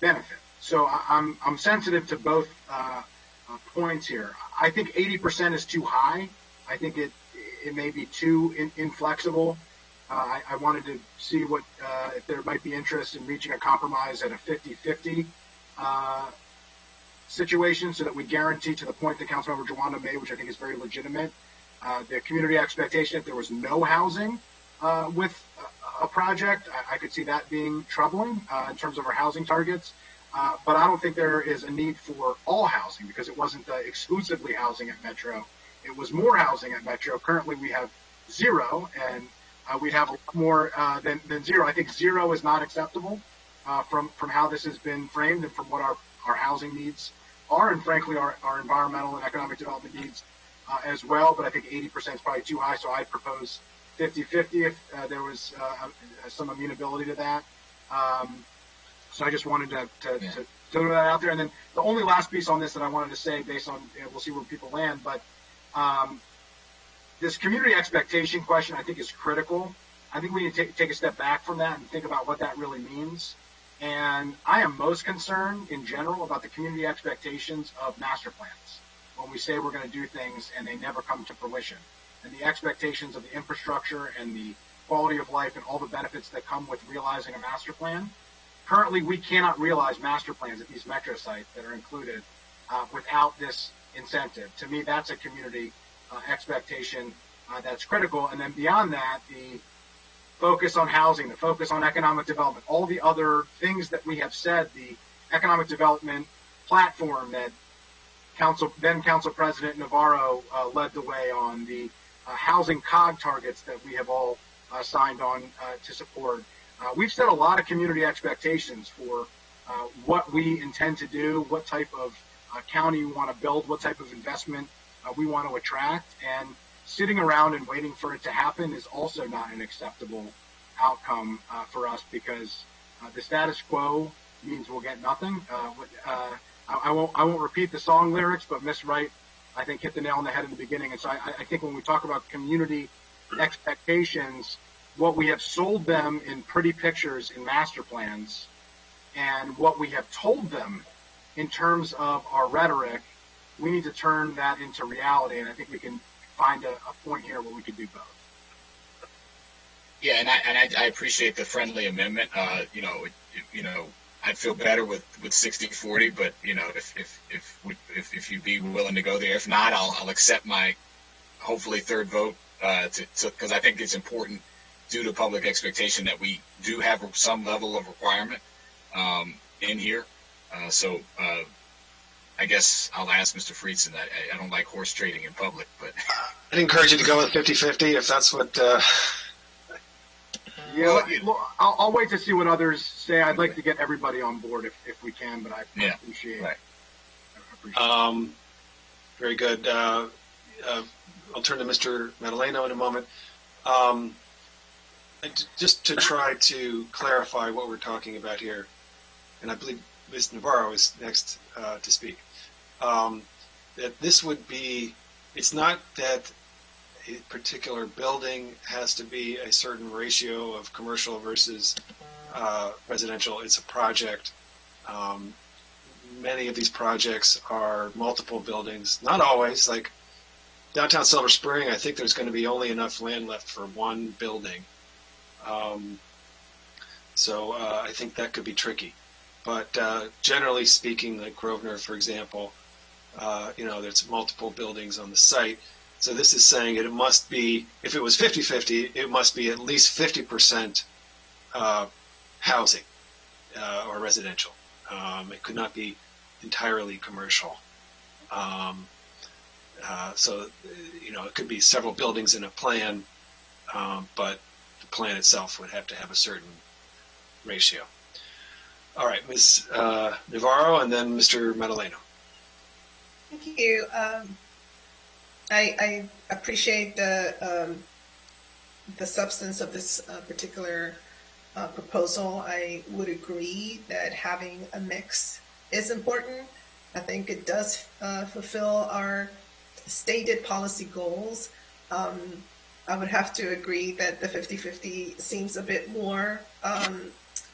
[SPEAKER 3] benefit. So I'm sensitive to both points here. I think 80% is too high. I think it may be too inflexible. I wanted to see what if there might be interest in reaching a compromise at a 50-50 situation, so that we guarantee, to the point that Councilmember Juana made, which I think is very legitimate, the community expectation. If there was no housing with a project, I could see that being troubling in terms of our housing targets. But I don't think there is a need for all housing, because it wasn't exclusively housing at Metro. It was more housing at Metro. Currently, we have zero, and we'd have more than zero. I think zero is not acceptable from how this has been framed and from what our housing needs are, and frankly our environmental and economic development needs as well. But I think 80% is probably too high, so I'd propose 50-50 if there was some amenability to that. So I just wanted to throw that out there. And then the only last piece on this that I wanted to say, based on, we'll see where people land, but this community expectation question I think is critical. I think we need to take a step back from that and think about what that really means. And I am most concerned in general about the community expectations of master plans, when we say we're going to do things and they never come to fruition, and the expectations of the infrastructure and the quality of life and all the benefits that come with realizing a master plan. Currently, we cannot realize master plans at these metro sites that are included without this incentive. To me, that's a community expectation that's critical. And then beyond that, the focus on housing, the focus on economic development, all the other things that we have said, the economic development platform that then Council President Navarro led the way on, the housing COG targets that we have all signed on to support. We've set a lot of community expectations for what we intend to do, what type of county we want to build, what type of investment we want to attract. And sitting around and waiting for it to happen is also not an acceptable outcome for us, because the status quo means we'll get nothing. I won't repeat the song lyrics, but Miss Wright, I think, hit the nail on the head in the beginning. And so I think when we talk about community expectations, what we have sold them in pretty pictures in master plans and what we have told them in terms of our rhetoric, we need to turn that into reality. And I think we can find a point here where we could do both.
[SPEAKER 5] Yeah, and I appreciate the friendly amendment. I'd feel better with 60-40, but if you'd be willing to go there, if not, I'll accept my hopefully third vote because I think it's important, due to public expectation, that we do have some level of requirement in here. So I guess I'll ask Mr. Friedson that I don't like horse trading in public, but
[SPEAKER 1] I'd encourage you to go with 50-50 if that's what.
[SPEAKER 3] I'll wait to see what others say. I'd like to get everybody on board if we can, but I appreciate it.
[SPEAKER 1] Right. Very good. I'll turn to Mr. Madaleno in a moment. Just to try to clarify what we're talking about here, and I believe Ms. Navarro is next to speak, that this would be, it's not that a particular building has to be a certain ratio of commercial versus residential. It's a project. Many of these projects are multiple buildings. Not always. Like downtown Silver Spring, I think there's going to be only enough land left for one building. So I think that could be tricky. But generally speaking, like Grosvenor, for example, there's multiple buildings on the site. So this is saying it must be, if it was 50-50, it must be at least 50% housing or residential. It could not be entirely commercial. So, it could be several buildings in a plan, but the plan itself would have to have a certain ratio. All right, Ms. Navarro, and then Mr. Madaleno.
[SPEAKER 2] Thank you. I appreciate the substance of this particular proposal. I would agree that having a mix is important. I think it does fulfill our stated policy goals. I would have to agree that the 50-50 seems a bit more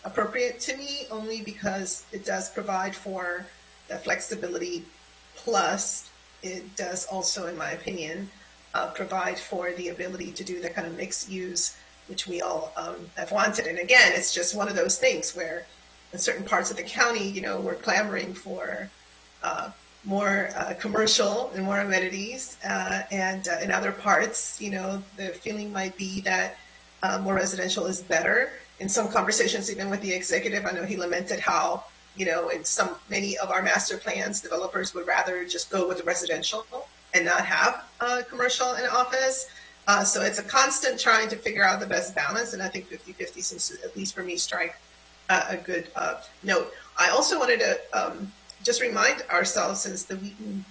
[SPEAKER 2] appropriate to me, only because it does provide for the flexibility, plus it does also, in my opinion, provide for the ability to do the kind of mixed use which we all have wanted. And again, it's just one of those things where in certain parts of the county, we're clamoring for more commercial and more amenities, and in other parts, the feeling might be that more residential is better. In some conversations, even with the executive, I know he lamented how, in many of our master plans, developers would rather just go with the residential and not have commercial and office. So it's a constant trying to figure out the best balance, and I think 50-50 seems to, at least for me, strike a good note. I also wanted to just remind ourselves, since the Wheaton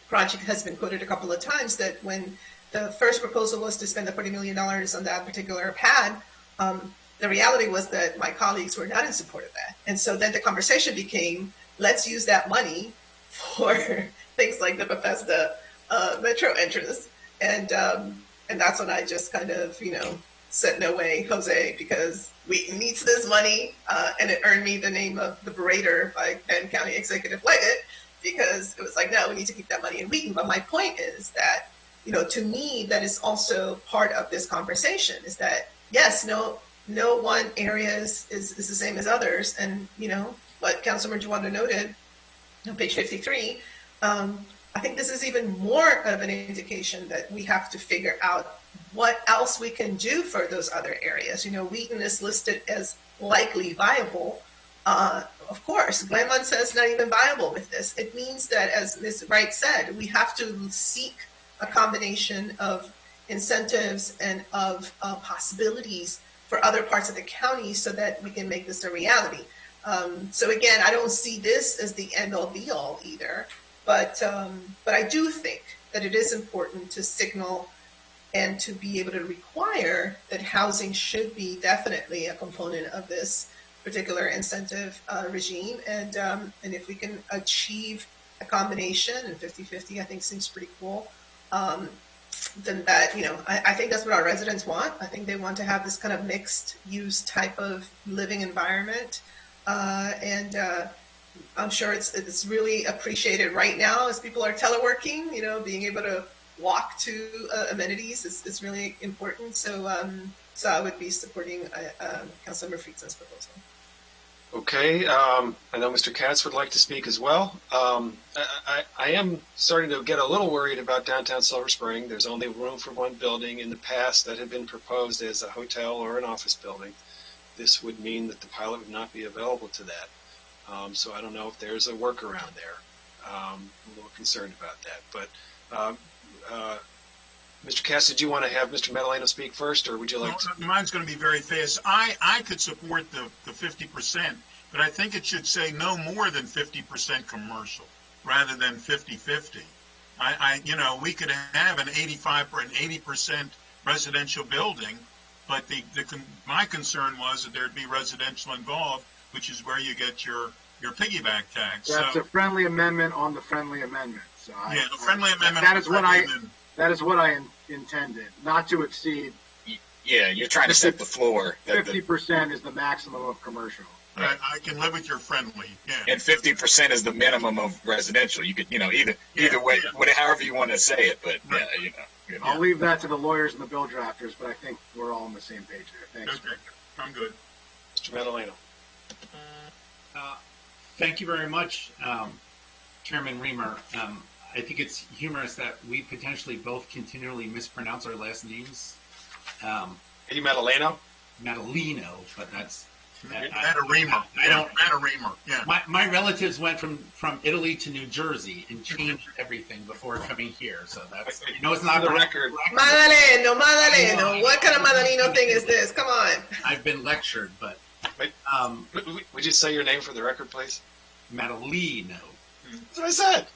[SPEAKER 2] project has been quoted a couple of times, that when the first proposal was to spend the $40 million on that particular pad, the reality was that my colleagues were not in support of that. And so then the conversation became, let's use that money for things like the Bethesda metro entrance. And that's when I just kind of, said, no way, Jose, because Wheaton needs this money. And it earned me the name of the berater by Penn County Executive Leggett, because it was like, no, we need to keep that money in Wheaton. But my point is that, to me, that is also part of this conversation, is that, yes, no one area is the same as others. And, what Councilmember Juanda noted on page 53, I think this is even more of an indication that we have to figure out what else we can do for those other areas. Wheaton is listed as likely viable. Of course, Glenmont says not even viable with this. It means that, as Ms. Wright said, we have to seek a combination of incentives and of possibilities for other parts of the county so that we can make this a reality. So again, I don't see this as the end-all be-all either, but I do think that it is important to signal and to be able to require that housing should be definitely a component of this particular incentive regime. And if we can achieve a combination, and 50-50 I think seems pretty cool, then that, I think that's what our residents want. I think they want to have this kind of mixed use type of living environment. And I'm sure it's really appreciated right now as people are teleworking, being able to walk to amenities is really important. So I would be supporting Councilmember Friedson's proposal.
[SPEAKER 1] Okay, I know Mr. Katz would like to speak as well. I am starting to get a little worried about downtown Silver Spring. There's only room for one building. In the past, that had been proposed as a hotel or an office building. This would mean that the pilot would not be available to that. So I don't know if there's a workaround there. I'm a little concerned about that. But Mr. Katz, did you want to have Mr. Madaleno speak first, or would you like to?
[SPEAKER 10] Mine's going to be very fast. I could support the 50%, but I think it should say no more than 50% commercial rather than 50-50. We could have an 85 or an 80% residential building, but my concern was that there'd be residential involved, which is where you get your piggyback tax.
[SPEAKER 3] That's a friendly amendment on the friendly amendment. So
[SPEAKER 10] the friendly amendment.
[SPEAKER 3] That is what I intended, not to exceed.
[SPEAKER 5] Yeah, you're trying to set the floor.
[SPEAKER 3] 50% is the maximum of commercial.
[SPEAKER 10] Right. I can live with your friendly. Yeah.
[SPEAKER 5] And 50% is the minimum of residential. You could, either way, however you want to say it. But
[SPEAKER 10] right.
[SPEAKER 3] I'll leave that to the lawyers and the bill drafters. But I think we're all on the same page there. Thanks.
[SPEAKER 10] Okay, I'm good.
[SPEAKER 1] Mr. Madaleno.
[SPEAKER 8] Thank you very much, Chairman Reamer. I think it's humorous that we potentially both continually mispronounce our last names.
[SPEAKER 1] Eddie Madaleno?
[SPEAKER 8] Madaleno, but that's...
[SPEAKER 10] Reamer.
[SPEAKER 8] I don't...
[SPEAKER 10] Reamer, yeah.
[SPEAKER 8] My relatives went from Italy to New Jersey and changed everything before coming here, so that's... You know, it's not
[SPEAKER 1] the record.
[SPEAKER 2] Madaleno. What kind of Madaleno thing is this? Come on.
[SPEAKER 8] I've been lectured, but...
[SPEAKER 1] Wait, would you say your name for the record, please?
[SPEAKER 8] Madaleno.
[SPEAKER 1] That's what I said.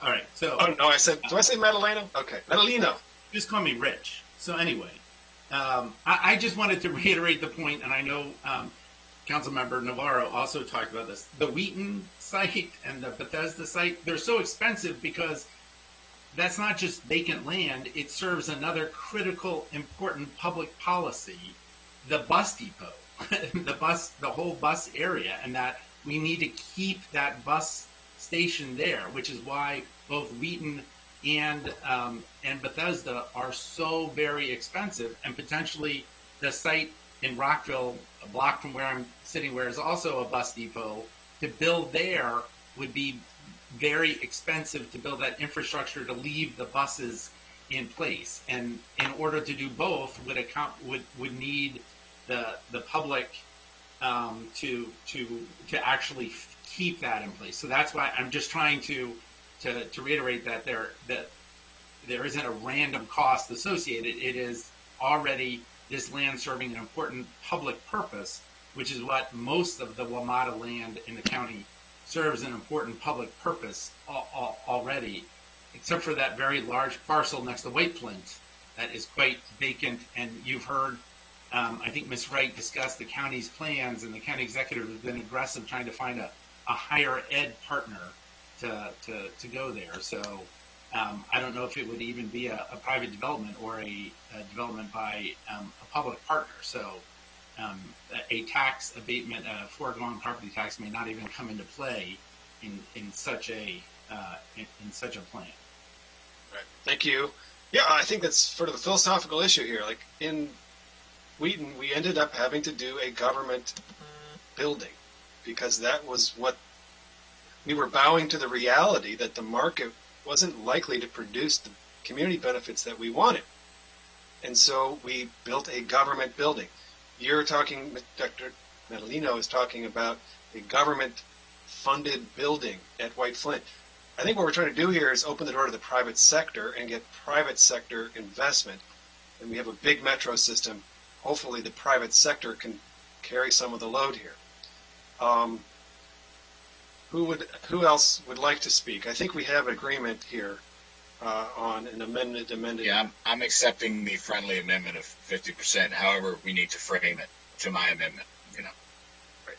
[SPEAKER 8] All right, so...
[SPEAKER 1] Oh, no, I said... Do I say Madaleno? Okay, Madaleno.
[SPEAKER 8] Just call me Rich. So anyway, I just wanted to reiterate the point, and I know Councilmember Navarro also talked about this. The Wheaton site and the Bethesda site, they're so expensive because that's not just vacant land. It serves another critical, important public policy, the bus depot, the whole bus area, and that we need to keep that bus station there, which is why both Wheaton and Bethesda are so very expensive, and potentially the site in Rockville, a block from where I'm sitting, where is also a bus depot, to build there would be very expensive to build that infrastructure to leave the buses in place. And in order to do both, would need the public to actually keep that in place. So that's why I'm just trying to reiterate that there isn't a random cost associated. It is already this land serving an important public purpose, which is what most of the WMATA land in the county serves an important public purpose already, except for that very large parcel next to White Flint that is quite vacant. And you've heard, I think Ms. Wright discussed the county's plans, and the county executive has been aggressive trying to find a higher ed partner to go there. So I don't know if it would even be a private development or a development by a public partner. So a tax abatement, a foregone property tax, may not even come into play in such a plan.
[SPEAKER 1] Right. Thank you. Yeah, I think that's sort of the philosophical issue here. Like in Wheaton, we ended up having to do a government building because that was what we were bowing to, the reality that the market wasn't likely to produce the community benefits that we wanted. And so we built a government building. You're talking, Dr. Madaleno is talking about a government-funded building at White Flint. I think what we're trying to do here is open the door to the private sector and get private sector investment. And we have a big metro system. Hopefully the private sector can carry some of the load here. Who else would like to speak? I think we have agreement here on an amended.
[SPEAKER 5] Yeah, I'm accepting the friendly amendment of 50%. However, we need to frame it to my amendment.
[SPEAKER 1] Right.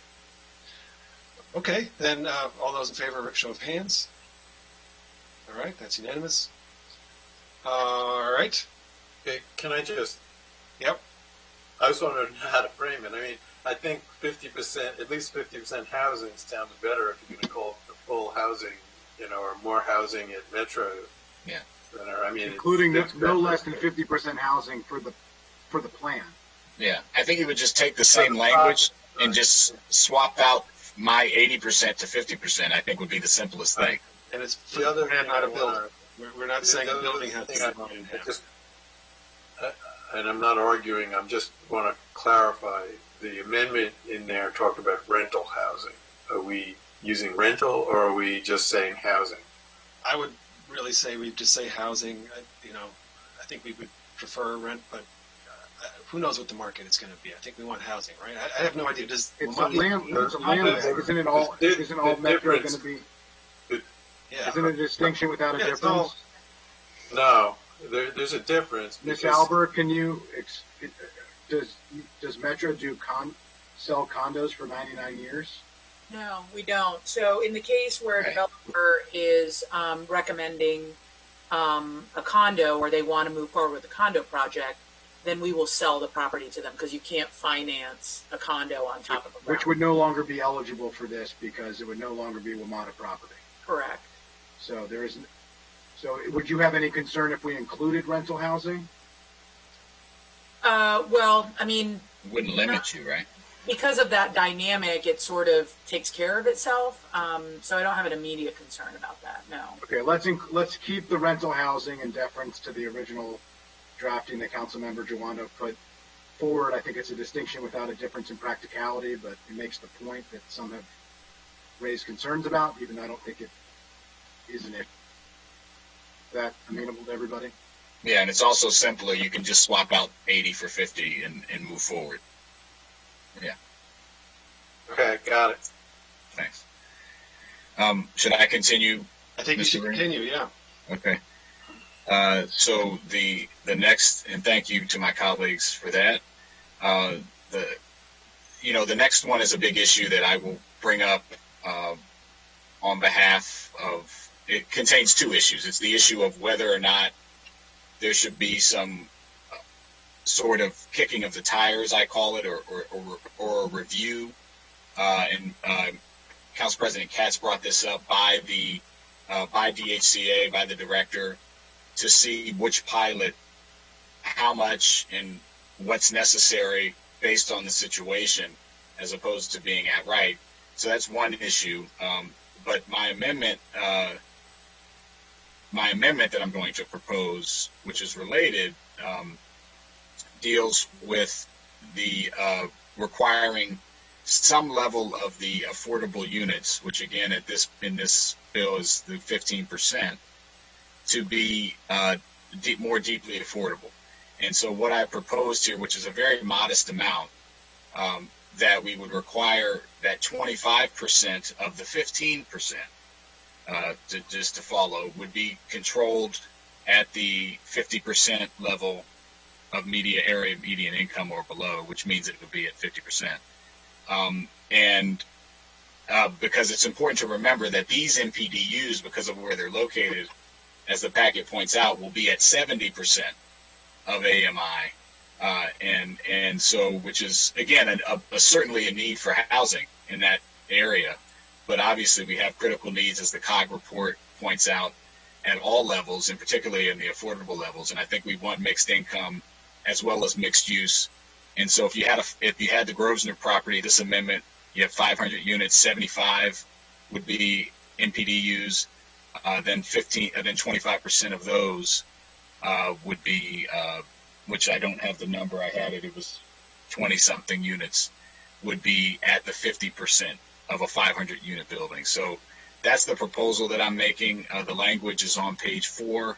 [SPEAKER 1] Okay, then all those in favor, show of hands. All right, that's unanimous. All right.
[SPEAKER 12] Okay, can I just?
[SPEAKER 1] Yep.
[SPEAKER 12] I was wondering how to frame it. I mean, I think 50%, at least 50% housing sounds better if you're going to call it the full housing, or more housing at Metro.
[SPEAKER 5] Yeah.
[SPEAKER 12] Center. I mean,
[SPEAKER 3] including no less than 50% housing for the plan.
[SPEAKER 5] Yeah, I think you would just take the same language and just swap out my 80% to 50%. I think would be the simplest thing.
[SPEAKER 1] And it's the other hand, not a building. We're not saying a building has to be.
[SPEAKER 12] And I'm not arguing. I'm just want to clarify. The amendment in there talked about rental housing. Are we using rental, or are we just saying housing?
[SPEAKER 1] I would really say we just say housing. I think we would prefer rent, but who knows what the market is going to be? I think we want housing, right? I have no idea.
[SPEAKER 3] It's a land. Isn't it all? Isn't all metro going to be?
[SPEAKER 1] Yeah.
[SPEAKER 3] Isn't it a distinction without a difference?
[SPEAKER 12] No, there's a difference.
[SPEAKER 3] Ms. Albert, can you? Does Metro sell condos for 99 years?
[SPEAKER 7] No, we don't. So in the case where a developer is recommending a condo, or they want to move forward with a condo project, then we will sell the property to them, because you can't finance a condo on top of a
[SPEAKER 3] which would no longer be eligible for this because it would no longer be WMATA property.
[SPEAKER 7] Correct.
[SPEAKER 3] So there isn't. So would you have any concern if we included rental housing?
[SPEAKER 7] Well, I mean,
[SPEAKER 5] wouldn't limit you, right?
[SPEAKER 7] because of that dynamic, it sort of takes care of itself. So I don't have an immediate concern about that. No.
[SPEAKER 3] Okay, let's keep the rental housing in deference to the original drafting that Councilmember Jawando put forward. I think it's a distinction without a difference in practicality, but it makes the point that some have raised concerns about, even though I don't think it is an issue. Is that amenable to everybody?
[SPEAKER 5] Yeah, and it's also simpler. You can just swap out 80 for 50 and move forward. Yeah.
[SPEAKER 12] Okay, got it.
[SPEAKER 5] Thanks. Should I continue?
[SPEAKER 1] I think you should continue, yeah.
[SPEAKER 5] Okay. So the next, and thank you to my colleagues for that. The next one is a big issue that I will bring up on behalf of. It contains two issues. It's the issue of whether or not there should be some sort of kicking of the tires, I call it, or a review. And Council President Katz brought this up by DHCA, by the director, to see which pilot, how much, and what's necessary based on the situation, as opposed to being outright. So that's one issue. But my amendment that I'm going to propose, which is related, deals with the requiring some level of the affordable units, which again in this bill is the 15%, to be more deeply affordable. And so what I proposed here, which is a very modest amount, that we would require that 25% of the 15% to follow would be controlled at the 50% level of area median income or below, which means it would be at 50%. Because it's important to remember that these MPDUs, because of where they're located, as the packet points out, will be at 70% of AMI. And so, which is, again, certainly a need for housing in that area. But obviously we have critical needs, as the COG report points out, at all levels, and particularly in the affordable levels. And I think we want mixed income as well as mixed use. And so if you had the Grosvenor property, this amendment, you have 500 units, 75 would be MPDUs, then 25% of those would be, which I don't have the number, I had it was 20 something units, would be at the 50% of a 500 unit building. So that's the proposal that I'm making. The language is on page 4.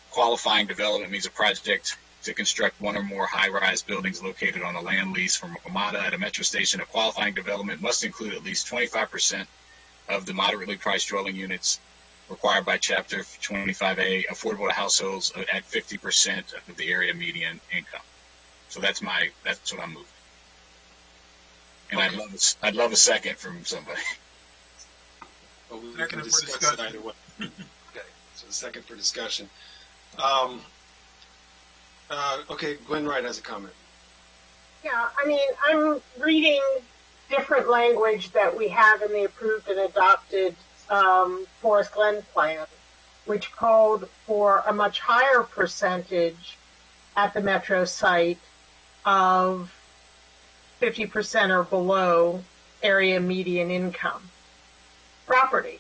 [SPEAKER 5] Qualifying development means a project to construct one or more high-rise buildings located on a land lease from Armada at a metro station. A qualifying development must include at least 25% of the moderately priced dwelling units required by Chapter 25A, affordable to households at 50% of the area median income. So that's what I'm moving. And okay. I'd love a second from somebody.
[SPEAKER 1] Well, we can discuss it either way. Okay, so the second for discussion. Okay, Gwen Wright has a comment.
[SPEAKER 6] Yeah, I mean, I'm reading different language that we have in the approved and adopted Forest Glen plan, which called for a much higher percentage at the metro site of 50% or below area median income property,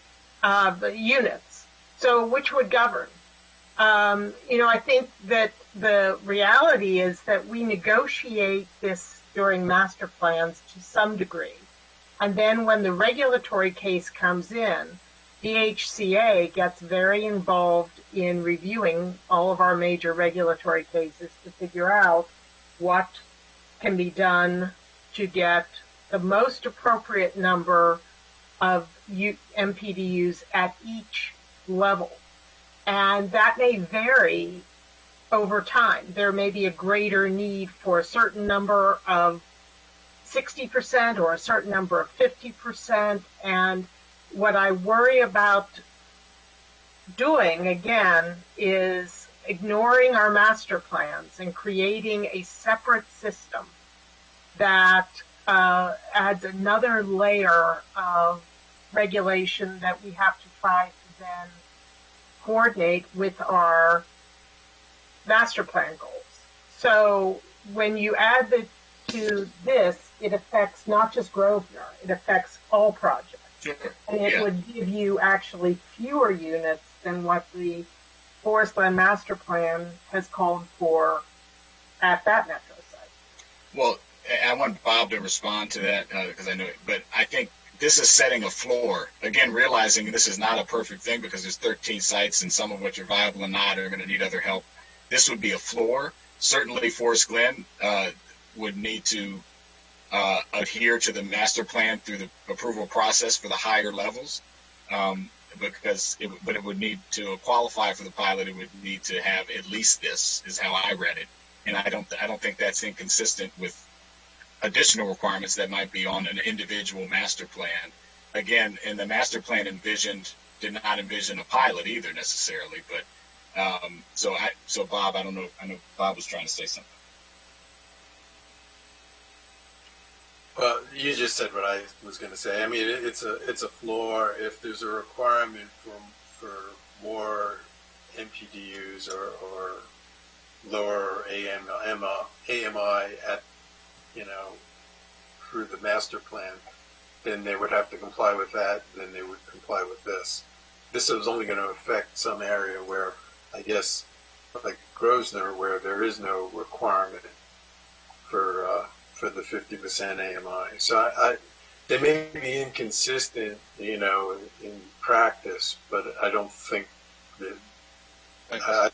[SPEAKER 6] units. So which would govern? I think that the reality is that we negotiate this during master plans to some degree. And then when the regulatory case comes in, DHCA gets very involved in reviewing all of our major regulatory cases to figure out what can be done to get the most appropriate number of MPDUs at each level. And that may vary over time. There may be a greater need for a certain number of 60% or a certain number of 50%. And what I worry about doing, again, is ignoring our master plans and creating a separate system that adds another layer of regulation that we have to try to then coordinate with our master plan goals. So when you add the to this, it affects not just Grosvenor, it affects all projects.
[SPEAKER 5] Sure.
[SPEAKER 6] And it would give you actually fewer units than what the Forest Land Master Plan has called for at that metro site.
[SPEAKER 5] Well, I want Bob to respond to that because I know it, but I think this is setting a floor. Again, realizing this is not a perfect thing because there's 13 sites and some of which are viable and not are going to need other help. This would be a floor. Certainly Forest Glen would need to adhere to the master plan through the approval process for the higher levels. Because it would need to qualify for the pilot. It would need to have at least this, is how I read it, and I don't think that's inconsistent with additional requirements that might be on an individual master plan. Again, and the master plan did not envision a pilot either necessarily. But so Bob, I know Bob was trying to say something.
[SPEAKER 12] Well, you just said what I was going to say. I mean, it's a floor. If there's a requirement for more MPDUs or lower AMI at through the master plan, then they would have to comply with that. Then they would comply with this. This is only going to affect some area where, I guess, like Grosvenor, where there is no requirement for the 50% AMI. So they may be inconsistent, in practice, but I don't think that. I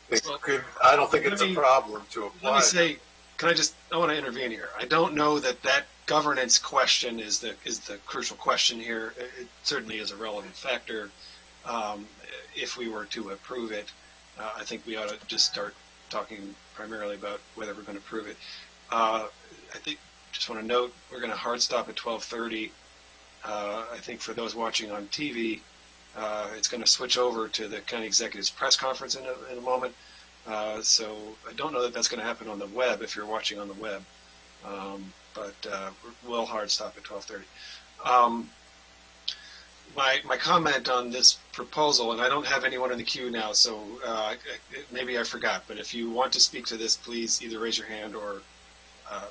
[SPEAKER 12] don't think it's a problem to apply.
[SPEAKER 1] Let me say, I want to intervene here. I don't know that governance question is the crucial question here. It certainly is a relevant factor. If we were to approve it, I think we ought to just start talking primarily about whether we're going to approve it. I think. Just want to note, we're going to hard stop at 12:30. I think for those watching on TV, it's going to switch over to the county executive's press conference in a moment. So I don't know that that's going to happen on the web if you're watching on the web. But we'll hard stop at 12:30. My comment on this proposal, and I don't have anyone in the queue now, so maybe I forgot, but if you want to speak to this, please either raise your hand or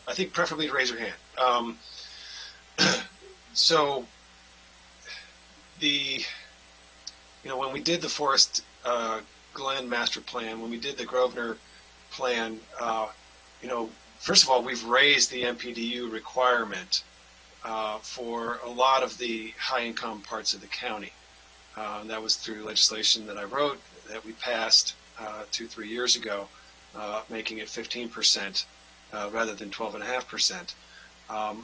[SPEAKER 1] I think preferably to raise your hand. So when we did the Forest Glen Master Plan, when we did the Grosvenor Plan, first of all, we've raised the MPDU requirement for a lot of the high-income parts of the county. That was through legislation that I wrote that we passed 2-3 years ago, making it 15%. Rather than 12.5%,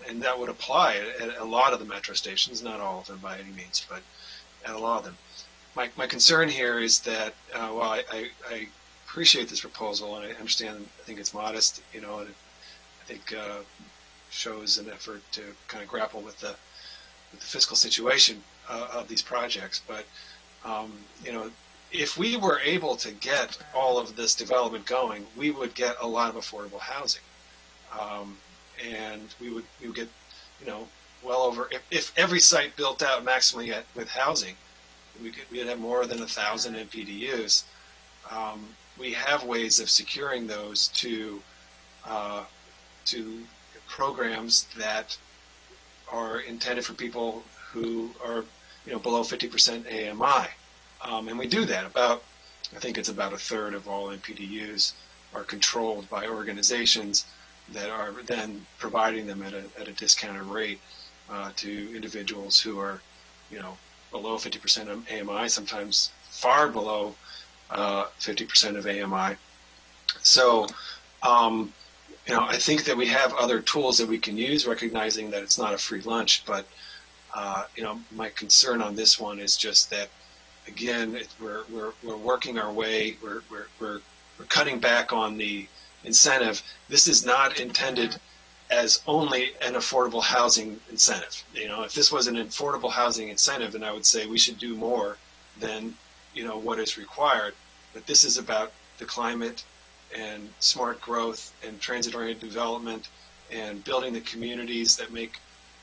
[SPEAKER 1] and that would apply at a lot of the metro stations, not all of them by any means, but at a lot of them. My concern here is that while I appreciate this proposal and I understand, I think it's modest, and I think shows an effort to kind of grapple with the fiscal situation of these projects, but if we were able to get all of this development going, we would get a lot of affordable housing. And we would get, well over, if every site built out maximally with housing, we'd have more than 1,000 MPDUs. We have ways of securing those to programs that are intended for people who are, below 50% AMI. And we do that. I think it's about a third of all MPDUs are controlled by organizations that are then providing them at a discounted rate to individuals who are, below 50% of AMI, sometimes far below 50% of AMI. So, I think that we have other tools that we can use, recognizing that it's not a free lunch. But, my concern on this one is just that, again, we're working our way. We're cutting back on the incentive. This is not intended as only an affordable housing incentive. If this was an affordable housing incentive, then I would say we should do more than what is required. But this is about the climate and smart growth and transit-oriented development and building the communities that make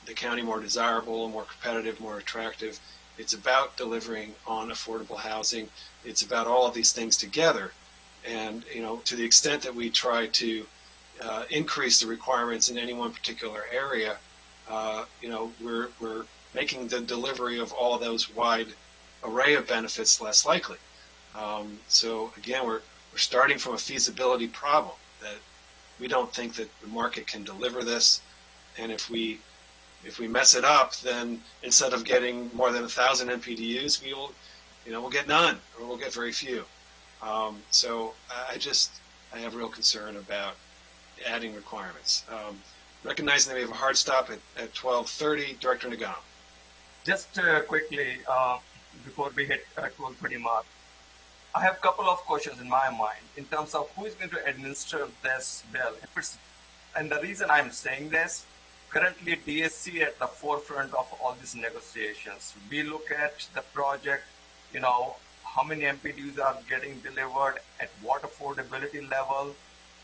[SPEAKER 1] the county more desirable, more competitive, more attractive. It's about delivering on affordable housing. It's about all of these things together. And, to the extent that we try to increase the requirements in any one particular area, we're making the delivery of all those wide array of benefits less likely. So again, we're starting from a feasibility problem that we don't think that the market can deliver this, and if we mess it up, then instead of getting more than 1,000 NPDUs, we'll get none, or we'll get very few. So I have real concern about adding requirements. Recognizing that we have a hard stop at 12:30, Director Nagano.
[SPEAKER 11] Just quickly, before we hit 12:30 mark, I have a couple of questions in my mind in terms of who is going to administer this bill. And the reason I'm saying this, currently DSC at the forefront of all these negotiations. We look at the project, how many MPDUs are getting delivered, at what affordability level,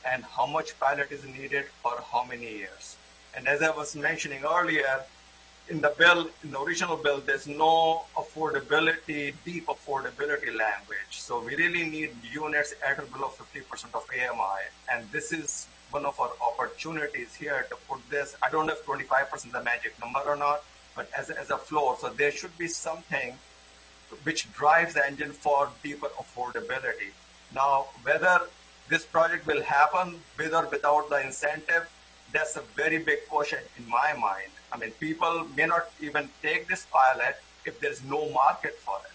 [SPEAKER 11] and how much pilot is needed for how many years. And as I was mentioning earlier, in the original bill, there's no deep affordability language. So we really need units at or below 50% of AMI. And this is one of our opportunities here to put this. I don't know if 25% is the magic number or not, but as a floor. So there should be something which drives the engine for deeper affordability. Now, whether this project will happen with or without the incentive, that's a very big question in my mind. I mean, people may not even take this pilot if there's no market for it.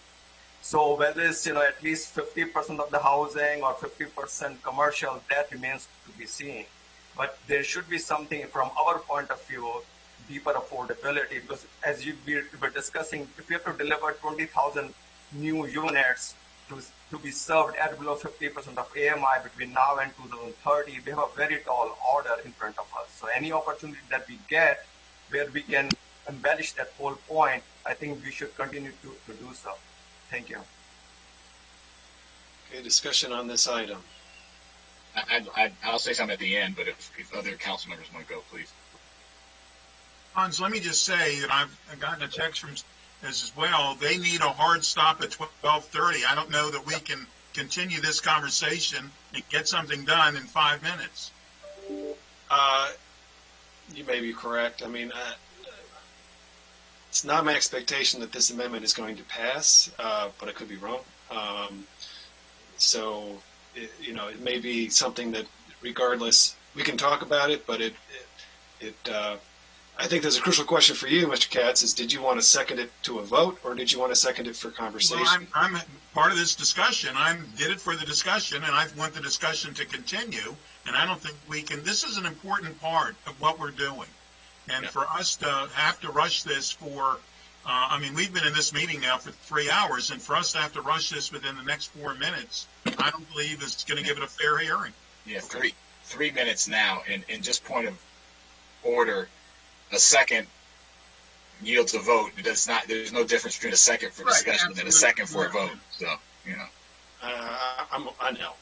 [SPEAKER 11] So whether it's, at least 50% of the housing or 50% commercial, that remains to be seen. But there should be something from our point of view, deeper affordability, because as we were discussing, if we have to deliver 20,000 new units to be served at below 50% of AMI between now and 2030, we have a very tall order in front of us. So any opportunity that we get where we can embellish that whole point, I think we should continue to do so. Thank you.
[SPEAKER 1] Okay, discussion on this item.
[SPEAKER 5] I'll say something at the end, but if other council members want to go, please.
[SPEAKER 10] Hans, let me just say that I've gotten a text from as well. They need a hard stop at 12:30. I don't know that we can continue this conversation and get something done in 5 minutes.
[SPEAKER 1] You may be correct. I mean, it's not my expectation that this amendment is going to pass, but I could be wrong. So, it may be something that, regardless, we can talk about it. But I think there's a crucial question for you, Mr. Katz, is did you want to second it to a vote, or did you want to second it for conversation?
[SPEAKER 10] Well, I'm part of this discussion. I did it for the discussion, and I want the discussion to continue. And I don't think we can. This is an important part of what we're doing. And for us to have to rush this for, we've been in this meeting now for 3 hours, and for us to have to rush this within the next 4 minutes, I don't believe it's going to give it a fair hearing.
[SPEAKER 5] Yeah, 3 minutes now, and just point of order, a second yields a vote. There's no difference between a second for discussion and a second for a vote. So,
[SPEAKER 1] I'm on no.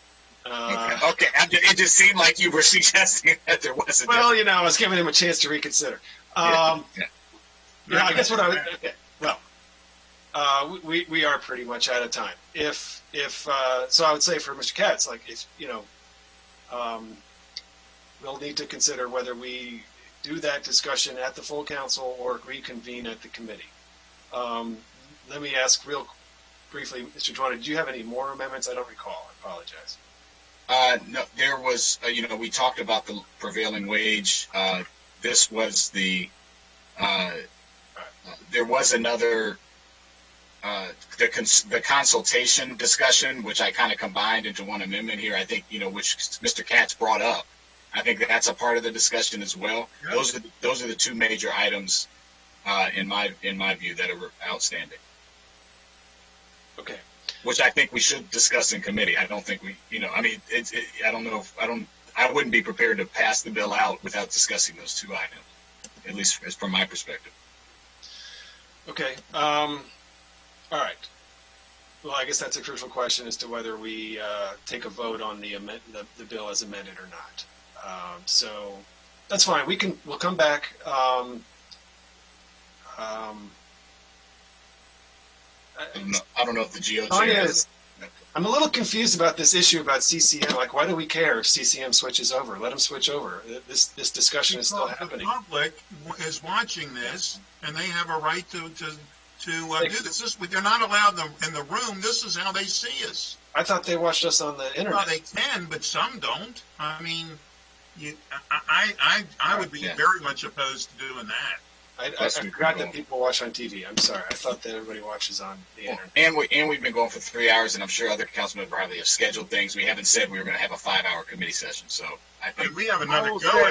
[SPEAKER 5] Okay. It just seemed like you were suggesting that there wasn't.
[SPEAKER 1] Well, I was giving him a chance to reconsider. I guess what I would. Okay, well, we are pretty much out of time. So I would say for Mr. Katz, we'll need to consider whether we do that discussion at the full council or reconvene at the committee. Let me ask real briefly, Mr. Dwana, did you have any more amendments? I don't recall. I apologize.
[SPEAKER 5] No, there was, we talked about the prevailing wage. This was there was another, the consultation discussion, which I kind of combined into one amendment here, I think, which Mr. Katz brought up. I think that's a part of the discussion as well. Yep. Those are the two major items, in my view, that are outstanding.
[SPEAKER 1] Okay.
[SPEAKER 5] Which I think we should discuss in committee. I don't think I wouldn't be prepared to pass the bill out without discussing those two items, at least as from my perspective.
[SPEAKER 1] Okay. All right. Well, I guess that's a crucial question as to whether we take a vote on the bill as amended or not. So that's fine. We'll come back.
[SPEAKER 5] I don't know if the GO chair is.
[SPEAKER 1] I'm a little confused about this issue about CCM. Like, why do we care if CCM switches over? Let them switch over. This discussion is still happening.
[SPEAKER 10] The public is watching this, and they have a right to do this. They're not allowed in the room. This is how they see us.
[SPEAKER 1] I thought they watched us on the internet.
[SPEAKER 10] Well, they can, but some don't. I mean, I would be very much opposed to doing that.
[SPEAKER 1] I forgot that people watch on TV. I'm sorry. I thought that everybody watches on the internet.
[SPEAKER 5] And we've been going for 3 hours, and I'm sure other councilmen probably have scheduled things. We haven't said we were going to have a 5-hour committee session, so I think
[SPEAKER 10] we have another go.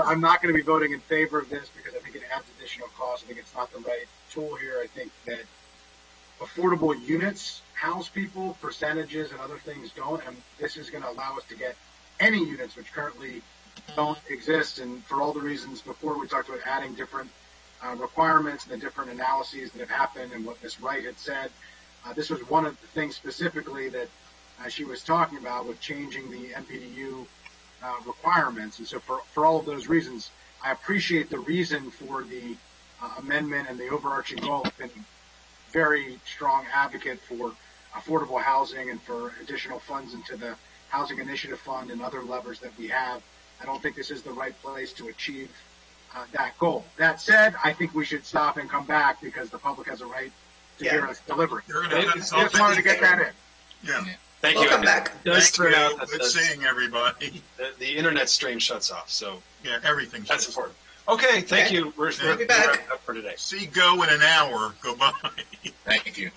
[SPEAKER 3] I'm not going to be voting in favor of this because I think it adds additional cost. I think it's not the right tool here. I think that affordable units house people, percentages and other things don't, and this is going to allow us to get any units which currently don't exist. And for all the reasons before, we talked about adding different requirements and the different analyses that have happened and what Ms. Wright had said. This was one of the things specifically that she was talking about with changing the MPDU requirements. And so for all of those reasons, I appreciate the reason for the amendment and the overarching goal. I've been very strong advocate for affordable housing and for additional funds into the Housing Initiative Fund and other levers that we have. I don't think this is the right place to achieve that goal. That said, I think we should stop and come back because the public has a right to hear us deliver. Just wanted to get that in.
[SPEAKER 10] Yeah.
[SPEAKER 1] Thank you.
[SPEAKER 2] Welcome back.
[SPEAKER 1] Thank you.
[SPEAKER 10] Good seeing everybody.
[SPEAKER 1] The internet stream shuts off, so
[SPEAKER 10] yeah, everything's
[SPEAKER 1] that's important. Okay, thank you. We're
[SPEAKER 2] back
[SPEAKER 1] up for today.
[SPEAKER 10] See, go in an hour. Goodbye.
[SPEAKER 5] thank you.